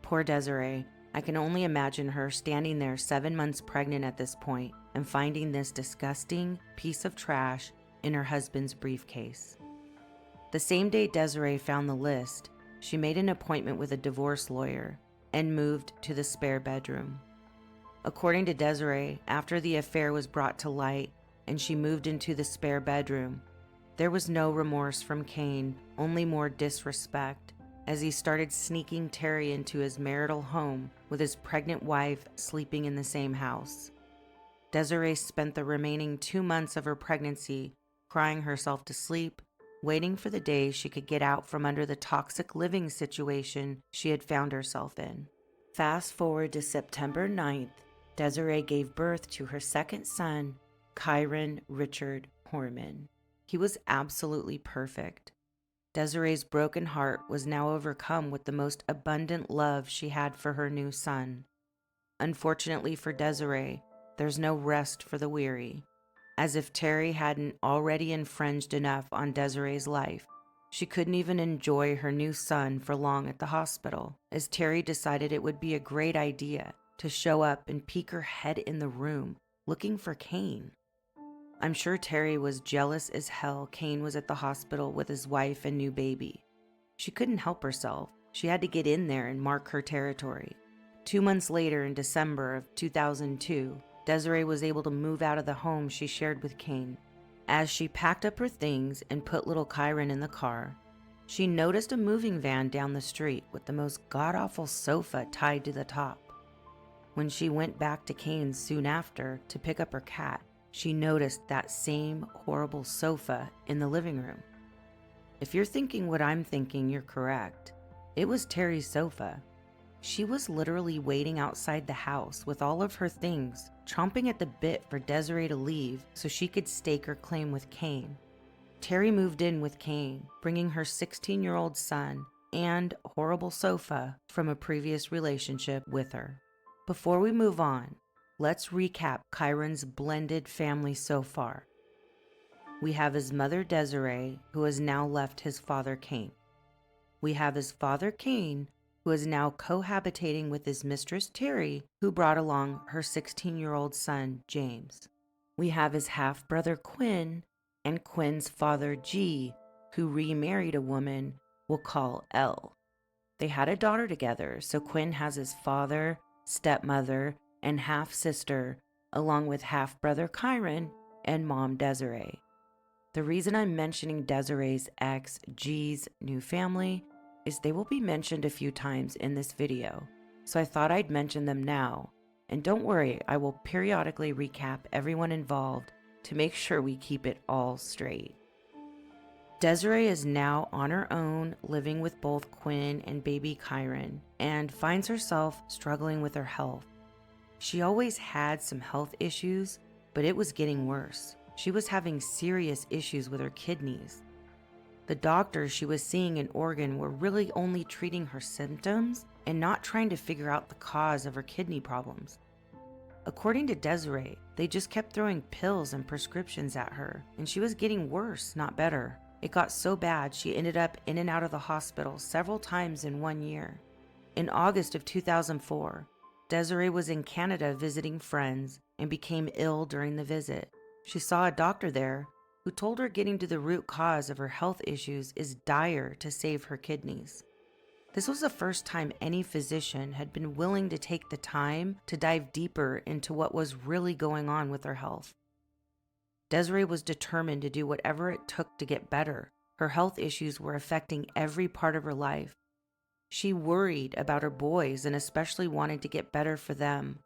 Poor Desiree. I can only imagine her standing there 7 months pregnant at this point and finding this disgusting piece of trash in her husband's briefcase. The same day Desiree found the list, she made an appointment with a divorce lawyer and moved to the spare bedroom. According to Desiree, after the affair was brought to light and she moved into the spare bedroom, there was no remorse from Kane, only more disrespect, as he started sneaking Terry into his marital home with his pregnant wife sleeping in the same house. Desiree spent the remaining 2 months of her pregnancy crying herself to sleep, waiting for the day she could get out from under the toxic living situation she had found herself in. Fast forward to September 9th, Desiree gave birth to her second son, Kyron Richard Horman. He was absolutely perfect. Desiree's broken heart was now overcome with the most abundant love she had for her new son. Unfortunately for Desiree, there's no rest for the weary. As if Terry hadn't already infringed enough on Desiree's life, she couldn't even enjoy her new son for long at the hospital, as Terry decided it would be a great idea to show up and peek her head in the room looking for Kane. I'm sure Terry was jealous as hell Kane was at the hospital with his wife and new baby. She couldn't help herself. She had to get in there and mark her territory. 2 months later, in December of 2002, Desiree was able to move out of the home she shared with Kane. As she packed up her things and put little Kyron in the car, she noticed a moving van down the street with the most god-awful sofa tied to the top. When she went back to Kane's soon after to pick up her cat, she noticed that same horrible sofa in the living room. If you're thinking what I'm thinking, you're correct. It was Terry's sofa. She was literally waiting outside the house with all of her things, chomping at the bit for Desiree to leave so she could stake her claim with Kane. Terry moved in with Kane, bringing her 16-year-old son and horrible sofa from a previous relationship with her. Before we move on, let's recap Kyron's blended family so far. We have his mother Desiree, who has now left his father Kane. We have his father Kane, who is now cohabitating with his mistress Terry, who brought along her 16-year-old son James. We have his half-brother Quinn and Quinn's father G, who remarried a woman we'll call L. They had a daughter together, so Quinn has his father, stepmother, and half-sister, along with half-brother Kyron and mom Desiree. The reason I'm mentioning Desiree's ex G's new family is they will be mentioned a few times in this video, so I thought I'd mention them now. And don't worry, I will periodically recap everyone involved to make sure we keep it all straight. Desiree is now on her own, living with both Quinn and baby Kyron, and finds herself struggling with her health. She always had some health issues, but it was getting worse. She was having serious issues with her kidneys. The doctors she was seeing in Oregon were really only treating her symptoms and not trying to figure out the cause of her kidney problems. According to Desiree, they just kept throwing pills and prescriptions at her, and she was getting worse, not better. It got so bad she ended up in and out of the hospital several times in 1 year. In August of 2004, Desiree was in Canada visiting friends and became ill during the visit. She saw a doctor there who told her getting to the root cause of her health issues is dire to save her kidneys. This was the first time any physician had been willing to take the time to dive deeper into what was really going on with her health. Desiree was determined to do whatever it took to get better. Her health issues were affecting every part of her life. She worried about her boys and especially wanted to get better for them.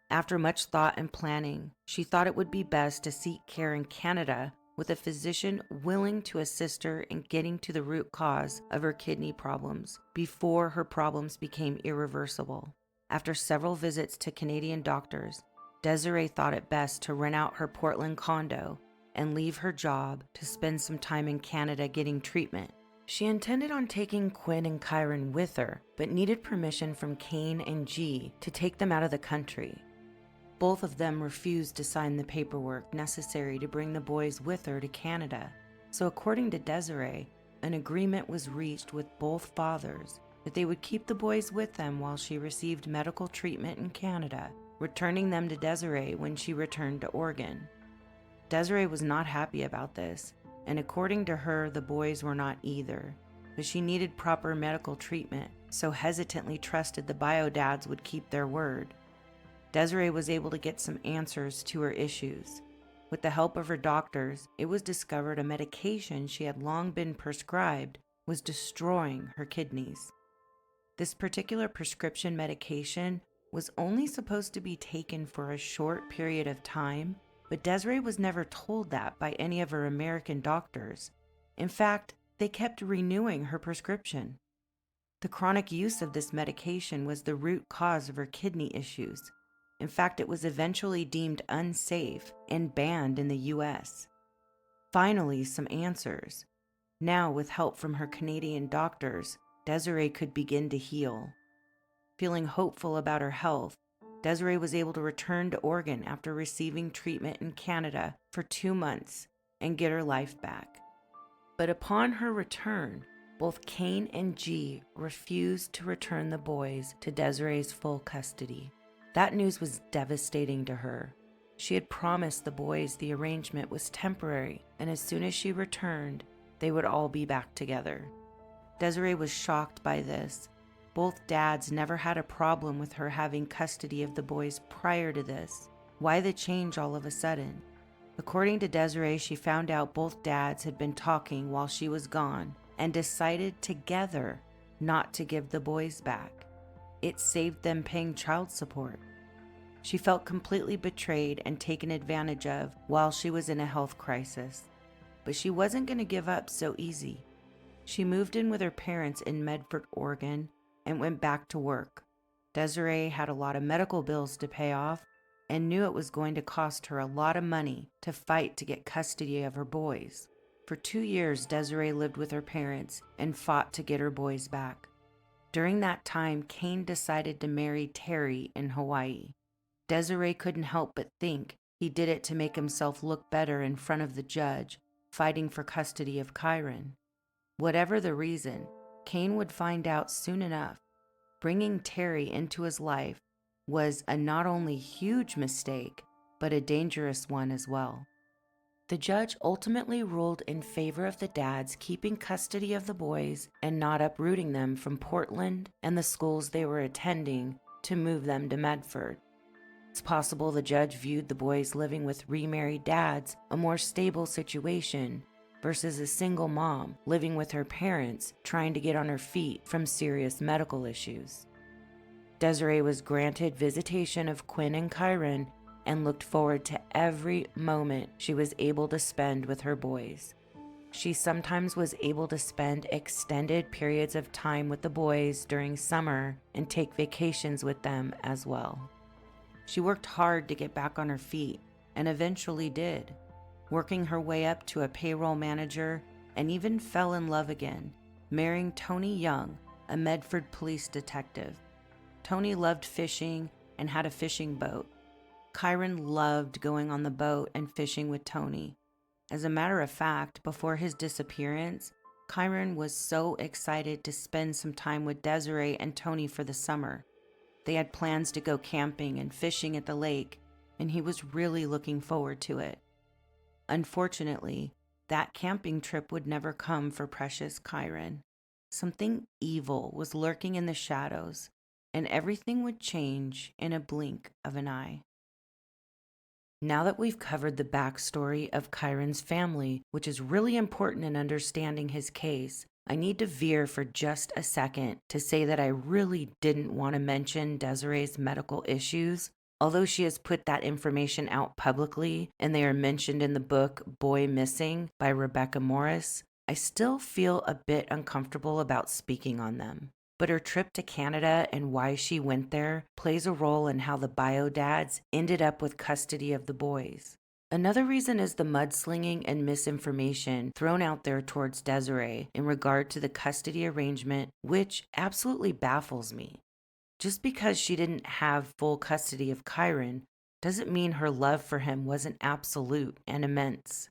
After much thought and planning, she thought it would be best to seek care in Canada with a physician willing to assist her in getting to the root cause of her kidney problems before her problems became irreversible. After several visits to Canadian doctors, Desiree thought it best to rent out her Portland condo and leave her job to spend some time in Canada getting treatment. She intended on taking Quinn and Kyron with her, but needed permission from Kane and G to take them out of the country. Both of them refused to sign the paperwork necessary to bring the boys with her to Canada. So according to Desiree, an agreement was reached with both fathers that they would keep the boys with them while she received medical treatment in Canada, returning them to Desiree when she returned to Oregon. Desiree was not happy about this, and according to her, the boys were not either, but she needed proper medical treatment, so hesitantly trusted the bio dads would keep their word. Desiree was able to get some answers to her issues. With the help of her doctors, it was discovered a medication she had long been prescribed was destroying her kidneys. This particular prescription medication was only supposed to be taken for a short period of time, but Desiree was never told that by any of her American doctors. In fact, they kept renewing her prescription. The chronic use of this medication was the root cause of her kidney issues. In fact, it was eventually deemed unsafe and banned in the US. Finally, some answers. Now, with help from her Canadian doctors, Desiree could begin to heal. Feeling hopeful about her health, Desiree was able to return to Oregon after receiving treatment in Canada for 2 months and get her life back. But upon her return, both Kane and G refused to return the boys to Desiree's full custody. That news was devastating to her. She had promised the boys the arrangement was temporary, and as soon as she returned, they would all be back together. Desiree was shocked by this. Both dads never had a problem with her having custody of the boys prior to this. Why the change all of a sudden? According to Desiree, she found out both dads had been talking while she was gone and decided together not to give the boys back. It saved them paying child support. She felt completely betrayed and taken advantage of while she was in a health crisis. But she wasn't going to give up so easy. She moved in with her parents in Medford, Oregon, and went back to work. Desiree had a lot of medical bills to pay off and knew it was going to cost her a lot of money to fight to get custody of her boys. For 2 years, Desiree lived with her parents and fought to get her boys back. During that time, Kane decided to marry Terry in Hawaii. Desiree couldn't help but think he did it to make himself look better in front of the judge, fighting for custody of Kyron. Whatever the reason, Kane would find out soon enough. Bringing Terry into his life was a not only huge mistake, but a dangerous one as well. The judge ultimately ruled in favor of the dads keeping custody of the boys and not uprooting them from Portland and the schools they were attending to move them to Medford. It's possible the judge viewed the boys living with remarried dads a more stable situation versus a single mom living with her parents trying to get on her feet from serious medical issues. Desiree was granted visitation of Quinn and Kyron and looked forward to every moment she was able to spend with her boys. She sometimes was able to spend extended periods of time with the boys during summer and take vacations with them as well. She worked hard to get back on her feet and eventually did, working her way up to a payroll manager and even fell in love again, marrying Tony Young, a Medford police detective. Tony loved fishing and had a fishing boat. Kyron loved going on the boat and fishing with Tony. As a matter of fact, before his disappearance, Kyron was so excited to spend some time with Desiree and Tony for the summer. They had plans to go camping and fishing at the lake, and he was really looking forward to it. Unfortunately, that camping trip would never come for precious Kyron. Something evil was lurking in the shadows, and everything would change in a blink of an eye. Now that we've covered the backstory of Kyron's family, which is really important in understanding his case, I need to veer for just a second to say that I really didn't want to mention Desiree's medical issues. Although she has put that information out publicly and they are mentioned in the book Boy Missing by Rebecca Morris, I still feel a bit uncomfortable about speaking on them. But her trip to Canada and why she went there plays a role in how the bio dads ended up with custody of the boys. Another reason is the mudslinging and misinformation thrown out there towards Desiree in regard to the custody arrangement, which absolutely baffles me. Just because she didn't have full custody of Kyron doesn't mean her love for him wasn't absolute and immense.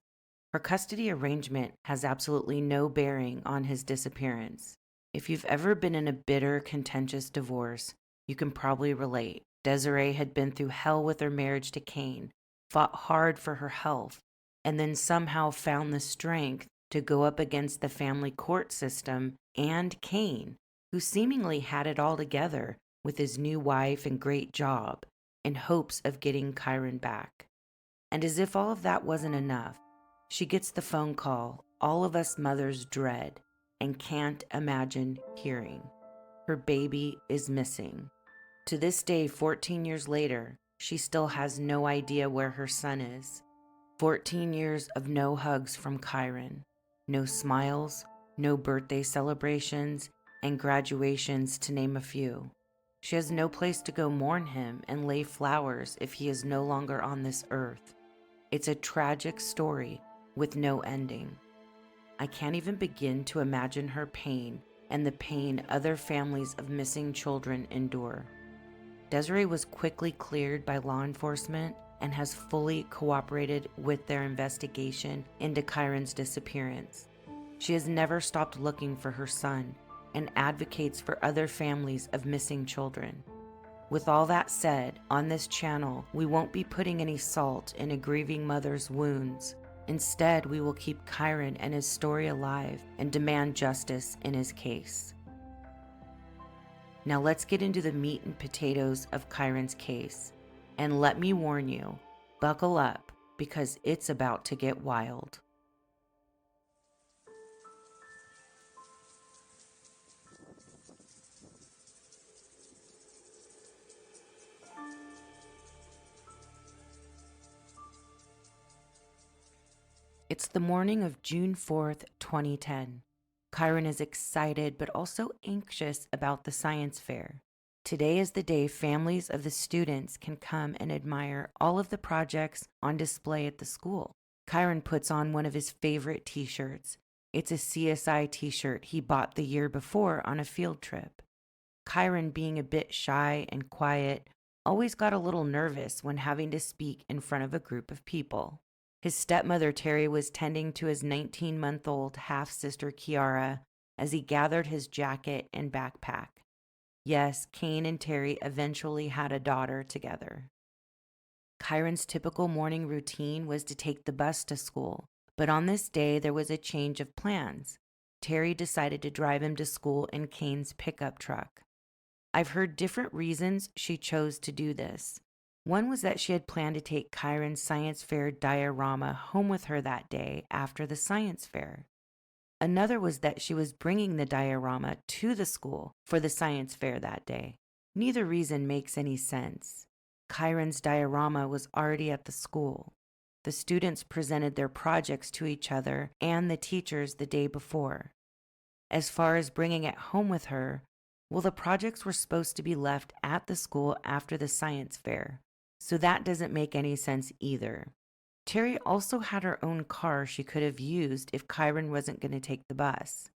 Her custody arrangement has absolutely no bearing on his disappearance. If you've ever been in a bitter, contentious divorce, you can probably relate. Desiree had been through hell with her marriage to Kane, fought hard for her health, and then somehow found the strength to go up against the family court system and Kane, who seemingly had it all together with his new wife and great job, in hopes of getting Kyron back. And as if all of that wasn't enough, she gets the phone call all of us mothers dread and can't imagine hearing. Her baby is missing. To this day, 14 years later, she still has no idea where her son is. 14 years of no hugs from Kyron, no smiles, no birthday celebrations, and graduations, to name a few. She has no place to go mourn him and lay flowers if he is no longer on this earth. It's a tragic story with no ending. I can't even begin to imagine her pain and the pain other families of missing children endure. Desiree was quickly cleared by law enforcement and has fully cooperated with their investigation into Kyron's disappearance. She has never stopped looking for her son and advocates for other families of missing children. With all that said, on this channel, we won't be putting any salt in a grieving mother's wounds. Instead, we will keep Kyron and his story alive and demand justice in his case. Now let's get into the meat and potatoes of Kyron's case. And let me warn you, buckle up, because it's about to get wild. It's the morning of June 4th, 2010. Kyron is excited but also anxious about the science fair. Today is the day families of the students can come and admire all of the projects on display at the school. Kyron puts on one of his favorite t-shirts. It's a CSI t-shirt he bought the year before on a field trip. Kyron, being a bit shy and quiet, always got a little nervous when having to speak in front of a group of people. His stepmother, Terry, was tending to his 19-month-old half-sister, Kiara, as he gathered his jacket and backpack. Yes, Kane and Terry eventually had a daughter together. Kyron's typical morning routine was to take the bus to school, but on this day there was a change of plans. Terry decided to drive him to school in Kane's pickup truck. I've heard different reasons she chose to do this. One was that she had planned to take Kyron's science fair diorama home with her that day after the science fair. Another was that she was bringing the diorama to the school for the science fair that day. Neither reason makes any sense. Kyron's diorama was already at the school. The students presented their projects to each other and the teachers the day before. As far as bringing it home with her, well, the projects were supposed to be left at the school after the science fair, so that doesn't make any sense either. Terry also had her own car she could have used if Kyron wasn't going to take the bus.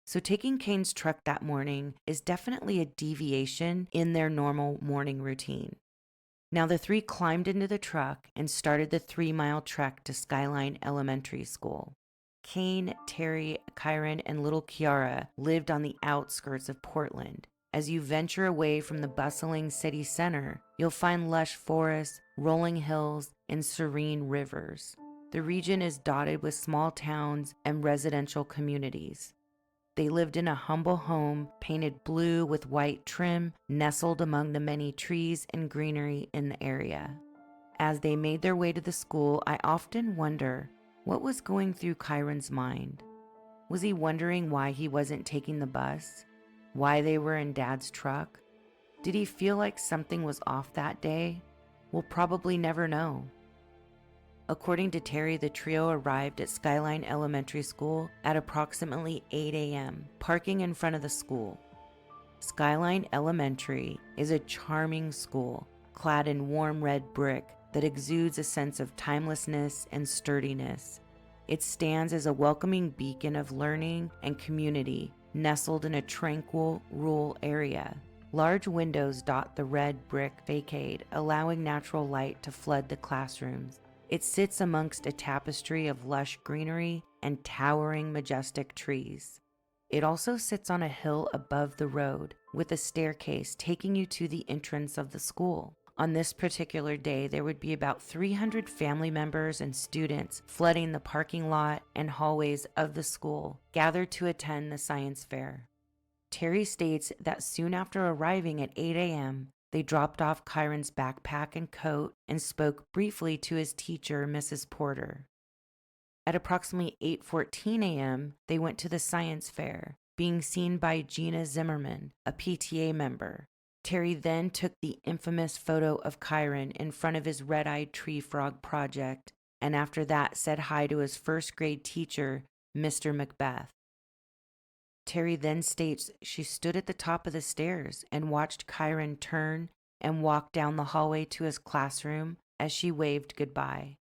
So taking Kane's truck that morning is definitely a deviation in their normal morning routine. Now the three climbed into the truck and started the 3-mile trek to Skyline Elementary School. Kane, Terry, Kyron, and little Kiara lived on the outskirts of Portland. As you venture away from the bustling city center, you'll find lush forests, rolling hills, and serene rivers. The region is dotted with small towns and residential communities. They lived in a humble home, painted blue with white trim, nestled among the many trees and greenery in the area. As they made their way to the school, I often wonder what was going through Kyron's mind. Was he wondering why he wasn't taking the bus? Why they were in Dad's truck? Did he feel like something was off that day? We'll probably never know. According to Terry, the trio arrived at Skyline Elementary School at approximately 8 a.m., parking in front of the school. Skyline Elementary is a charming school, clad in warm red brick that exudes a sense of timelessness and sturdiness. It stands as a welcoming beacon of learning and community, nestled in a tranquil, rural area. Large windows dot the red brick facade, allowing natural light to flood the classrooms. It sits amongst a tapestry of lush greenery and towering, majestic trees. It also sits on a hill above the road, with a staircase taking you to the entrance of the school. On this particular day, there would be about 300 family members and students flooding the parking lot and hallways of the school, gathered to attend the science fair. Terry states that soon after arriving at 8 a.m., they dropped off Kyron's backpack and coat and spoke briefly to his teacher, Mrs. Porter. At approximately 8:14 a.m., they went to the science fair, being seen by Gina Zimmerman, a PTA member. Terry then took the infamous photo of Kyron in front of his red-eyed tree frog project, and after that said hi to his first grade teacher, Mr. Macbeth. Terry then states she stood at the top of the stairs and watched Kyron turn and walk down the hallway to his classroom as she waved goodbye.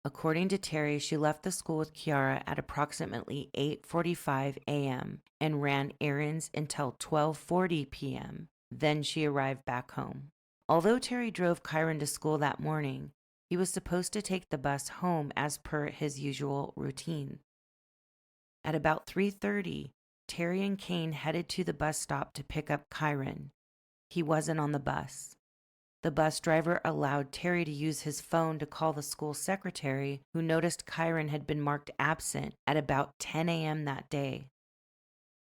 According to Terry, she left the school with Kiara at approximately 8:45 a.m. and ran errands until 12:40 p.m. Then she arrived back home. Although Terry drove Kyron to school that morning, he was supposed to take the bus home as per his usual routine. At about 3:30, Terry and Kane headed to the bus stop to pick up Kyron. He wasn't on the bus. The bus driver allowed Terry to use his phone to call the school secretary, who noticed Kyron had been marked absent at about 10 a.m. that day.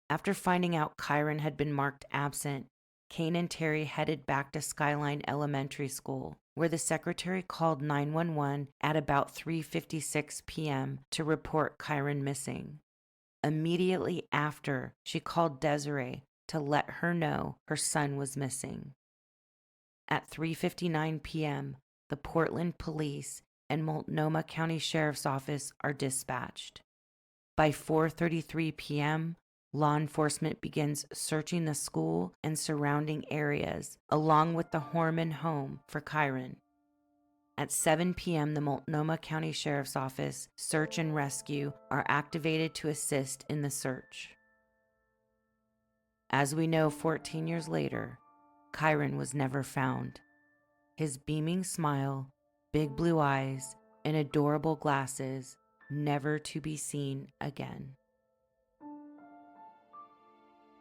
After finding out Kyron had been marked absent, Kane and Terry headed back to Skyline Elementary School, where the secretary called 911 at about 3:56 p.m. to report Kyron missing. Immediately after, she called Desiree to let her know her son was missing. At 3:59 p.m., the Portland Police and Multnomah County Sheriff's Office are dispatched. By 4:33 p.m., law enforcement begins searching the school and surrounding areas, along with the Horman home, for Kyron. At 7 p.m., the Multnomah County Sheriff's Office search and rescue are activated to assist in the search. As we know, 14 years later, Kyron was never found. His beaming smile, big blue eyes, and adorable glasses, never to be seen again.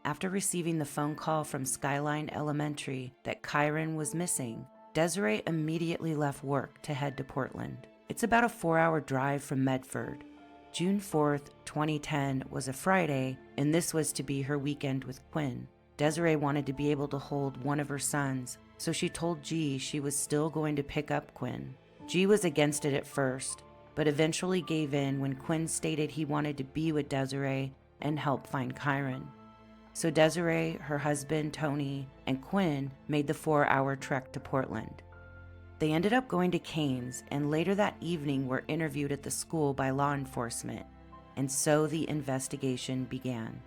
After receiving the phone call from Skyline Elementary that Kyron was missing, Desiree immediately left work to head to Portland. It's about a 4-hour drive from Medford. June 4th, 2010 was a Friday, and this was to be her weekend with Quinn. Desiree wanted to be able to hold one of her sons, so she told G she was still going to pick up Quinn. G was against it at first, but eventually gave in when Quinn stated he wanted to be with Desiree and help find Kyron. So Desiree, her husband Tony, and Quinn made the 4-hour trek to Portland. They ended up going to Kane's, and later that evening were interviewed at the school by law enforcement, and so the investigation began.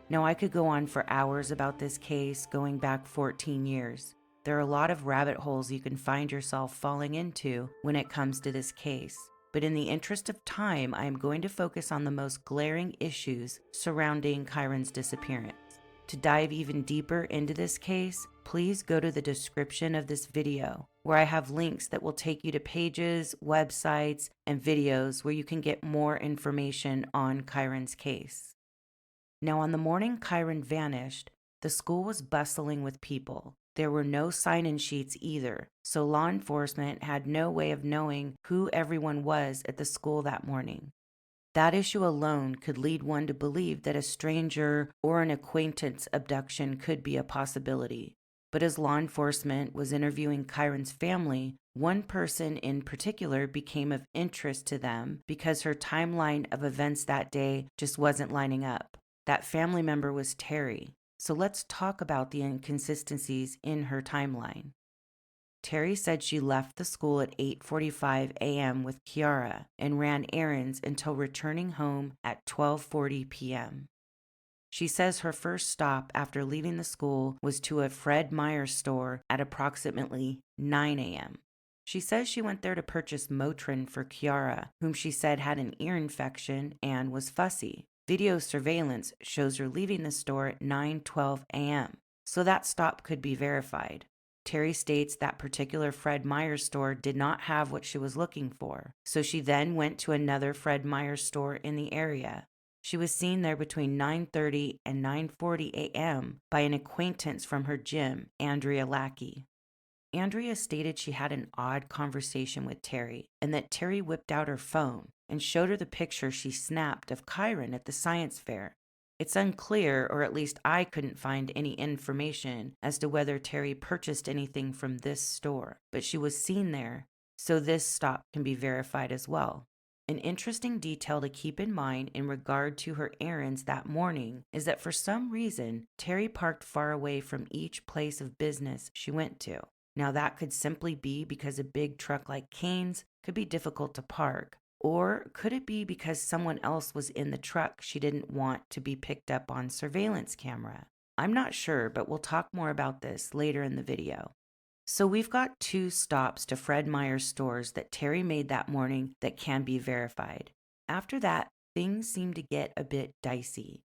Now, I could go on for hours about this case going back 14 years. There are a lot of rabbit holes you can find yourself falling into when it comes to this case. But in the interest of time, I am going to focus on the most glaring issues surrounding Kyron's disappearance. To dive even deeper into this case, please go to the description of this video, where I have links that will take you to pages, websites, and videos where you can get more information on Kyron's case. Now, on the morning Kyron vanished, the school was bustling with people. There were no sign-in sheets either, so law enforcement had no way of knowing who everyone was at the school that morning. That issue alone could lead one to believe that a stranger or an acquaintance abduction could be a possibility. But as law enforcement was interviewing Kyron's family, one person in particular became of interest to them because her timeline of events that day just wasn't lining up. That family member was Terry. So let's talk about the inconsistencies in her timeline. Terry said she left the school at 8:45 a.m. with Kiara and ran errands until returning home at 12:40 p.m. She says her first stop after leaving the school was to a Fred Meyer store at approximately 9 a.m. She says she went there to purchase Motrin for Kiara, whom she said had an ear infection and was fussy. Video surveillance shows her leaving the store at 9:12 a.m., so that stop could be verified. Terry states that particular Fred Meyer store did not have what she was looking for, so she then went to another Fred Meyer store in the area. She was seen there between 9:30 and 9:40 a.m. by an acquaintance from her gym, Andrea Lackey. Andrea stated she had an odd conversation with Terry, and that Terry whipped out her phone and showed her the picture she snapped of Kyron at the science fair. It's unclear, or at least I couldn't find any information as to whether Terry purchased anything from this store, but she was seen there, so this stop can be verified as well. An interesting detail to keep in mind in regard to her errands that morning is that for some reason, Terry parked far away from each place of business she went to. Now, that could simply be because a big truck like Kane's could be difficult to park, Or could it be because someone else was in the truck she didn't want to be picked up on surveillance camera? I'm not sure, but we'll talk more about this later in the video. So we've got 2 stops to Fred Meyer's stores that Terry made that morning that can be verified. After that, things seem to get a bit dicey.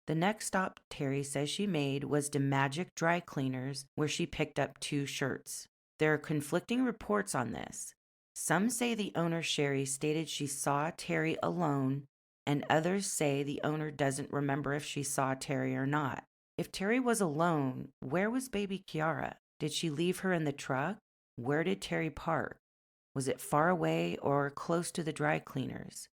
The next stop Terry says she made was to Magic Dry Cleaners, where she picked up 2 shirts. There are conflicting reports on this. Some say the owner, Sherry, stated she saw Terry alone, and others say the owner doesn't remember if she saw Terry or not. If Terry was alone, where was baby Kiara? Did she leave her in the truck? Where did Terry park? Was it far away or close to the dry cleaners?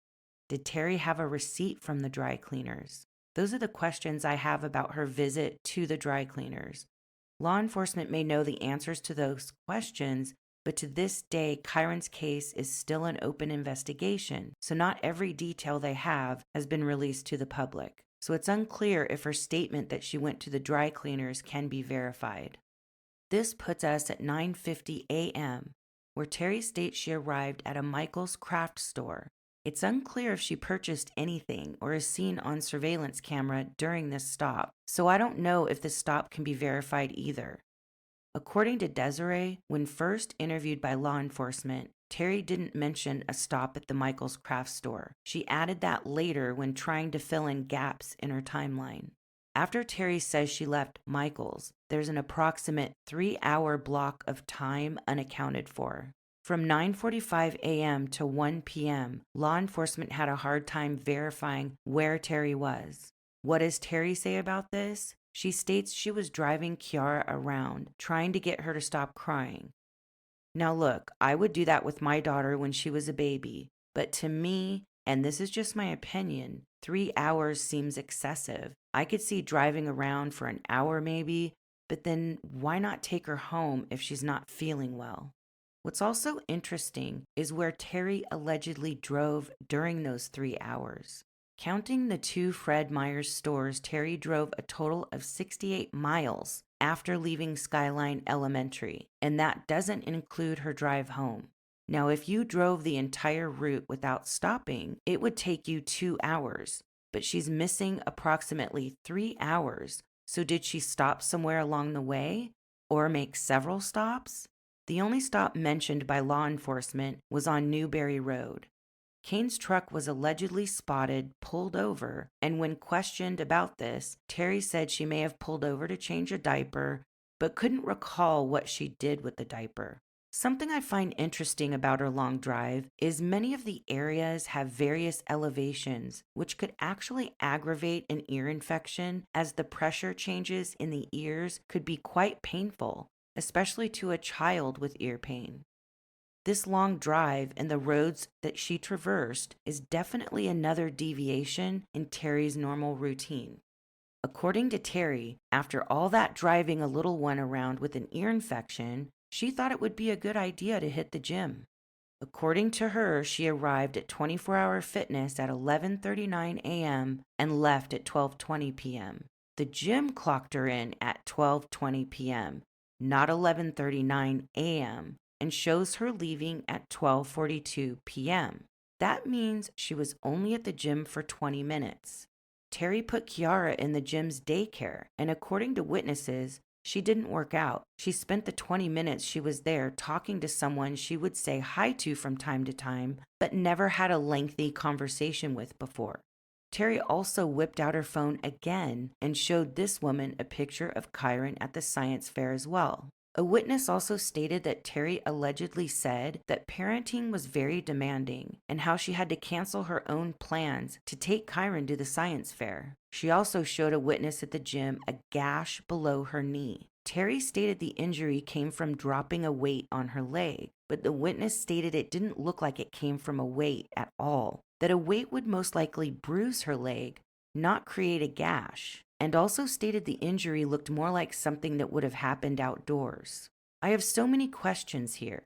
Did Terry have a receipt from the dry cleaners? Those are the questions I have about her visit to the dry cleaners. Law enforcement may know the answers to those questions, but to this day, Kyron's case is still an open investigation, so not every detail they have has been released to the public. So it's unclear if her statement that she went to the dry cleaners can be verified. This puts us at 9:50 a.m., where Terry states she arrived at a Michael's craft store. It's unclear if she purchased anything or is seen on surveillance camera during this stop, so I don't know if this stop can be verified either. According to Desiree, when first interviewed by law enforcement, Terry didn't mention a stop at the Michael's craft store. She added that later when trying to fill in gaps in her timeline. After Terry says she left Michael's, there's an approximate 3-hour block of time unaccounted for. From 9:45 a.m. to 1 p.m., law enforcement had a hard time verifying where Terry was. What does Terry say about this? She states she was driving Kiara around, trying to get her to stop crying. Now look, I would do that with my daughter when she was a baby, but to me, and this is just my opinion, 3 hours seems excessive. I could see driving around for an hour maybe, but then why not take her home if she's not feeling well? What's also interesting is where Terry allegedly drove during those 3 hours. Counting the 2 Fred Meyer's stores, Terry drove a total of 68 miles after leaving Skyline Elementary, and that doesn't include her drive home. Now, if you drove the entire route without stopping, it would take you 2 hours, but she's missing approximately 3 hours. So did she stop somewhere along the way or make several stops? The only stop mentioned by law enforcement was on Newberry Road. Kane's truck was allegedly spotted, pulled over, and when questioned about this, Terry said she may have pulled over to change a diaper, but couldn't recall what she did with the diaper. Something I find interesting about her long drive is many of the areas have various elevations, which could actually aggravate an ear infection, as the pressure changes in the ears could be quite painful, especially to a child with ear pain. This long drive and the roads that she traversed is definitely another deviation in Terry's normal routine. According to Terry, after all that driving a little one around with an ear infection, she thought it would be a good idea to hit the gym. According to her, she arrived at 24 Hour Fitness at 11:39 a.m. and left at 12:20 p.m. The gym clocked her in at 12:20 p.m., not 11:39 a.m., and shows her leaving at 12:42 p.m. That means she was only at the gym for 20 minutes. Terry put Kiara in the gym's daycare, and according to witnesses, she didn't work out. She spent the 20 minutes she was there talking to someone she would say hi to from time to time, but never had a lengthy conversation with before. Terry also whipped out her phone again and showed this woman a picture of Kyron at the science fair as well. A witness also stated that Terry allegedly said that parenting was very demanding and how she had to cancel her own plans to take Kyron to the science fair. She also showed a witness at the gym a gash below her knee. Terry stated the injury came from dropping a weight on her leg, but the witness stated it didn't look like it came from a weight at all, that a weight would most likely bruise her leg, not create a gash, and also stated the injury looked more like something that would have happened outdoors. I have so many questions here.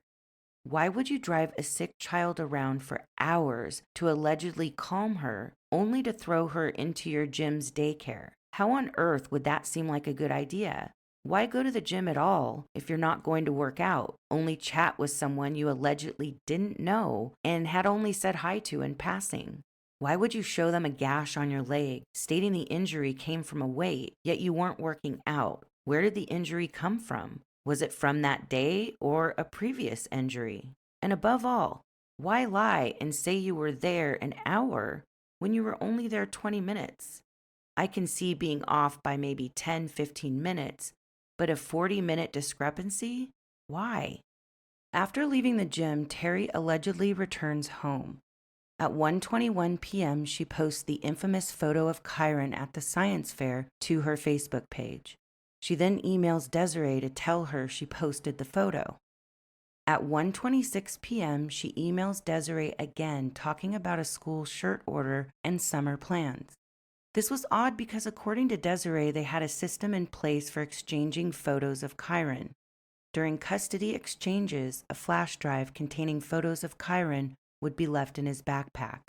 Why would you drive a sick child around for hours to allegedly calm her, only to throw her into your gym's daycare? How on earth would that seem like a good idea? Why go to the gym at all if you're not going to work out? Only chat with someone you allegedly didn't know and had only said hi to in passing. Why would you show them a gash on your leg, stating the injury came from a weight, yet you weren't working out? Where did the injury come from? Was it from that day or a previous injury? And above all, why lie and say you were there an hour when you were only there 20 minutes? I can see being off by maybe 10, 15 minutes, but a 40-minute discrepancy? Why? After leaving the gym, Terry allegedly returns home. At 1:21 p.m., she posts the infamous photo of Kyron at the science fair to her Facebook page. She then emails Desiree to tell her she posted the photo. At 1:26 p.m., she emails Desiree again talking about a school shirt order and summer plans. This was odd because according to Desiree, they had a system in place for exchanging photos of Kyron. During custody exchanges, a flash drive containing photos of Kyron would be left in his backpack.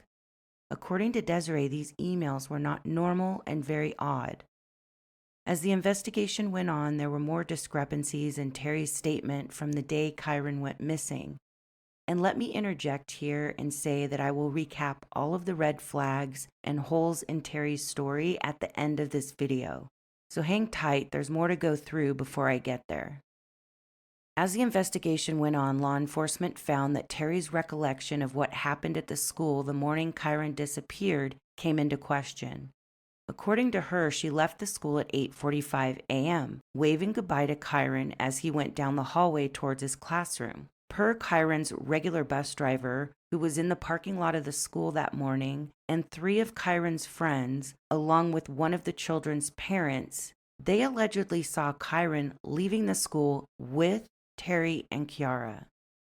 According to Desiree, these emails were not normal and very odd. As the investigation went on, there were more discrepancies in Terry's statement from the day Kyron went missing. And let me interject here and say that I will recap all of the red flags and holes in Terry's story at the end of this video. So hang tight, there's more to go through before I get there. As the investigation went on, law enforcement found that Terry's recollection of what happened at the school the morning Kyron disappeared came into question. According to her, she left the school at 8:45 a.m., waving goodbye to Kyron as he went down the hallway towards his classroom. Per Kyron's regular bus driver, who was in the parking lot of the school that morning, and 3 of Kyron's friends, along with one of the children's parents, they allegedly saw Kyron leaving the school with Terry and Kiara.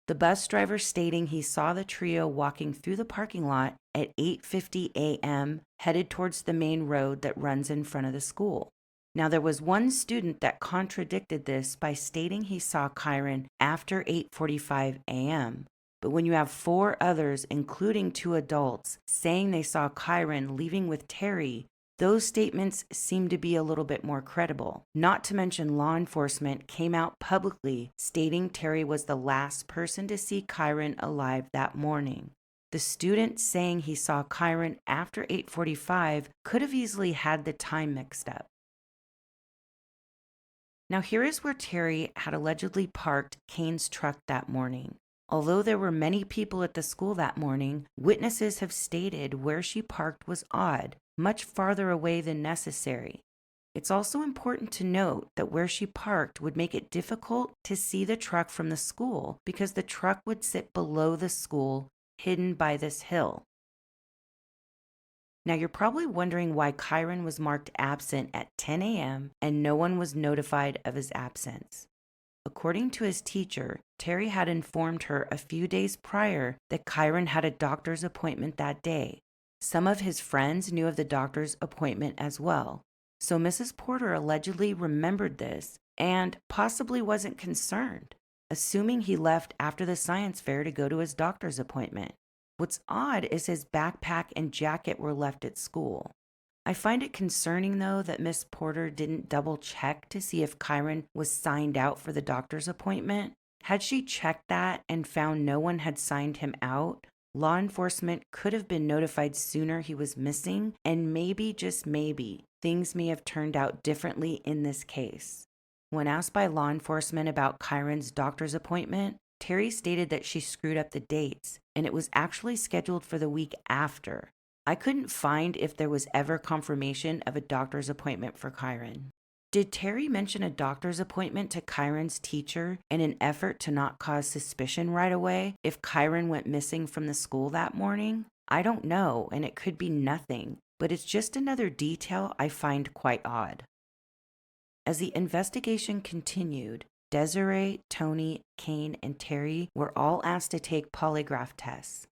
The bus driver stating he saw the trio walking through the parking lot at 8:50 a.m., headed towards the main road that runs in front of the school. Now, there was one student that contradicted this by stating he saw Kyron after 8:45 a.m. But when you have 4 others, including 2 adults, saying they saw Kyron leaving with Terry, those statements seem to be a little bit more credible. Not to mention law enforcement came out publicly stating Terry was the last person to see Kyron alive that morning. The student saying he saw Kyron after 8:45 could have easily had the time mixed up. Now here is where Terry had allegedly parked Kane's truck that morning. Although there were many people at the school that morning, witnesses have stated where she parked was odd, much farther away than necessary. It's also important to note that where she parked would make it difficult to see the truck from the school because the truck would sit below the school, hidden by this hill. Now you're probably wondering why Kyron was marked absent at 10 a.m. and no one was notified of his absence. According to his teacher, Terry had informed her a few days prior that Kyron had a doctor's appointment that day. Some of his friends knew of the doctor's appointment as well. So Mrs. Porter allegedly remembered this and possibly wasn't concerned, assuming he left after the science fair to go to his doctor's appointment. What's odd is his backpack and jacket were left at school. I find it concerning, though, that Miss Porter didn't double check to see if Kyron was signed out for the doctor's appointment. Had she checked that and found no one had signed him out, law enforcement could have been notified sooner he was missing, and maybe, just maybe, things may have turned out differently in this case. When asked by law enforcement about Kyron's doctor's appointment, Terry stated that she screwed up the dates, and it was actually scheduled for the week after. I couldn't find if there was ever confirmation of a doctor's appointment for Kyron. Did Terry mention a doctor's appointment to Kyron's teacher in an effort to not cause suspicion right away if Kyron went missing from the school that morning? I don't know, and it could be nothing, but it's just another detail I find quite odd. As the investigation continued, Desiree, Tony, Kane, and Terry were all asked to take polygraph tests.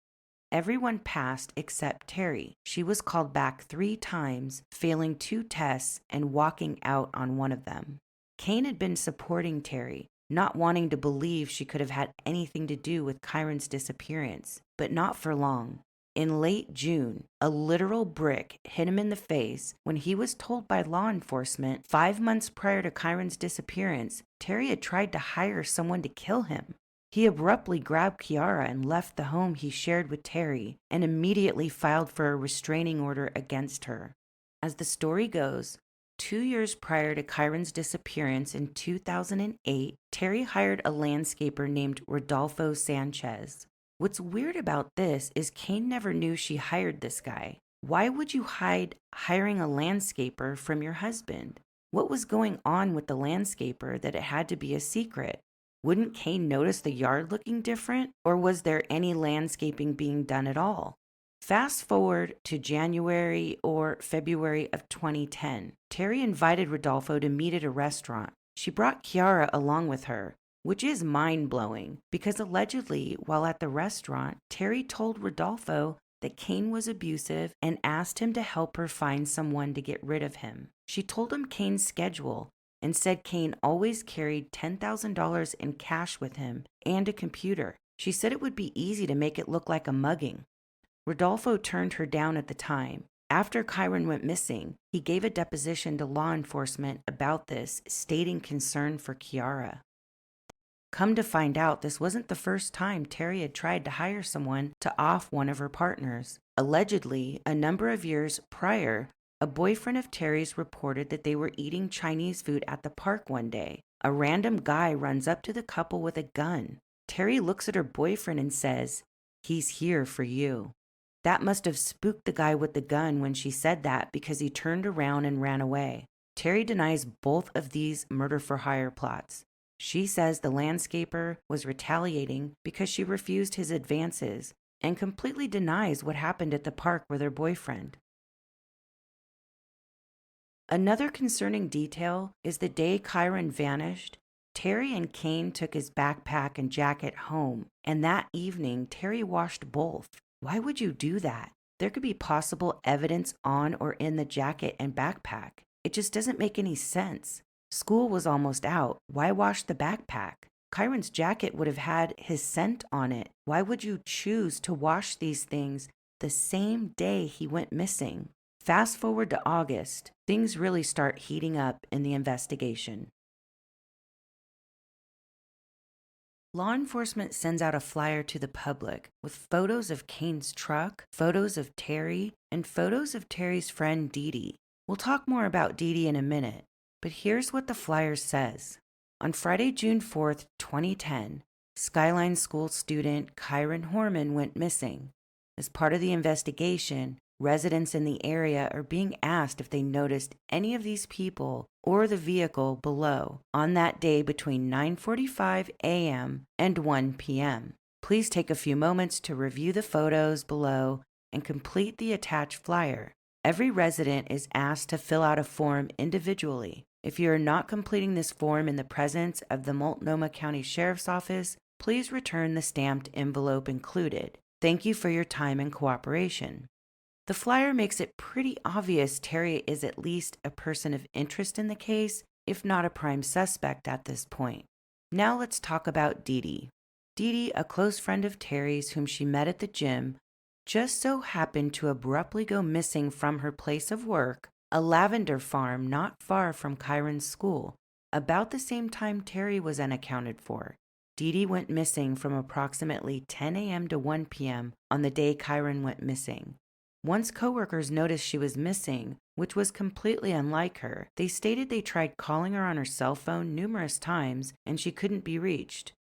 Everyone passed except Terry. She was called back 3 times, failing 2 tests and walking out on one of them. Kane had been supporting Terry, not wanting to believe she could have had anything to do with Kyron's disappearance, but not for long. In late June, a literal brick hit him in the face when he was told by law enforcement 5 months prior to Kyron's disappearance, Terry had tried to hire someone to kill him. He abruptly grabbed Kiara and left the home he shared with Terry and immediately filed for a restraining order against her. As the story goes, 2 years prior to Kyron's disappearance in 2008, Terry hired a landscaper named Rodolfo Sanchez. What's weird about this is Kane never knew she hired this guy. Why would you hide hiring a landscaper from your husband? What was going on with the landscaper that it had to be a secret? Wouldn't Kane notice the yard looking different, or was there any landscaping being done at all? Fast forward to January or February of 2010. Terry invited Rodolfo to meet at a restaurant. She brought Kiara along with her, which is mind-blowing because allegedly, while at the restaurant, Terry told Rodolfo that Kane was abusive and asked him to help her find someone to get rid of him. She told him Kane's schedule and said Kane always carried $10,000 in cash with him and a computer. She said it would be easy to make it look like a mugging. Rodolfo turned her down at the time. After Kyron went missing, he gave a deposition to law enforcement about this, stating concern for Kiara. Come to find out, this wasn't the first time Terry had tried to hire someone to off one of her partners. Allegedly, a number of years prior, a boyfriend of Terry's reported that they were eating Chinese food at the park one day. A random guy runs up to the couple with a gun. Terry looks at her boyfriend and says, "He's here for you." That must have spooked the guy with the gun when she said that because he turned around and ran away. Terry denies both of these murder-for-hire plots. She says the landscaper was retaliating because she refused his advances and completely denies what happened at the park with her boyfriend. Another concerning detail is the day Kyron vanished, Terry and Kane took his backpack and jacket home, and that evening Terry washed both. Why would you do that? There could be possible evidence on or in the jacket and backpack. It just doesn't make any sense. School was almost out. Why wash the backpack? Kyron's jacket would have had his scent on it. Why would you choose to wash these things the same day he went missing? Fast forward to August, things really start heating up in the investigation. Law enforcement sends out a flyer to the public with photos of Kane's truck, photos of Terry, and photos of Terry's friend Dee Dee. We'll talk more about Dee Dee in a minute, but here's what the flyer says. On Friday, June 4th, 2010, Skyline School student Kyron Horman went missing. As part of the investigation, residents in the area are being asked if they noticed any of these people or the vehicle below on that day between 9:45 a.m. and 1 p.m. Please take a few moments to review the photos below and complete the attached flyer. Every resident is asked to fill out a form individually. If you are not completing this form in the presence of the Multnomah County Sheriff's Office, please return the stamped envelope included. Thank you for your time and cooperation. The flyer makes it pretty obvious Terry is at least a person of interest in the case, if not a prime suspect at this point. Now let's talk about Dee Dee. Dee Dee, a close friend of Terry's whom she met at the gym, just so happened to abruptly go missing from her place of work, a lavender farm not far from Kyron's school, about the same time Terry was unaccounted for. Dee Dee went missing from approximately 10 a.m. to 1 p.m. on the day Kyron went missing. Once coworkers noticed she was missing, which was completely unlike her, they stated they tried calling her on her cell phone numerous times and she couldn't be reached.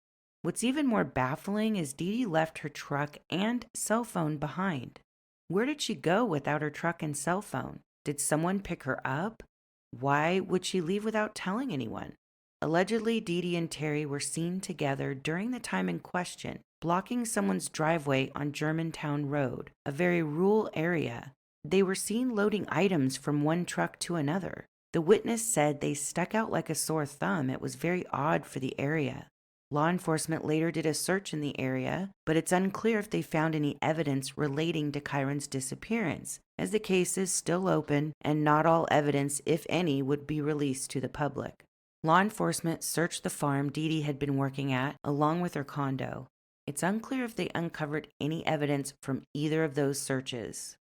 What's even more baffling is Dee Dee left her truck and cell phone behind. Where did she go without her truck and cell phone? Did someone pick her up? Why would she leave without telling anyone? Allegedly, Dee Dee and Terry were seen together during the time in question, blocking someone's driveway on Germantown Road, a very rural area. They were seen loading items from one truck to another. The witness said they stuck out like a sore thumb. It was very odd for the area. Law enforcement later did a search in the area, but it's unclear if they found any evidence relating to Kyron's disappearance, as the case is still open and not all evidence, if any, would be released to the public. Law enforcement searched the farm Dee Dee had been working at, along with her condo. It's unclear if they uncovered any evidence from either of those searches.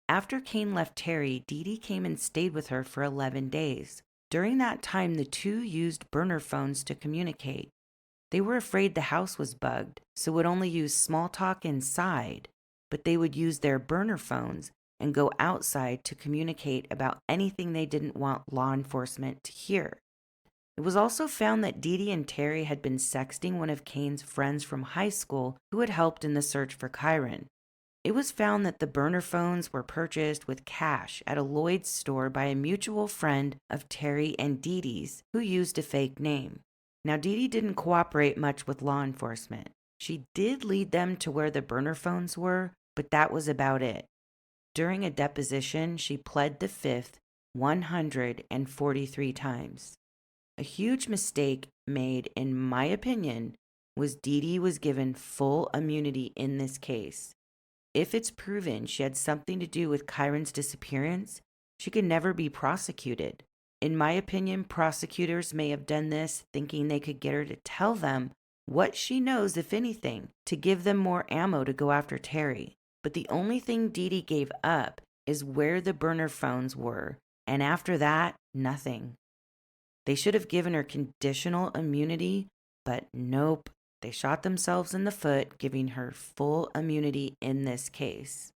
After Cain left Terry, Dee Dee came and stayed with her for 11 days. During that time, the two used burner phones to communicate. They were afraid the house was bugged, so would only use small talk inside, but they would use their burner phones and go outside to communicate about anything they didn't want law enforcement to hear. It was also found that Dee Dee and Terry had been sexting one of Cain's friends from high school who had helped in the search for Kyron. It was found that the burner phones were purchased with cash at a Lloyd's store by a mutual friend of Terry and Dee Dee's who used a fake name. Now, Dee Dee didn't cooperate much with law enforcement. She did lead them to where the burner phones were, but that was about it. During a deposition, she pled the fifth 143 times. A huge mistake made, in my opinion, was Dee Dee was given full immunity in this case. If it's proven she had something to do with Kyron's disappearance, she could never be prosecuted. In my opinion, prosecutors may have done this thinking they could get her to tell them what she knows, if anything, to give them more ammo to go after Terry. But the only thing Dee Dee gave up is where the burner phones were, and after that, nothing. They should have given her conditional immunity, but nope. They shot themselves in the foot, giving her full immunity in this case.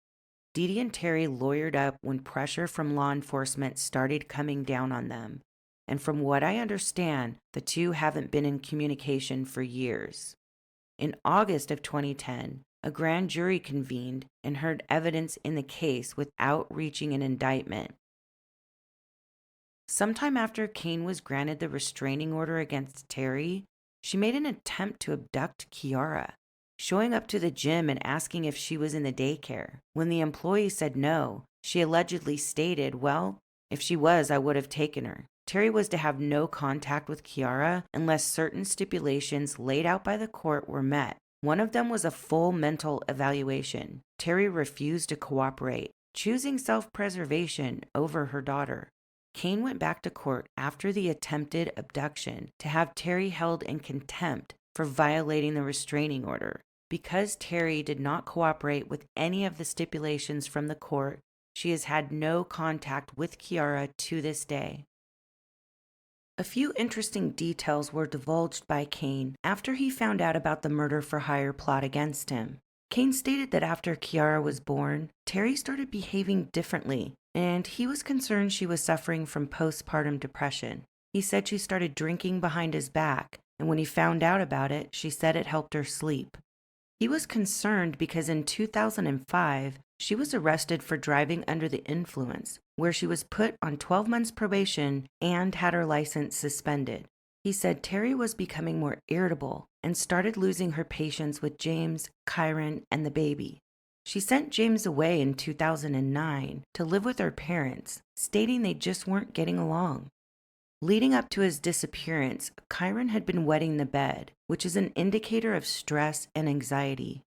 Dee Dee and Terry lawyered up when pressure from law enforcement started coming down on them. And from what I understand, the two haven't been in communication for years. In August of 2010, a grand jury convened and heard evidence in the case without reaching an indictment. Sometime after Cain was granted the restraining order against Terry, she made an attempt to abduct Kiara, showing up to the gym and asking if she was in the daycare. When the employee said no, she allegedly stated, "Well, if she was, I would have taken her." Terry was to have no contact with Kiara unless certain stipulations laid out by the court were met. One of them was a full mental evaluation. Terry refused to cooperate, choosing self-preservation over her daughter. Cain went back to court after the attempted abduction to have Terry held in contempt for violating the restraining order. Because Terry did not cooperate with any of the stipulations from the court, she has had no contact with Kiara to this day. A few interesting details were divulged by Cain after he found out about the murder-for-hire plot against him. Cain stated that after Kiara was born, Terry started behaving differently, and he was concerned she was suffering from postpartum depression. He said she started drinking behind his back, and when he found out about it, she said it helped her sleep. He was concerned because in 2005, she was arrested for driving under the influence, where she was put on 12 months probation and had her license suspended. He said Terry was becoming more irritable and started losing her patience with James, Kyron, and the baby. She sent James away in 2009 to live with her parents, stating they just weren't getting along. Leading up to his disappearance, Kyron had been wetting the bed, which is an indicator of stress and anxiety.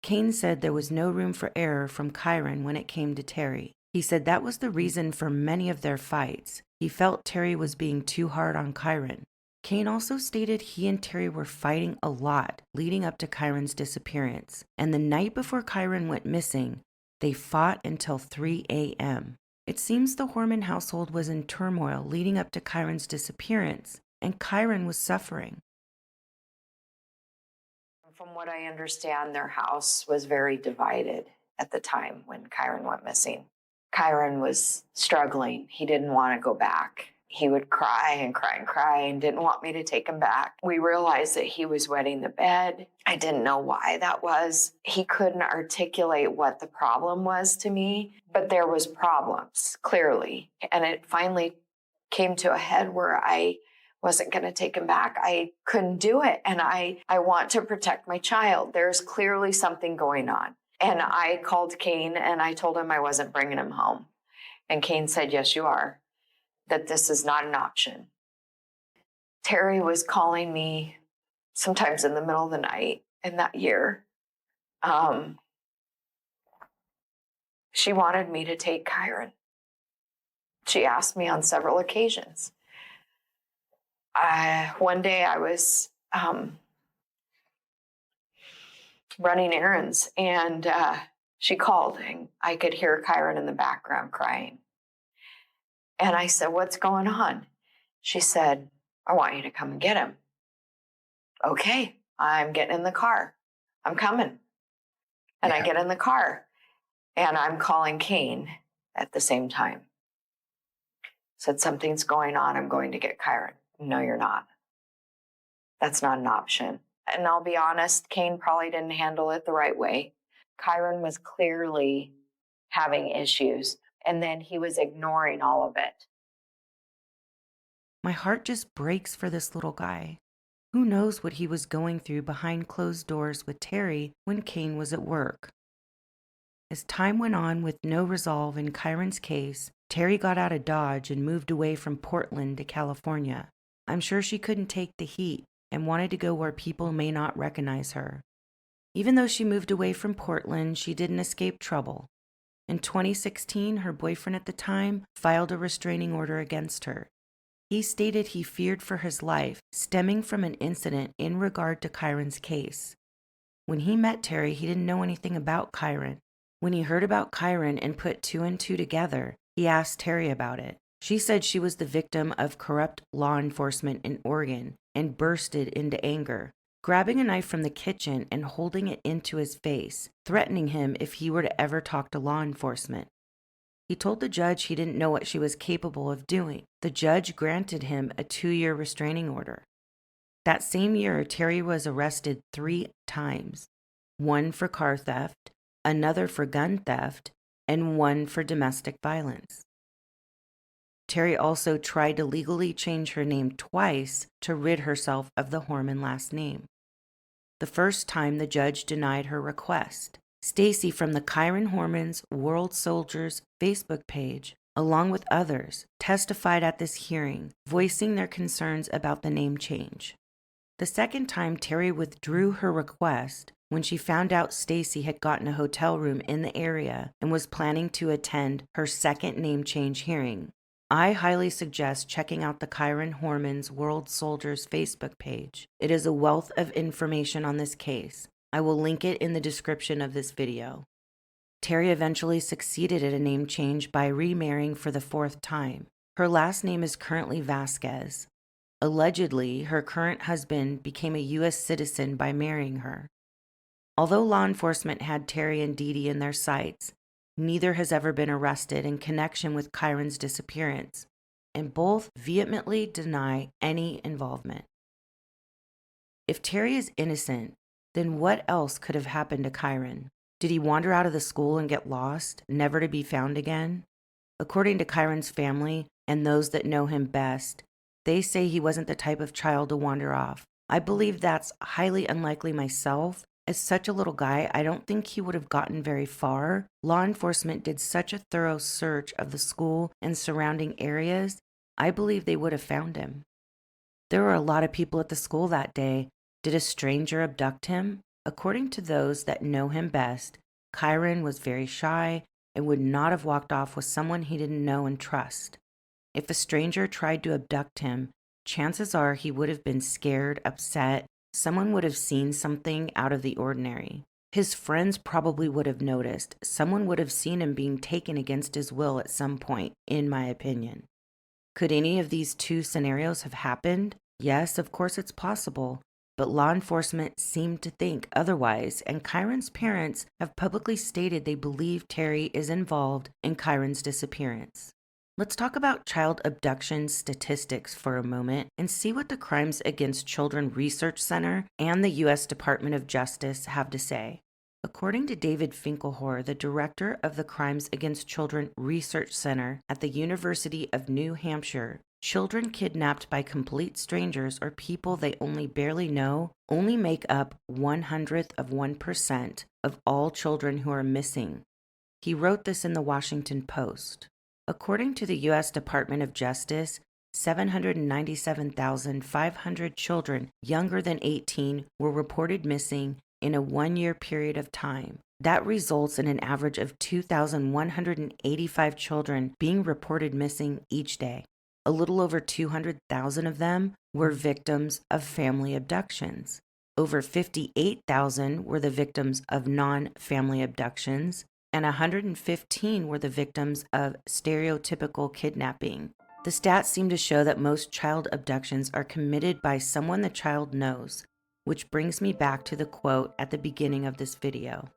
Cain said there was no room for error from Kyron when it came to Terry. He said that was the reason for many of their fights. He felt Terry was being too hard on Kyron. Cain also stated he and Terry were fighting a lot leading up to Kyron's disappearance, and the night before Kyron went missing, they fought until 3 a.m. It seems the Horman household was in turmoil leading up to Kyron's disappearance, and Kyron was suffering. From what I understand, their house was very divided at the time when Kyron went missing. Kyron was struggling. He didn't want to go back. He would cry and cry and cry and didn't want me to take him back. We realized that he was wetting the bed. I didn't know why that was. He couldn't articulate what the problem was to me, but there was problems, clearly. And it finally came to a head where I wasn't going to take him back. I couldn't do it. And I want to protect my child. There's clearly something going on. And I called Cain and I told him I wasn't bringing him home. And Cain said, "Yes, you are. That this is not an option." Terry was calling me sometimes in the middle of the night in that year. She wanted me to take Kyron. She asked me on several occasions. One day I was running errands, and she called, and I could hear Kyron in the background crying. And I said, "What's going on?" She said, "I want you to come and get him." Okay, I'm getting in the car. I'm coming. And I get in the car, and I'm calling Kane at the same time. Said, "Something's going on. I'm going to get Kyron." "No, you're not. That's not an option." And I'll be honest, Kane probably didn't handle it the right way. Kyron was clearly having issues, and then he was ignoring all of it. My heart just breaks for this little guy. Who knows what he was going through behind closed doors with Terry when Kane was at work. As time went on with no resolve in Kyron's case, Terry got out of Dodge and moved away from Portland to California. I'm sure she couldn't take the heat and wanted to go where people may not recognize her. Even though she moved away from Portland, she didn't escape trouble. In 2016, her boyfriend at the time filed a restraining order against her. He stated he feared for his life, stemming from an incident in regard to Kyron's case. When he met Terry, he didn't know anything about Kyron. When he heard about Kyron and put two and two together, he asked Terry about it. She said she was the victim of corrupt law enforcement in Oregon and bursted into anger, grabbing a knife from the kitchen and holding it into his face, threatening him if he were to ever talk to law enforcement. He told the judge he didn't know what she was capable of doing. The judge granted him a 2-year restraining order. That same year, Terry was arrested 3 times, 1 for car theft, another for gun theft, and 1 for domestic violence. Terry also tried to legally change her name twice to rid herself of the Horman last name. The first time, the judge denied her request. Stacy from the Kyron Horman's World Soldiers Facebook page, along with others, testified at this hearing, voicing their concerns about the name change. The second time, Terry withdrew her request when she found out Stacy had gotten a hotel room in the area and was planning to attend her second name change hearing. I highly suggest checking out the Kyron Horman's World Soldiers Facebook page. It is a wealth of information on this case. I will link it in the description of this video. Terry eventually succeeded at a name change by remarrying for the 4th time. Her last name is currently Vasquez. Allegedly, her current husband became a U.S. citizen by marrying her. Although law enforcement had Terry and Dee Dee in their sights, neither has ever been arrested in connection with Kyron's disappearance, and both vehemently deny any involvement. If Terry is innocent, then what else could have happened to Kyron? Did he wander out of the school and get lost, never to be found again? According to Kyron's family and those that know him best, they say he wasn't the type of child to wander off. I believe that's highly unlikely myself. As such a little guy, I don't think he would have gotten very far. Law enforcement did such a thorough search of the school and surrounding areas, I believe they would have found him. There were a lot of people at the school that day. Did a stranger abduct him? According to those that know him best, Kyron was very shy and would not have walked off with someone he didn't know and trust. If a stranger tried to abduct him, chances are he would have been scared, upset. Someone would have seen something out of the ordinary. His friends probably would have noticed. Someone would have seen him being taken against his will at some point, in my opinion. Could any of these 2 scenarios have happened? Yes, of course it's possible. But law enforcement seemed to think otherwise, and Kyron's parents have publicly stated they believe Terry is involved in Kyron's disappearance. Let's talk about child abduction statistics for a moment and see what the Crimes Against Children Research Center and the U.S. Department of Justice have to say. According to David Finkelhor, the director of the Crimes Against Children Research Center at the University of New Hampshire, children kidnapped by complete strangers or people they only barely know only make up 0.01% of all children who are missing. He wrote this in the Washington Post. According to the U.S. Department of Justice, 797,500 children younger than 18 were reported missing in a 1-year period of time. That results in an average of 2,185 children being reported missing each day. A little over 200,000 of them were victims of family abductions. Over 58,000 were the victims of non-family abductions, and 115 were the victims of stereotypical kidnapping. The stats seem to show that most child abductions are committed by someone the child knows, which brings me back to the quote at the beginning of this video.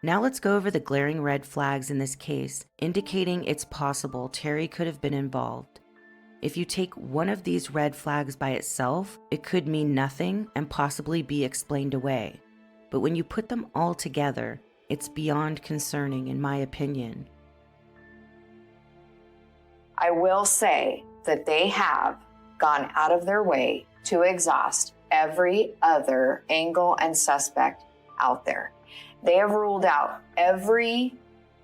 Now let's go over the glaring red flags in this case, indicating it's possible Terry could have been involved. If you take one of these red flags by itself, it could mean nothing and possibly be explained away. But when you put them all together, it's beyond concerning in my opinion. I will say that they have gone out of their way to exhaust every other angle and suspect out there. They have ruled out every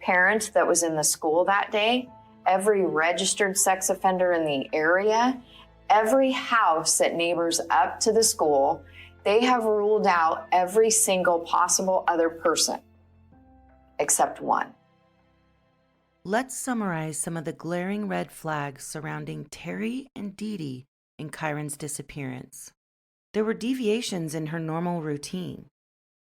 parent that was in the school that day, every registered sex offender in the area, every house that neighbors up to the school. They have ruled out every single possible other person, except one. Let's summarize some of the glaring red flags surrounding Terry and Dee Dee in Kyron's disappearance. There were deviations in her normal routine.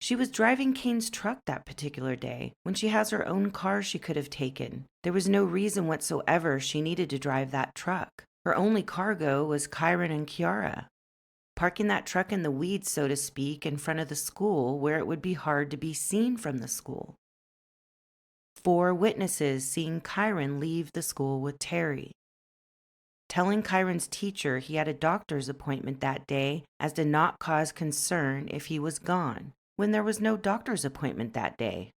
She was driving Kane's truck that particular day when she has her own car she could have taken. There was no reason whatsoever she needed to drive that truck. Her only cargo was Kyron and Kiara. Parking that truck in the weeds, so to speak, in front of the school where it would be hard to be seen from the school. 4 witnesses seeing Kyron leave the school with Terry. Telling Kyron's teacher he had a doctor's appointment that day as to not cause concern if he was gone, when there was no doctor's appointment that day.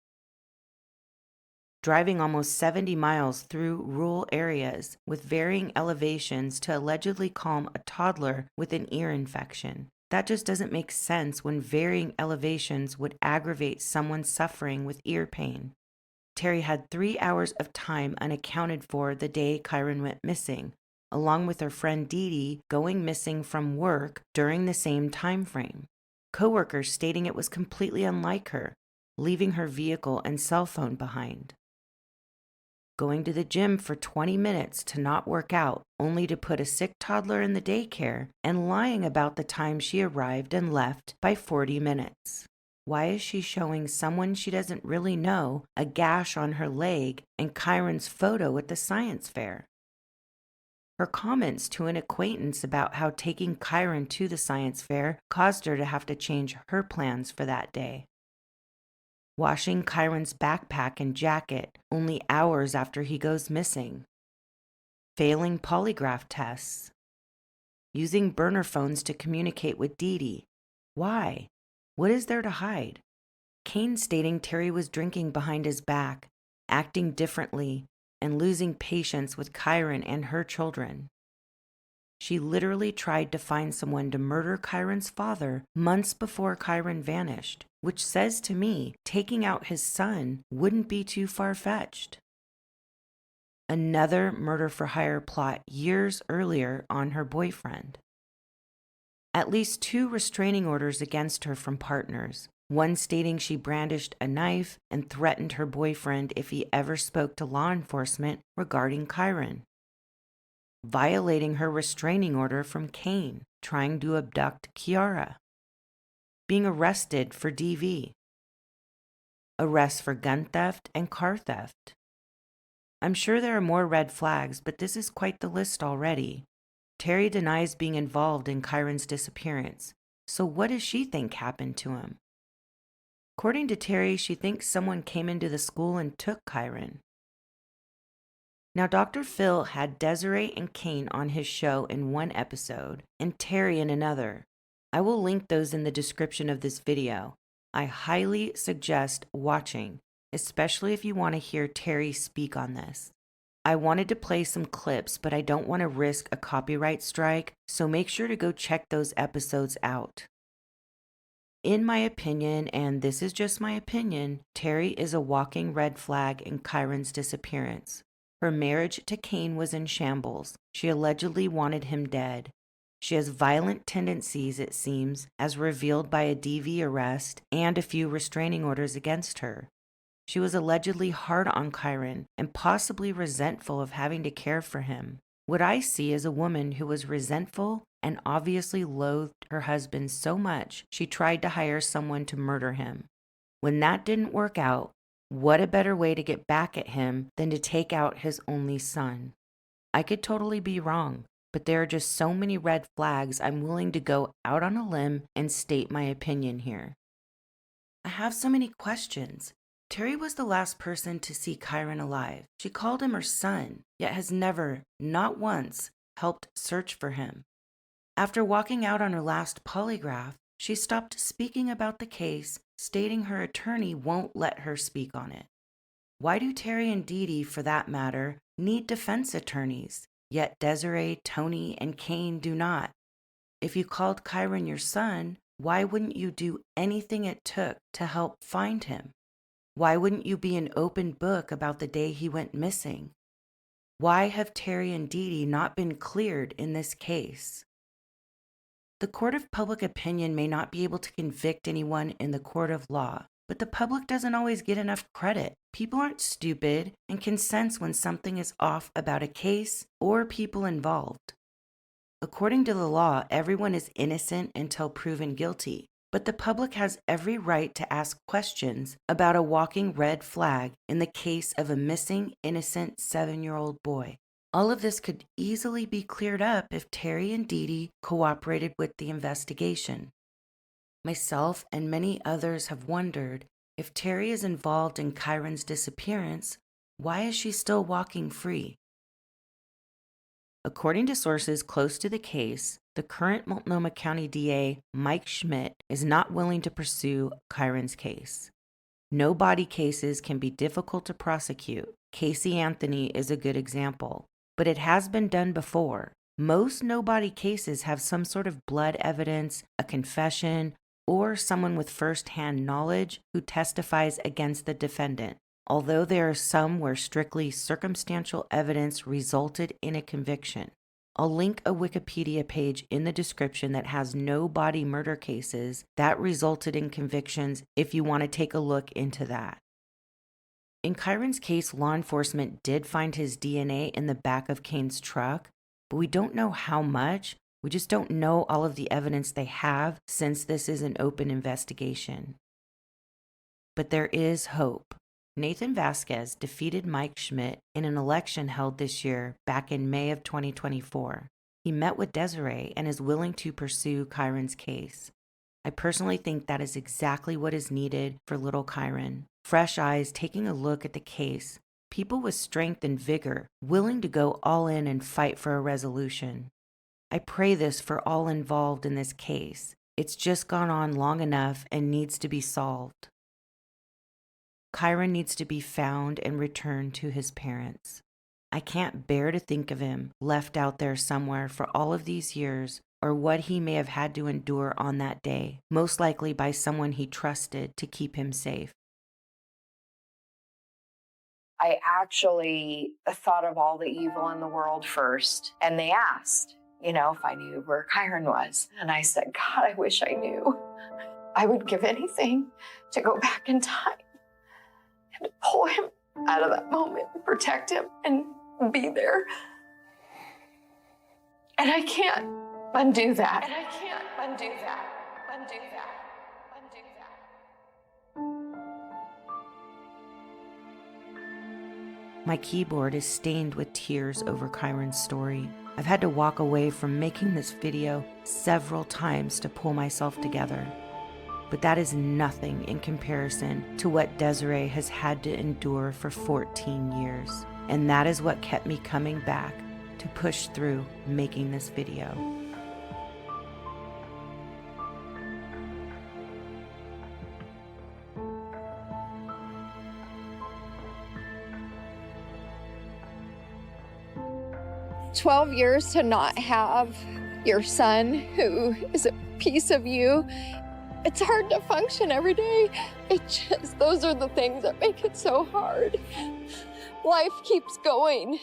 Driving almost 70 miles through rural areas with varying elevations to allegedly calm a toddler with an ear infection. That just doesn't make sense when varying elevations would aggravate someone suffering with ear pain. Terry had 3 hours of time unaccounted for the day Kyron went missing, along with her friend Dee Dee going missing from work during the same time frame. Coworkers stating it was completely unlike her, leaving her vehicle and cell phone behind. Going to the gym for 20 minutes to not work out, only to put a sick toddler in the daycare, and lying about the time she arrived and left by 40 minutes. Why is she showing someone she doesn't really know a gash on her leg and Kyron's photo at the science fair? Her comments to an acquaintance about how taking Kyron to the science fair caused her to have to change her plans for that day. Washing Kyron's backpack and jacket only hours after he goes missing. Failing polygraph tests. Using burner phones to communicate with Dee Dee. Why? What is there to hide? Kane stating Terry was drinking behind his back, acting differently, and losing patience with Kyron and her children. She literally tried to find someone to murder Kyron's father months before Kyron vanished, which says to me taking out his son wouldn't be too far-fetched. Another murder-for-hire plot years earlier on her boyfriend. At least 2 restraining orders against her from partners, one stating she brandished a knife and threatened her boyfriend if he ever spoke to law enforcement regarding Kyron. Violating her restraining order from Kane, trying to abduct Kiara. Being arrested for DV. Arrest for gun theft and car theft. I'm sure there are more red flags, but this is quite the list already. Terry denies being involved in Kyron's disappearance, so what does she think happened to him? According to Terry, she thinks someone came into the school and took Kyron. Now, Dr. Phil had Desiree and Kane on his show in one episode, and Terry in another. I will link those in the description of this video. I highly suggest watching, especially if you want to hear Terry speak on this. I wanted to play some clips, but I don't want to risk a copyright strike, so make sure to go check those episodes out. In my opinion, and this is just my opinion, Terry is a walking red flag in Kyron's disappearance. Her marriage to Kane was in shambles. She allegedly wanted him dead. She has violent tendencies, it seems, as revealed by a DV arrest and a few restraining orders against her. She was allegedly hard on Kyron and possibly resentful of having to care for him. What I see is a woman who was resentful and obviously loathed her husband so much she tried to hire someone to murder him. When that didn't work out, what a better way to get back at him than to take out his only son? I could totally be wrong, but there are just so many red flags I'm willing to go out on a limb and state my opinion here. I have so many questions. Terry was the last person to see Kyron alive. She called him her son, yet has never, not once, helped search for him. After walking out on her last polygraph, she stopped speaking about the case, stating her attorney won't let her speak on it. Why do Terry and Dee Dee, for that matter, need defense attorneys, yet Desiree, Tony, and Kane do not? If you called Kyron your son, why wouldn't you do anything it took to help find him? Why wouldn't you be an open book about the day he went missing? Why have Terry and Dee Dee not been cleared in this case? The court of public opinion may not be able to convict anyone in the court of law, but the public doesn't always get enough credit. People aren't stupid and can sense when something is off about a case or people involved. According to the law, everyone is innocent until proven guilty, but the public has every right to ask questions about a walking red flag in the case of a missing, innocent 7-year-old boy. All of this could easily be cleared up if Terry and Dee Dee cooperated with the investigation. Myself and many others have wondered, if Terry is involved in Kyron's disappearance, why is she still walking free? According to sources close to the case, the current Multnomah County DA, Mike Schmidt, is not willing to pursue Kyron's case. No body cases can be difficult to prosecute. Casey Anthony is a good example, but it has been done before. Most no-body cases have some sort of blood evidence, a confession, or someone with first-hand knowledge who testifies against the defendant, although there are some where strictly circumstantial evidence resulted in a conviction. I'll link a Wikipedia page in the description that has no body murder cases that resulted in convictions if you want to take a look into that. In Kyron's case, law enforcement did find his DNA in the back of Kane's truck, but we don't know how much. We just don't know all of the evidence they have since this is an open investigation. But there is hope. Nathan Vasquez defeated Mike Schmidt in an election held this year back in May of 2024. He met with Desiree and is willing to pursue Kyron's case. I personally think that is exactly what is needed for little Kyron. Fresh eyes taking a look at the case, people with strength and vigor, willing to go all in and fight for a resolution. I pray this for all involved in this case. It's just gone on long enough and needs to be solved. Kyron needs to be found and returned to his parents. I can't bear to think of him left out there somewhere for all of these years, or what he may have had to endure on that day, most likely by someone he trusted to keep him safe. I actually thought of all the evil in the world first, and they asked, if I knew where Kyron was. And I said, God, I wish I knew. I would give anything to go back in time and to pull him out of that moment and protect him and be there. And I can't undo that. And I can't undo that. Undo that. Undo that. My keyboard is stained with tears over Kyron's story. I've had to walk away from making this video several times to pull myself together. But that is nothing in comparison to what Desiree has had to endure for 14 years. And that is what kept me coming back to push through making this video. "12 years to not have your son who is a piece of you, it's hard to function every day. Those are the things that make it so hard. Life keeps going.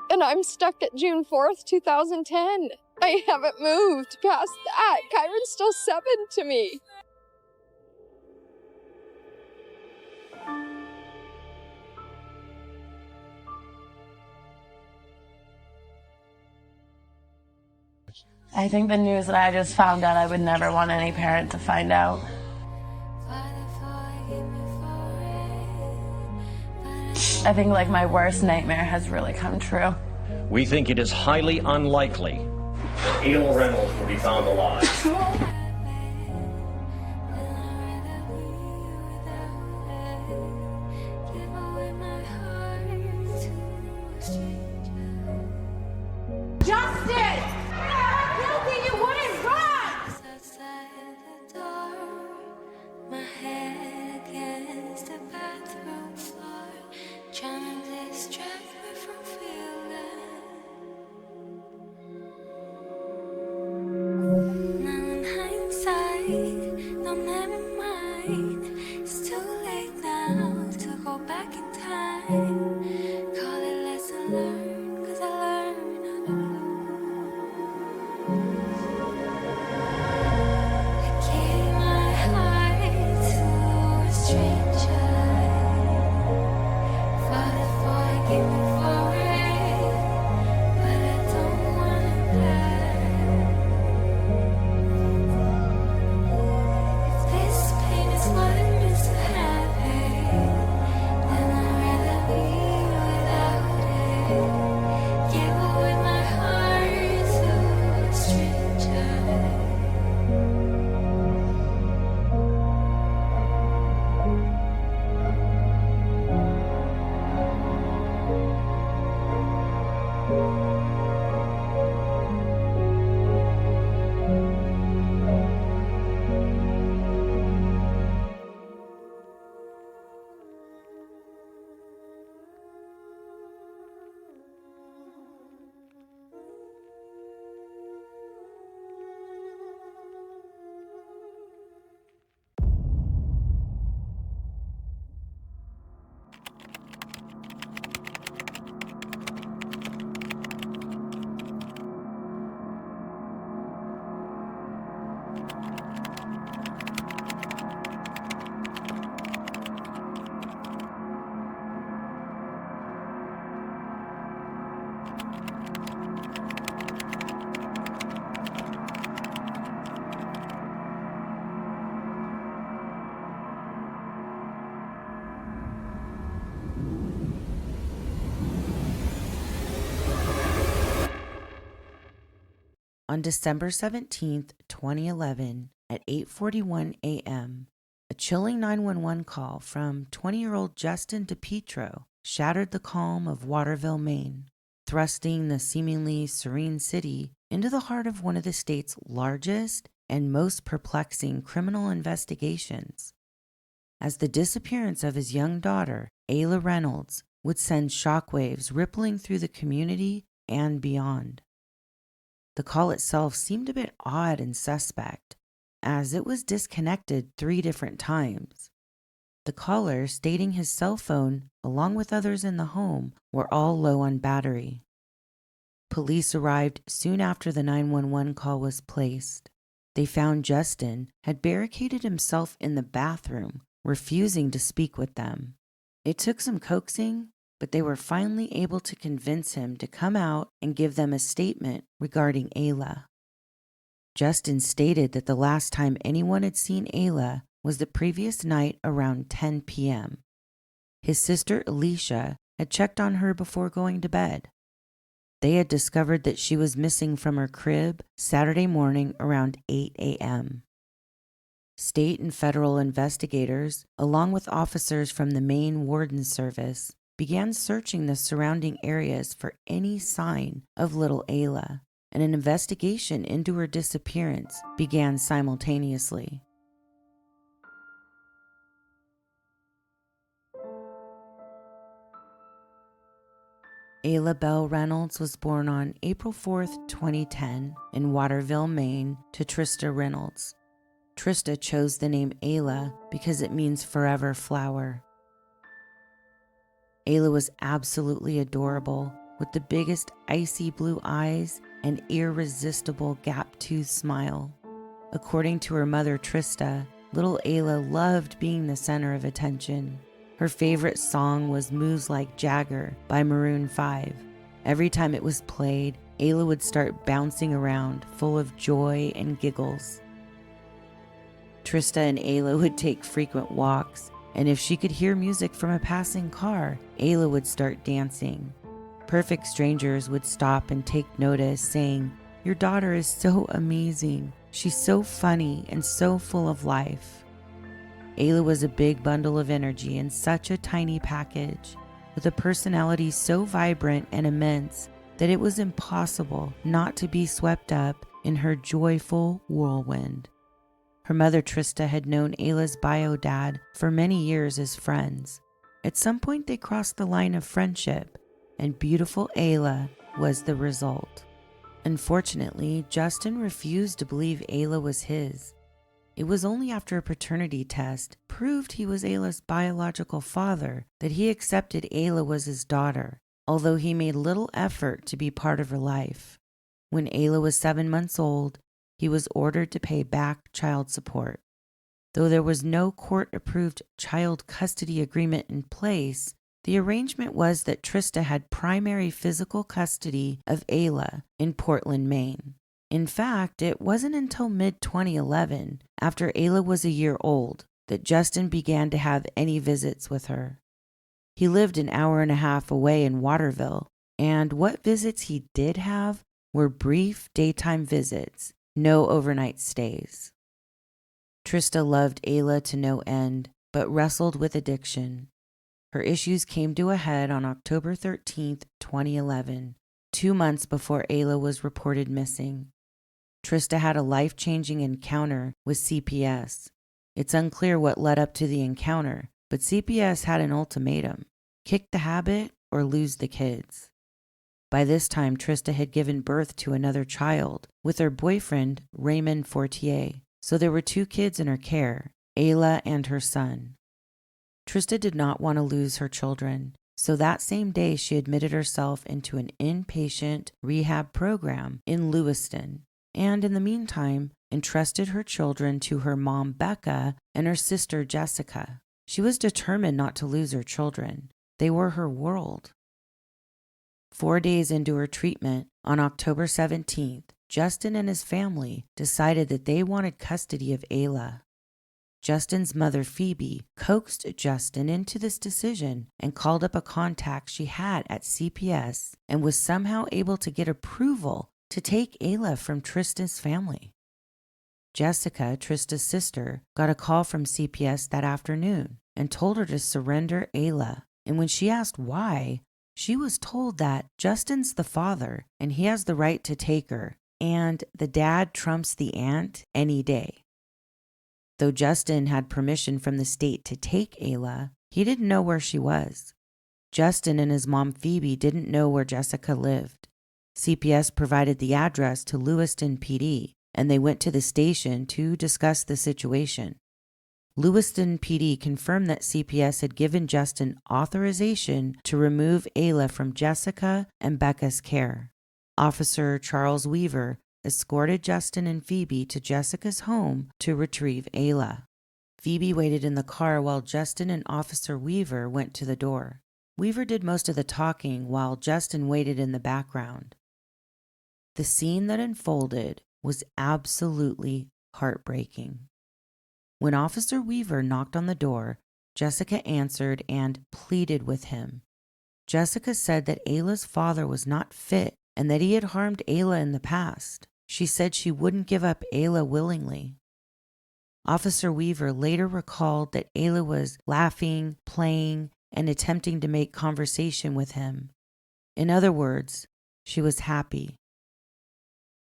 And I'm stuck at June 4th, 2010. I haven't moved past that. Kyron's still 7 to me. I think the news that I just found out, I would never want any parent to find out. I think like my worst nightmare has really come true. We think it is highly unlikely that Ayla Reynolds will be found alive. Justice! Guilty, you wouldn't run! My head against the bathroom floor, trying to distract me from feeling. Now in hindsight, no, never mind. It's too late now to go back in time. Call it lesson learned, 'cause I learned how to give my heart to a stranger. Father, forgive me for it, but I don't want it back. If this pain is what it means to have it, then I'd rather be without it. Give away my heart to a stranger. On December 17th, 2011, at 8:41 a.m., a chilling 911 call from 20-year-old Justin DePietro shattered the calm of Waterville, Maine, thrusting the seemingly serene city into the heart of one of the state's largest and most perplexing criminal investigations, as the disappearance of his young daughter, Ayla Reynolds, would send shockwaves rippling through the community and beyond. The call itself seemed a bit odd and suspect, as it was disconnected 3 different times. The caller stating his cell phone, along with others in the home, were all low on battery. Police arrived soon after the 911 call was placed. They found Justin had barricaded himself in the bathroom, refusing to speak with them. It took some coaxing, but they were finally able to convince him to come out and give them a statement regarding Ayla. Justin stated that the last time anyone had seen Ayla was the previous night around 10 p.m. His sister Alicia had checked on her before going to bed. They had discovered that she was missing from her crib Saturday morning around 8 a.m. State and federal investigators, along with officers from the Maine Warden Service, began searching the surrounding areas for any sign of little Ayla, and an investigation into her disappearance began simultaneously. Ayla Bell Reynolds was born on April 4th, 2010, in Waterville, Maine, to Trista Reynolds. Trista chose the name Ayla because it means forever flower. Ayla was absolutely adorable, with the biggest icy blue eyes and irresistible gap-toothed smile. According to her mother, Trista, little Ayla loved being the center of attention. Her favorite song was Moves Like Jagger by Maroon 5. Every time it was played, Ayla would start bouncing around, full of joy and giggles. Trista and Ayla would take frequent walks, and if she could hear music from a passing car, Ayla would start dancing. Perfect strangers would stop and take notice, saying, "Your daughter is so amazing. She's so funny and so full of life." Ayla was a big bundle of energy in such a tiny package, with a personality so vibrant and immense that it was impossible not to be swept up in her joyful whirlwind. Her mother, Trista, had known Ayla's bio dad for many years as friends. At some point, they crossed the line of friendship, and beautiful Ayla was the result. Unfortunately, Justin refused to believe Ayla was his. It was only after a paternity test proved he was Ayla's biological father that he accepted Ayla was his daughter, although he made little effort to be part of her life. When Ayla was 7 months old, he was ordered to pay back child support. Though there was no court-approved child custody agreement in place, the arrangement was that Trista had primary physical custody of Ayla in Portland, Maine. In fact, it wasn't until mid-2011, after Ayla was a year old, that Justin began to have any visits with her. He lived an hour and a half away in Waterville, and what visits he did have were brief daytime visits, no overnight stays. Trista loved Ayla to no end, but wrestled with addiction. Her issues came to a head on October 13th, 2011, 2 months before Ayla was reported missing. Trista had a life-changing encounter with CPS. It's unclear what led up to the encounter, but CPS had an ultimatum: kick the habit or lose the kids. By this time, Trista had given birth to another child with her boyfriend, Raymond Fortier, so there were 2 kids in her care, Ayla and her son. Trista did not want to lose her children, so that same day she admitted herself into an inpatient rehab program in Lewiston, and in the meantime, entrusted her children to her mom, Becca, and her sister, Jessica. She was determined not to lose her children. They were her world. 4 days into her treatment, on October 17th, Justin and his family decided that they wanted custody of Ayla. Justin's mother, Phoebe, coaxed Justin into this decision and called up a contact she had at CPS and was somehow able to get approval to take Ayla from Trista's family. Jessica, Trista's sister, got a call from CPS that afternoon and told her to surrender Ayla, and when she asked why, she was told that Justin's the father and he has the right to take her, and the dad trumps the aunt any day. Though Justin had permission from the state to take Ayla, he didn't know where she was. Justin and his mom Phoebe didn't know where Jessica lived. CPS provided the address to Lewiston PD, and they went to the station to discuss the situation. Lewiston PD confirmed that CPS had given Justin authorization to remove Ayla from Jessica and Becca's care. Officer Charles Weaver escorted Justin and Phoebe to Jessica's home to retrieve Ayla. Phoebe waited in the car while Justin and Officer Weaver went to the door. Weaver did most of the talking while Justin waited in the background. The scene that unfolded was absolutely heartbreaking. When Officer Weaver knocked on the door, Jessica answered and pleaded with him. Jessica said that Ayla's father was not fit and that he had harmed Ayla in the past. She said she wouldn't give up Ayla willingly. Officer Weaver later recalled that Ayla was laughing, playing, and attempting to make conversation with him. In other words, she was happy.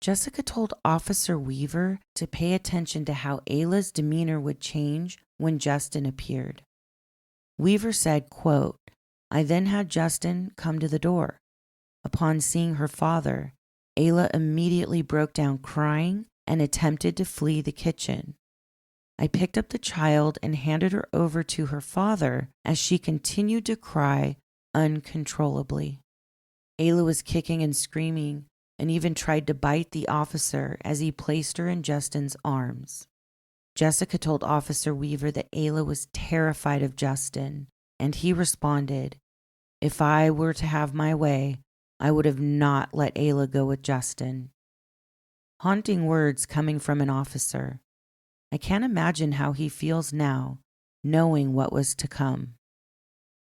Jessica told Officer Weaver to pay attention to how Ayla's demeanor would change when Justin appeared. Weaver said, quote, "I then had Justin come to the door. Upon seeing her father, Ayla immediately broke down crying and attempted to flee the kitchen. I picked up the child and handed her over to her father as she continued to cry uncontrollably. Ayla was kicking and screaming and even tried to bite the officer as he placed her in Justin's arms. Jessica told Officer Weaver that Ayla was terrified of Justin, and he responded, "If I were to have my way, I would have not let Ayla go with Justin." Haunting words coming from an officer. I can't imagine how he feels now, knowing what was to come.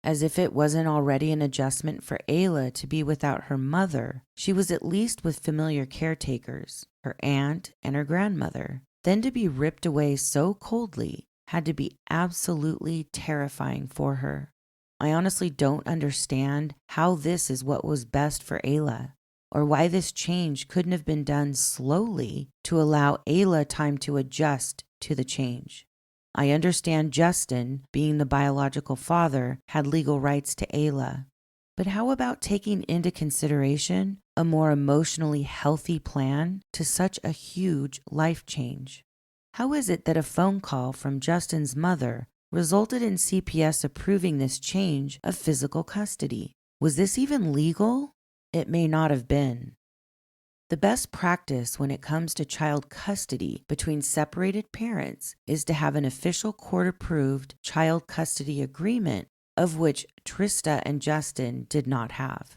As if it wasn't already an adjustment for Ayla to be without her mother, she was at least with familiar caretakers, her aunt and her grandmother. Then to be ripped away so coldly had to be absolutely terrifying for her. I honestly don't understand how this is what was best for Ayla, or why this change couldn't have been done slowly to allow Ayla time to adjust to the change. I understand Justin, being the biological father, had legal rights to Ayla, but how about taking into consideration a more emotionally healthy plan to such a huge life change? How is it that a phone call from Justin's mother resulted in CPS approving this change of physical custody? Was this even legal? It may not have been. The best practice when it comes to child custody between separated parents is to have an official court-approved child custody agreement, of which Trista and Justin did not have.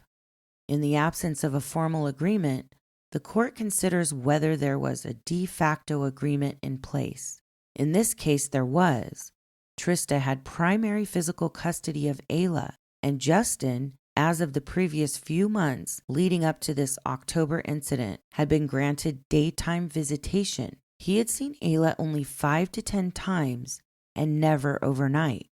In the absence of a formal agreement, the court considers whether there was a de facto agreement in place. In this case, there was. Trista had primary physical custody of Ayla, and Justin, as of the previous few months leading up to this October incident, had been granted daytime visitation. He had seen Ayla only 5 to 10 times and never overnight.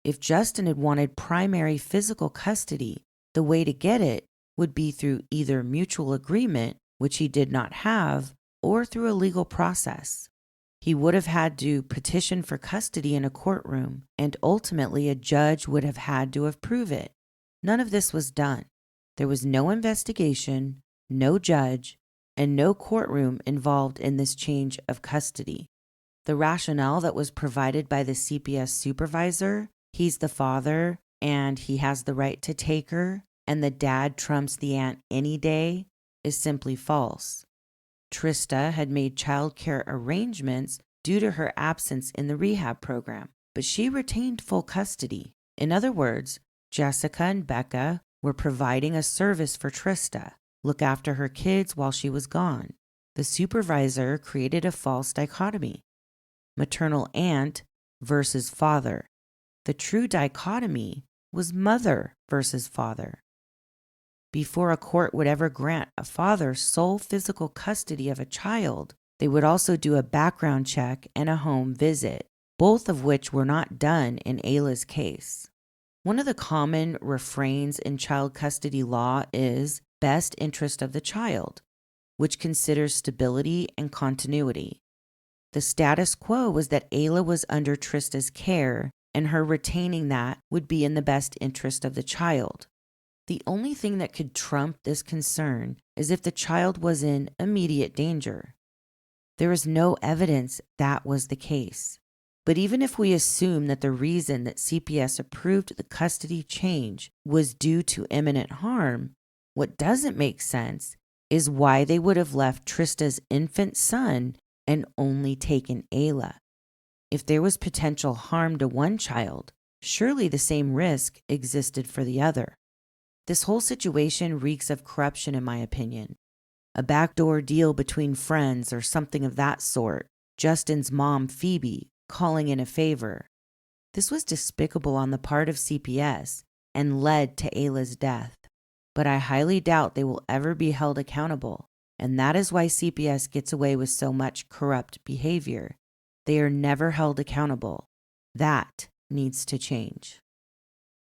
If Justin had wanted primary physical custody, the way to get it would be through either mutual agreement, which he did not have, or through a legal process. He would have had to petition for custody in a courtroom, and ultimately a judge would have had to approve it. None of this was done. There was no investigation, no judge, and no courtroom involved in this change of custody. The rationale that was provided by the CPS supervisor, he's the father and he has the right to take her, and the dad trumps the aunt any day, is simply false. Trista had made childcare arrangements due to her absence in the rehab program, but she retained full custody. In other words, Jessica and Becca were providing a service for Trista, look after her kids while she was gone. The supervisor created a false dichotomy: maternal aunt versus father. The true dichotomy was mother versus father. Before a court would ever grant a father sole physical custody of a child, they would also do a background check and a home visit, both of which were not done in Ayla's case. One of the common refrains in child custody law is best interest of the child, which considers stability and continuity. The status quo was that Ayla was under Trista's care, and her retaining that would be in the best interest of the child. The only thing that could trump this concern is if the child was in immediate danger. There is no evidence that was the case. But even if we assume that the reason that CPS approved the custody change was due to imminent harm, what doesn't make sense is why they would have left Trista's infant son and only taken Ayla. If there was potential harm to one child, surely the same risk existed for the other. This whole situation reeks of corruption, in my opinion. A backdoor deal between friends or something of that sort. Justin's mom, Phoebe, calling in a favor. This was despicable on the part of CPS and led to Ayla's death. But I highly doubt they will ever be held accountable, and that is why CPS gets away with so much corrupt behavior. They are never held accountable. That needs to change.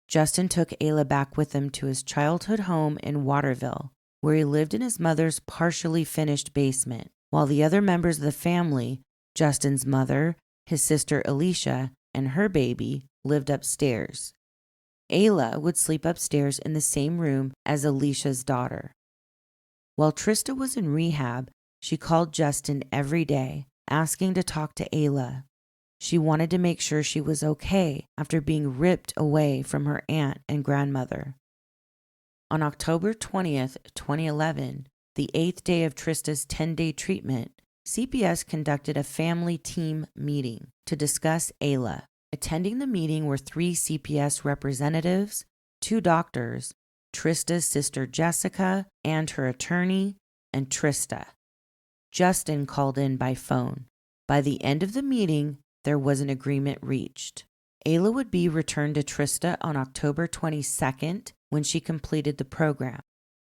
Justin took Ayla back with him to his childhood home in Waterville, where he lived in his mother's partially finished basement, while the other members of the family, Justin's mother, his sister Alicia, and her baby, lived upstairs. Ayla would sleep upstairs in the same room as Alicia's daughter. While Trista was in rehab, she called Justin every day, asking to talk to Ayla. She wanted to make sure she was okay after being ripped away from her aunt and grandmother. On October 20th, 2011, the 8th day of Trista's 10-day treatment, CPS conducted a family team meeting to discuss Ayla. Attending the meeting were 3 CPS representatives, 2 doctors, Trista's sister Jessica and her attorney, and Trista. Justin called in by phone. By the end of the meeting, there was an agreement reached. Ayla would be returned to Trista on October 22nd when she completed the program,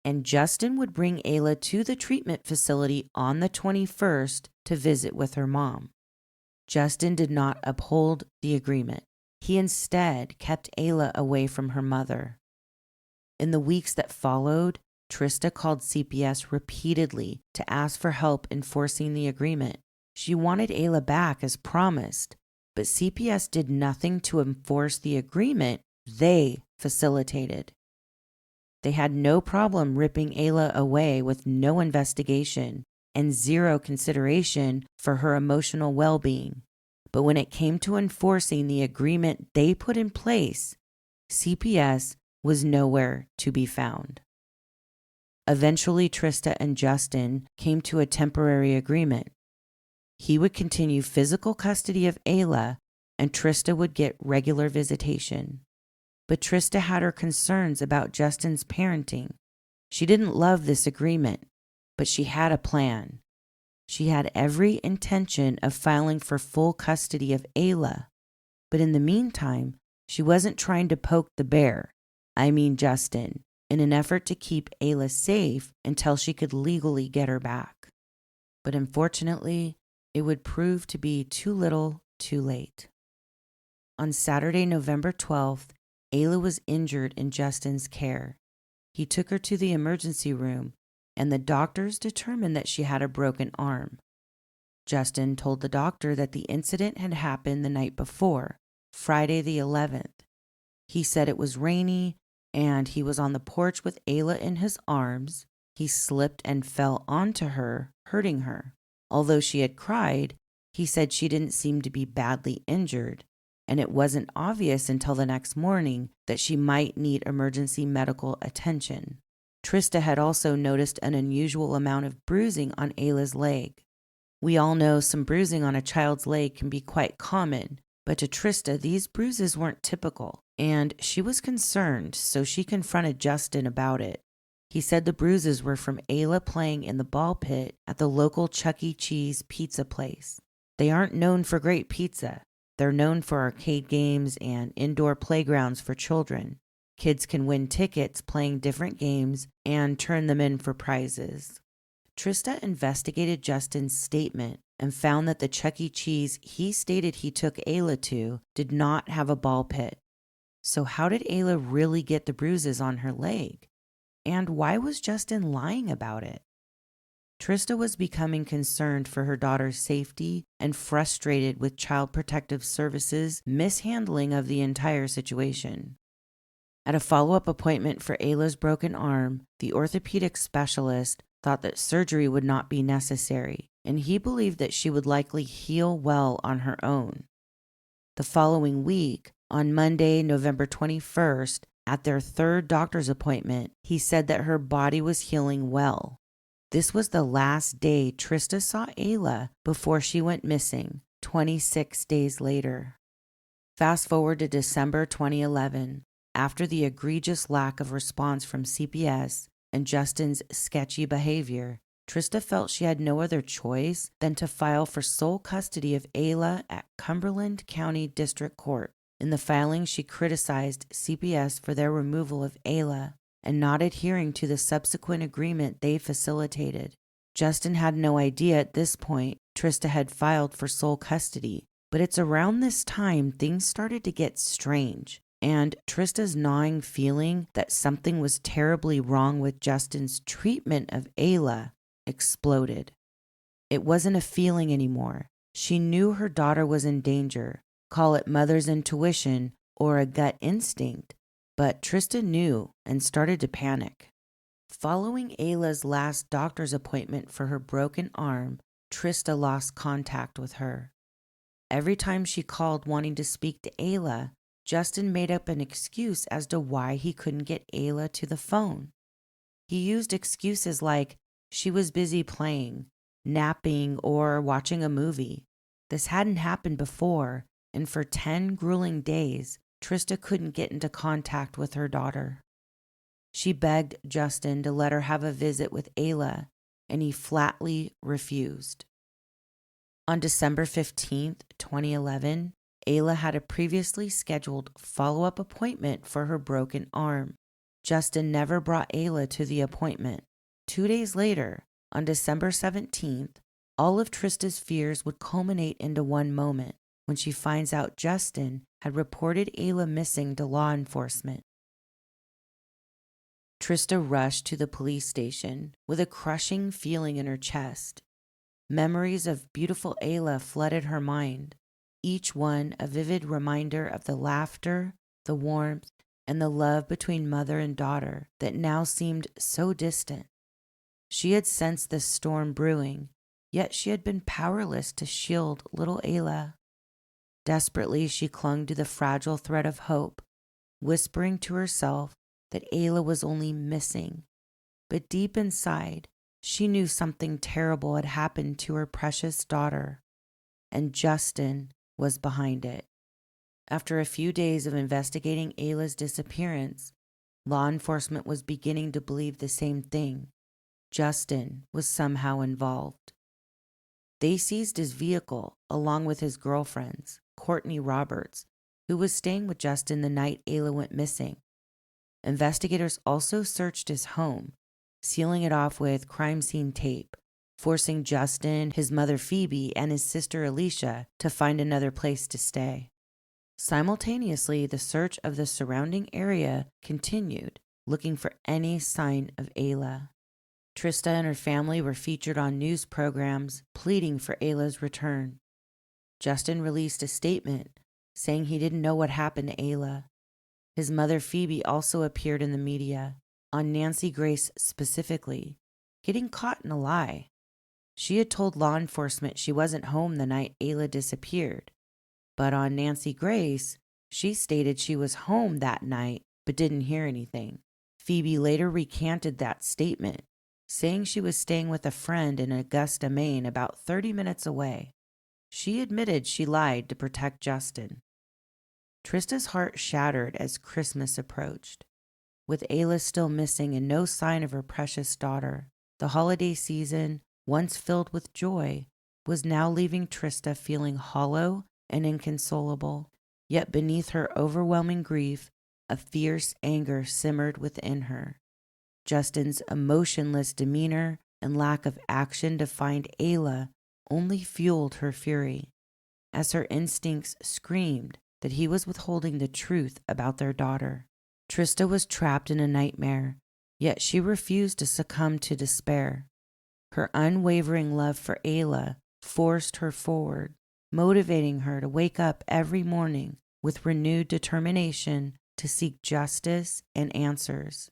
and Justin would bring Ayla to the treatment facility on the 21st to visit with her mom. Justin did not uphold the agreement. He instead kept Ayla away from her mother. In the weeks that followed, Trista called CPS repeatedly to ask for help enforcing the agreement. She wanted Ayla back as promised, but CPS did nothing to enforce the agreement they facilitated. They had no problem ripping Ayla away with no investigation and zero consideration for her emotional well-being. But when it came to enforcing the agreement they put in place, CPS was nowhere to be found. Eventually, Trista and Justin came to a temporary agreement. He would continue physical custody of Ayla, and Trista would get regular visitation. But Trista had her concerns about Justin's parenting. She didn't love this agreement, but she had a plan. She had every intention of filing for full custody of Ayla, but in the meantime, she wasn't trying to poke the bear, Justin, in an effort to keep Ayla safe until she could legally get her back. But unfortunately, it would prove to be too little, too late. On Saturday, November 12th, Ayla was injured in Justin's care. He took her to the emergency room, and the doctors determined that she had a broken arm. Justin told the doctor that the incident had happened the night before, Friday the 11th. He said it was rainy, and he was on the porch with Ayla in his arms. He slipped and fell onto her, hurting her. Although she had cried, he said she didn't seem to be badly injured, and it wasn't obvious until the next morning that she might need emergency medical attention. Trista had also noticed an unusual amount of bruising on Ayla's leg. We all know some bruising on a child's leg can be quite common, but to Trista, these bruises weren't typical, and she was concerned, so she confronted Justin about it. He said the bruises were from Ayla playing in the ball pit at the local Chuck E. Cheese pizza place. They aren't known for great pizza. They're known for arcade games and indoor playgrounds for children. Kids can win tickets playing different games and turn them in for prizes. Trista investigated Justin's statement and found that the Chuck E. Cheese he stated he took Ayla to did not have a ball pit. So how did Ayla really get the bruises on her leg? And why was Justin lying about it? Trista was becoming concerned for her daughter's safety and frustrated with Child Protective Services' mishandling of the entire situation. At a follow-up appointment for Ayla's broken arm, the orthopedic specialist thought that surgery would not be necessary, and he believed that she would likely heal well on her own. The following week, on Monday, November 21st, at their third doctor's appointment, he said that her body was healing well. This was the last day Trista saw Ayla before she went missing, 26 days later. Fast forward to December 2011. After the egregious lack of response from CPS and Justin's sketchy behavior, Trista felt she had no other choice than to file for sole custody of Ayla at Cumberland County District Court. In the filing, she criticized CPS for their removal of Ayla and not adhering to the subsequent agreement they facilitated. Justin had no idea at this point Trista had filed for sole custody, but it's around this time things started to get strange, and Trista's gnawing feeling that something was terribly wrong with Justin's treatment of Ayla exploded. It wasn't a feeling anymore. She knew her daughter was in danger. Call it mother's intuition or a gut instinct, but Trista knew and started to panic. Following Ayla's last doctor's appointment for her broken arm, Trista lost contact with her. Every time she called wanting to speak to Ayla, Justin made up an excuse as to why he couldn't get Ayla to the phone. He used excuses like she was busy playing, napping, or watching a movie. This hadn't happened before, and for 10 grueling days, Trista couldn't get into contact with her daughter. She begged Justin to let her have a visit with Ayla, and he flatly refused. On December 15th, 2011, Ayla had a previously scheduled follow-up appointment for her broken arm. Justin never brought Ayla to the appointment. 2 days later, on December 17th, all of Trista's fears would culminate into one moment when she finds out Justin had reported Ayla missing to law enforcement. Trista rushed to the police station with a crushing feeling in her chest. Memories of beautiful Ayla flooded her mind, each one a vivid reminder of the laughter, the warmth, and the love between mother and daughter that now seemed so distant. She had sensed this storm brewing, yet she had been powerless to shield little Ayla. Desperately, she clung to the fragile thread of hope, whispering to herself that Ayla was only missing. But deep inside, she knew something terrible had happened to her precious daughter, and Justin was behind it. After a few days of investigating Ayla's disappearance, law enforcement was beginning to believe the same thing. Justin was somehow involved. They seized his vehicle along with his girlfriends, Courtney Roberts, who was staying with Justin the night Ayla went missing. Investigators also searched his home, sealing it off with crime scene tape, forcing Justin, his mother Phoebe, and his sister Alicia to find another place to stay. Simultaneously, the search of the surrounding area continued, looking for any sign of Ayla. Trista and her family were featured on news programs pleading for Ayla's return. Justin released a statement saying he didn't know what happened to Ayla. His mother Phoebe also appeared in the media, on Nancy Grace specifically, getting caught in a lie. She had told law enforcement she wasn't home the night Ayla disappeared, but on Nancy Grace, she stated she was home that night but didn't hear anything. Phoebe later recanted that statement, saying she was staying with a friend in Augusta, Maine, about 30 minutes away. She admitted she lied to protect Justin. Trista's heart shattered as Christmas approached. With Ayla still missing and no sign of her precious daughter, the holiday season, once filled with joy, was now leaving Trista feeling hollow and inconsolable. Yet beneath her overwhelming grief, a fierce anger simmered within her. Justin's emotionless demeanor and lack of action to find Ayla only fueled her fury, as her instincts screamed that he was withholding the truth about their daughter. Trista was trapped in a nightmare, yet she refused to succumb to despair. Her unwavering love for Ayla forced her forward, motivating her to wake up every morning with renewed determination to seek justice and answers.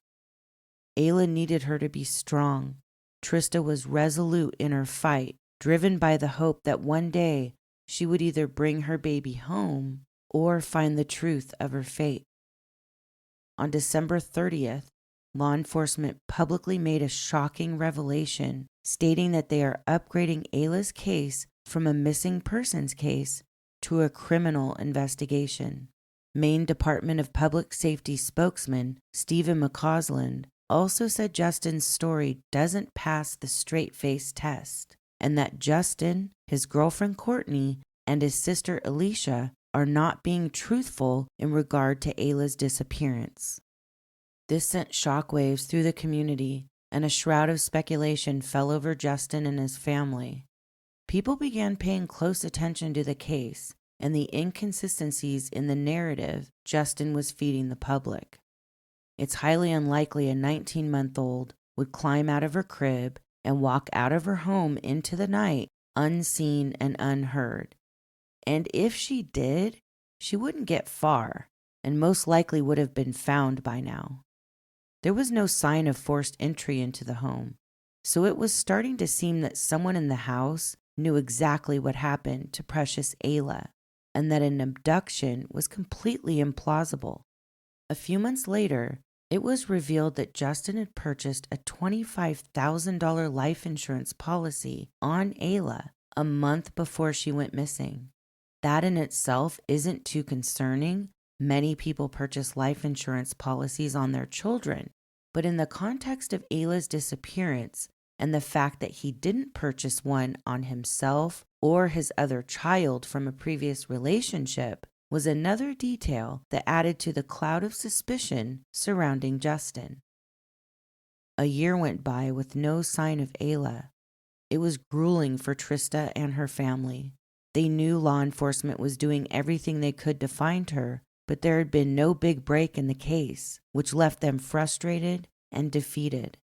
Ayla needed her to be strong. Trista was resolute in her fight, driven by the hope that one day she would either bring her baby home or find the truth of her fate. On December 30th, law enforcement publicly made a shocking revelation, stating that they are upgrading Ayla's case from a missing persons case to a criminal investigation. Maine Department of Public Safety spokesman Stephen McCausland also said Justin's story doesn't pass the straight-face test, and that Justin, his girlfriend Courtney, and his sister Alicia are not being truthful in regard to Ayla's disappearance. This sent shockwaves through the community, and a shroud of speculation fell over Justin and his family. People began paying close attention to the case and the inconsistencies in the narrative Justin was feeding the public. It's highly unlikely a 19-month-old would climb out of her crib and walk out of her home into the night unseen and unheard. And if she did, she wouldn't get far and most likely would have been found by now. There was no sign of forced entry into the home, so it was starting to seem that someone in the house knew exactly what happened to precious Ayla, and that an abduction was completely implausible. A few months later, it was revealed that Justin had purchased a $25,000 life insurance policy on Ayla a month before she went missing. That in itself isn't too concerning. Many people purchase life insurance policies on their children, but in the context of Ayla's disappearance and the fact that he didn't purchase one on himself or his other child from a previous relationship was another detail that added to the cloud of suspicion surrounding Justin. A year went by with no sign of Ayla. It was grueling for Trista and her family. They knew law enforcement was doing everything they could to find her, but there had been no big break in the case, which left them frustrated and defeated.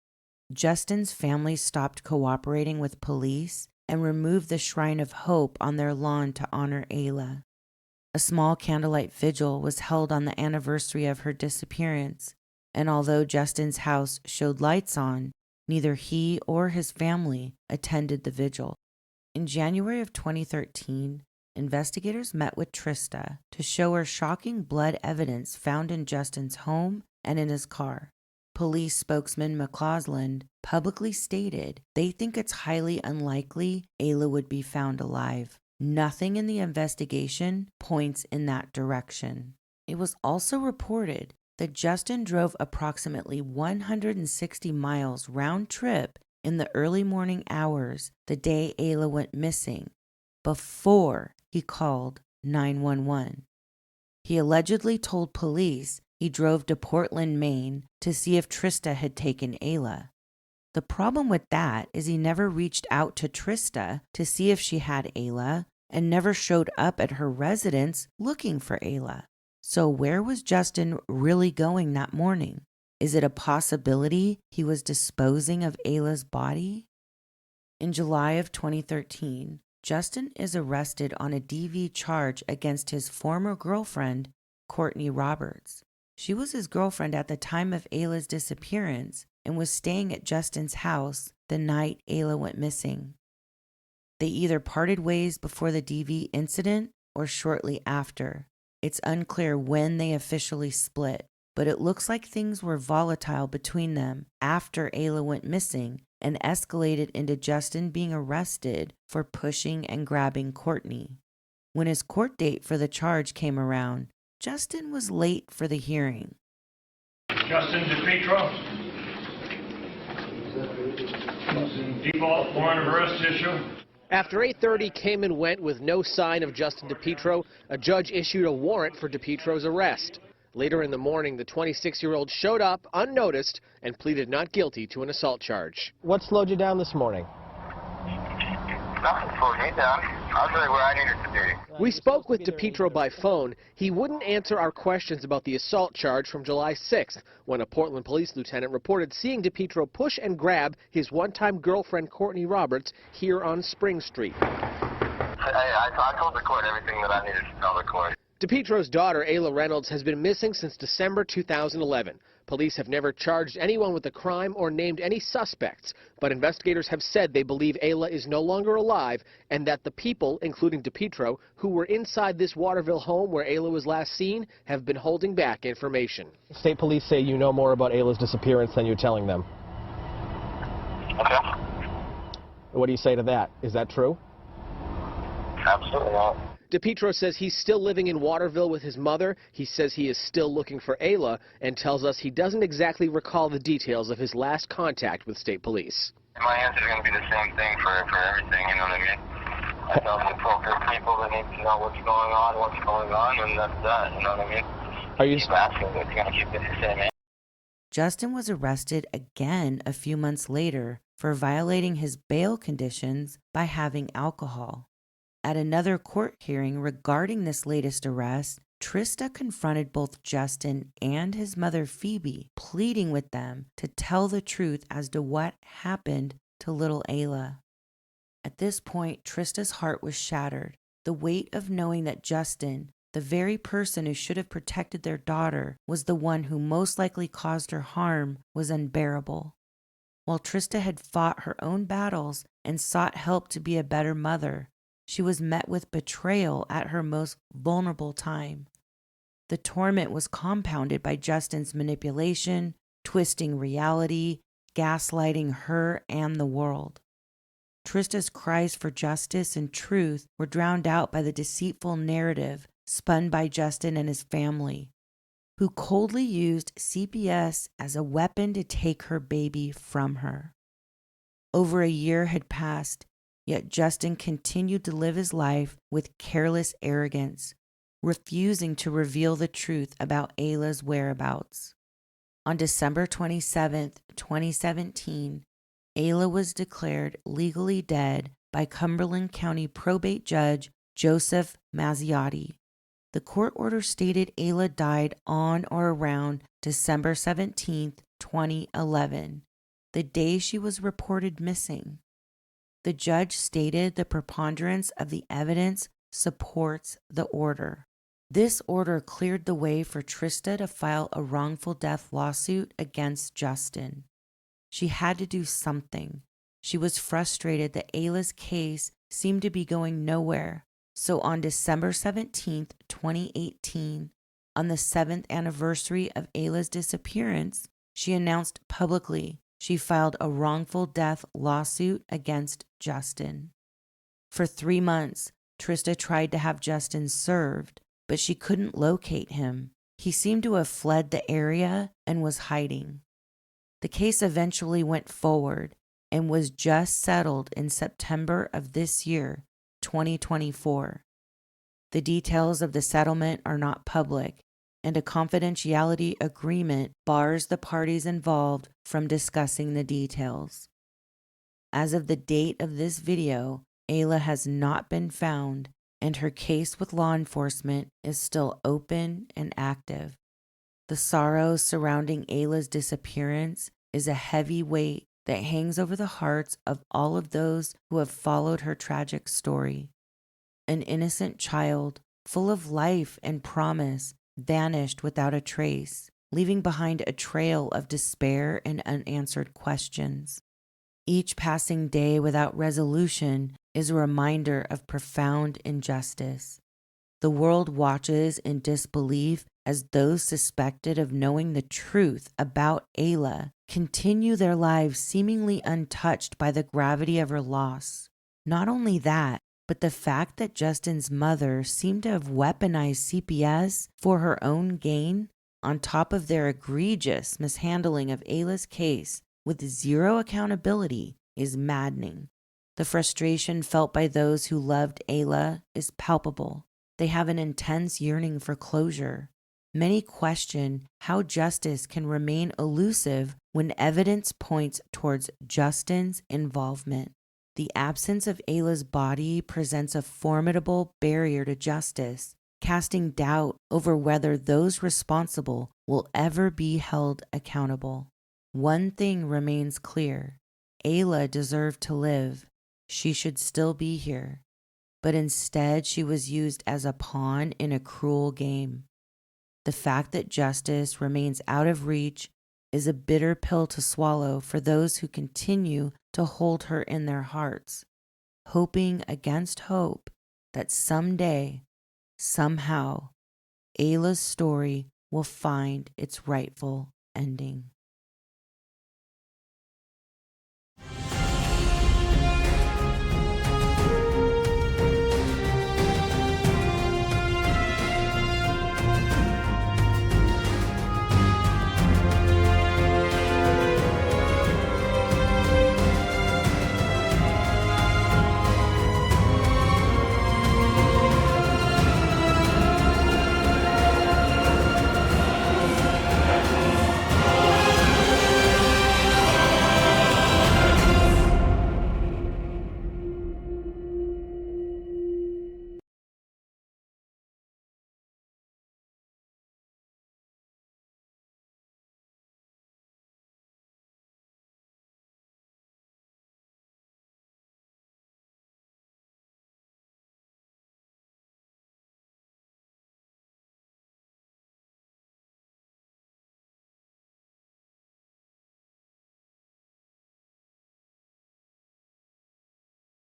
Justin's family stopped cooperating with police and removed the Shrine of Hope on their lawn to honor Ayla. A small candlelight vigil was held on the anniversary of her disappearance, and although Justin's house showed lights on, neither he or his family attended the vigil. In January of 2013, investigators met with Trista to show her shocking blood evidence found in Justin's home and in his car. Police spokesman McCausland publicly stated they think it's highly unlikely Ayla would be found alive. Nothing in the investigation points in that direction. It was also reported that Justin drove approximately 160 miles round trip in the early morning hours the day Ayla went missing, before he called 911. He allegedly told police he drove to Portland, Maine to see if Trista had taken Ayla. The problem with that is he never reached out to Trista to see if she had Ayla and never showed up at her residence looking for Ayla. So where was Justin really going that morning? Is it a possibility he was disposing of Ayla's body? In July of 2013, Justin is arrested on a DV charge against his former girlfriend, Courtney Roberts. She was his girlfriend at the time of Ayla's disappearance and was staying at Justin's house the night Ayla went missing. They either parted ways before the DV incident or shortly after. It's unclear when they officially split, but it looks like things were volatile between them after Ayla went missing and escalated into Justin being arrested for pushing and grabbing Courtney. When his court date for the charge came around, Justin was late for the hearing. Justin DePietro. Default warrant of arrest issue. After 8:30 came and went with no sign of Justin DePietro, a judge issued a warrant for DePietro's arrest. Later in the morning, the 26-year-old showed up unnoticed and pleaded not guilty to an assault charge. What slowed you down this morning? Nothing slowed me down. I was right where I needed to be. We spoke with DePietro by phone. He wouldn't answer our questions about the assault charge from July 6th, when a Portland police lieutenant reported seeing DePietro push and grab his one-time girlfriend Courtney Roberts here on Spring Street. I told the court everything that I needed to tell the court. DePietro's daughter, Ayla Reynolds, has been missing since December 2011. Police have never charged anyone with the crime or named any suspects, but investigators have said they believe Ayla is no longer alive and that the people, including DePietro, who were inside this Waterville home where Ayla was last seen, have been holding back information. State police say you know more about Ayla's disappearance than you're telling them. Okay. What do you say to that? Is that true? Absolutely not. DePietro says he's still living in Waterville with his mother. He says he is still looking for Ayla and tells us he doesn't exactly recall the details of his last contact with state police. My answer is going to be the same thing for everything, you know what I mean? I tell the appropriate people that need to know what's going on, and that's that, you know what I mean? Are you keep asking, it's going to keep it the same answer. Justin was arrested again a few months later for violating his bail conditions by having alcohol. At another court hearing regarding this latest arrest, Trista confronted both Justin and his mother Phoebe, pleading with them to tell the truth as to what happened to little Ayla. At this point, Trista's heart was shattered. The weight of knowing that Justin, the very person who should have protected their daughter, was the one who most likely caused her harm was unbearable. While Trista had fought her own battles and sought help to be a better mother, she was met with betrayal at her most vulnerable time. The torment was compounded by Justin's manipulation, twisting reality, gaslighting her and the world. Trista's cries for justice and truth were drowned out by the deceitful narrative spun by Justin and his family, who coldly used CPS as a weapon to take her baby from her. Over a year had passed, yet Justin continued to live his life with careless arrogance, refusing to reveal the truth about Ayla's whereabouts. On December 27, 2017, Ayla was declared legally dead by Cumberland County probate judge Joseph Mazziotti. The court order stated Ayla died on or around December 17, 2011, the day she was reported missing. The judge stated the preponderance of the evidence supports the order. This order cleared the way for Trista to file a wrongful death lawsuit against Justin. She had to do something. She was frustrated that Ayla's case seemed to be going nowhere. So on December 17, 2018, on the 7th anniversary of Ayla's disappearance, she announced publicly she filed a wrongful death lawsuit against Justin. For 3 months, Trista tried to have Justin served, but she couldn't locate him. He seemed to have fled the area and was hiding. The case eventually went forward and was just settled in September of this year, 2024. The details of the settlement are not public, and a confidentiality agreement bars the parties involved from discussing the details. As of the date of this video, Ayla has not been found, and her case with law enforcement is still open and active. The sorrow surrounding Ayla's disappearance is a heavy weight that hangs over the hearts of all of those who have followed her tragic story. An innocent child, full of life and promise, vanished without a trace, leaving behind a trail of despair and unanswered questions. Each passing day without resolution is a reminder of profound injustice. The world watches in disbelief as those suspected of knowing the truth about Ayla continue their lives seemingly untouched by the gravity of her loss. Not only that, but the fact that Justin's mother seemed to have weaponized CPS for her own gain, on top of their egregious mishandling of Ayla's case with zero accountability, is maddening. The frustration felt by those who loved Ayla is palpable. They have an intense yearning for closure. Many question how justice can remain elusive when evidence points towards Justin's involvement. The absence of Ayla's body presents a formidable barrier to justice, casting doubt over whether those responsible will ever be held accountable. One thing remains clear: Ayla deserved to live. She should still be here. But instead, she was used as a pawn in a cruel game. The fact that justice remains out of reach is a bitter pill to swallow for those who continue to hold her in their hearts, hoping against hope that someday, somehow, Ayla's story will find its rightful ending.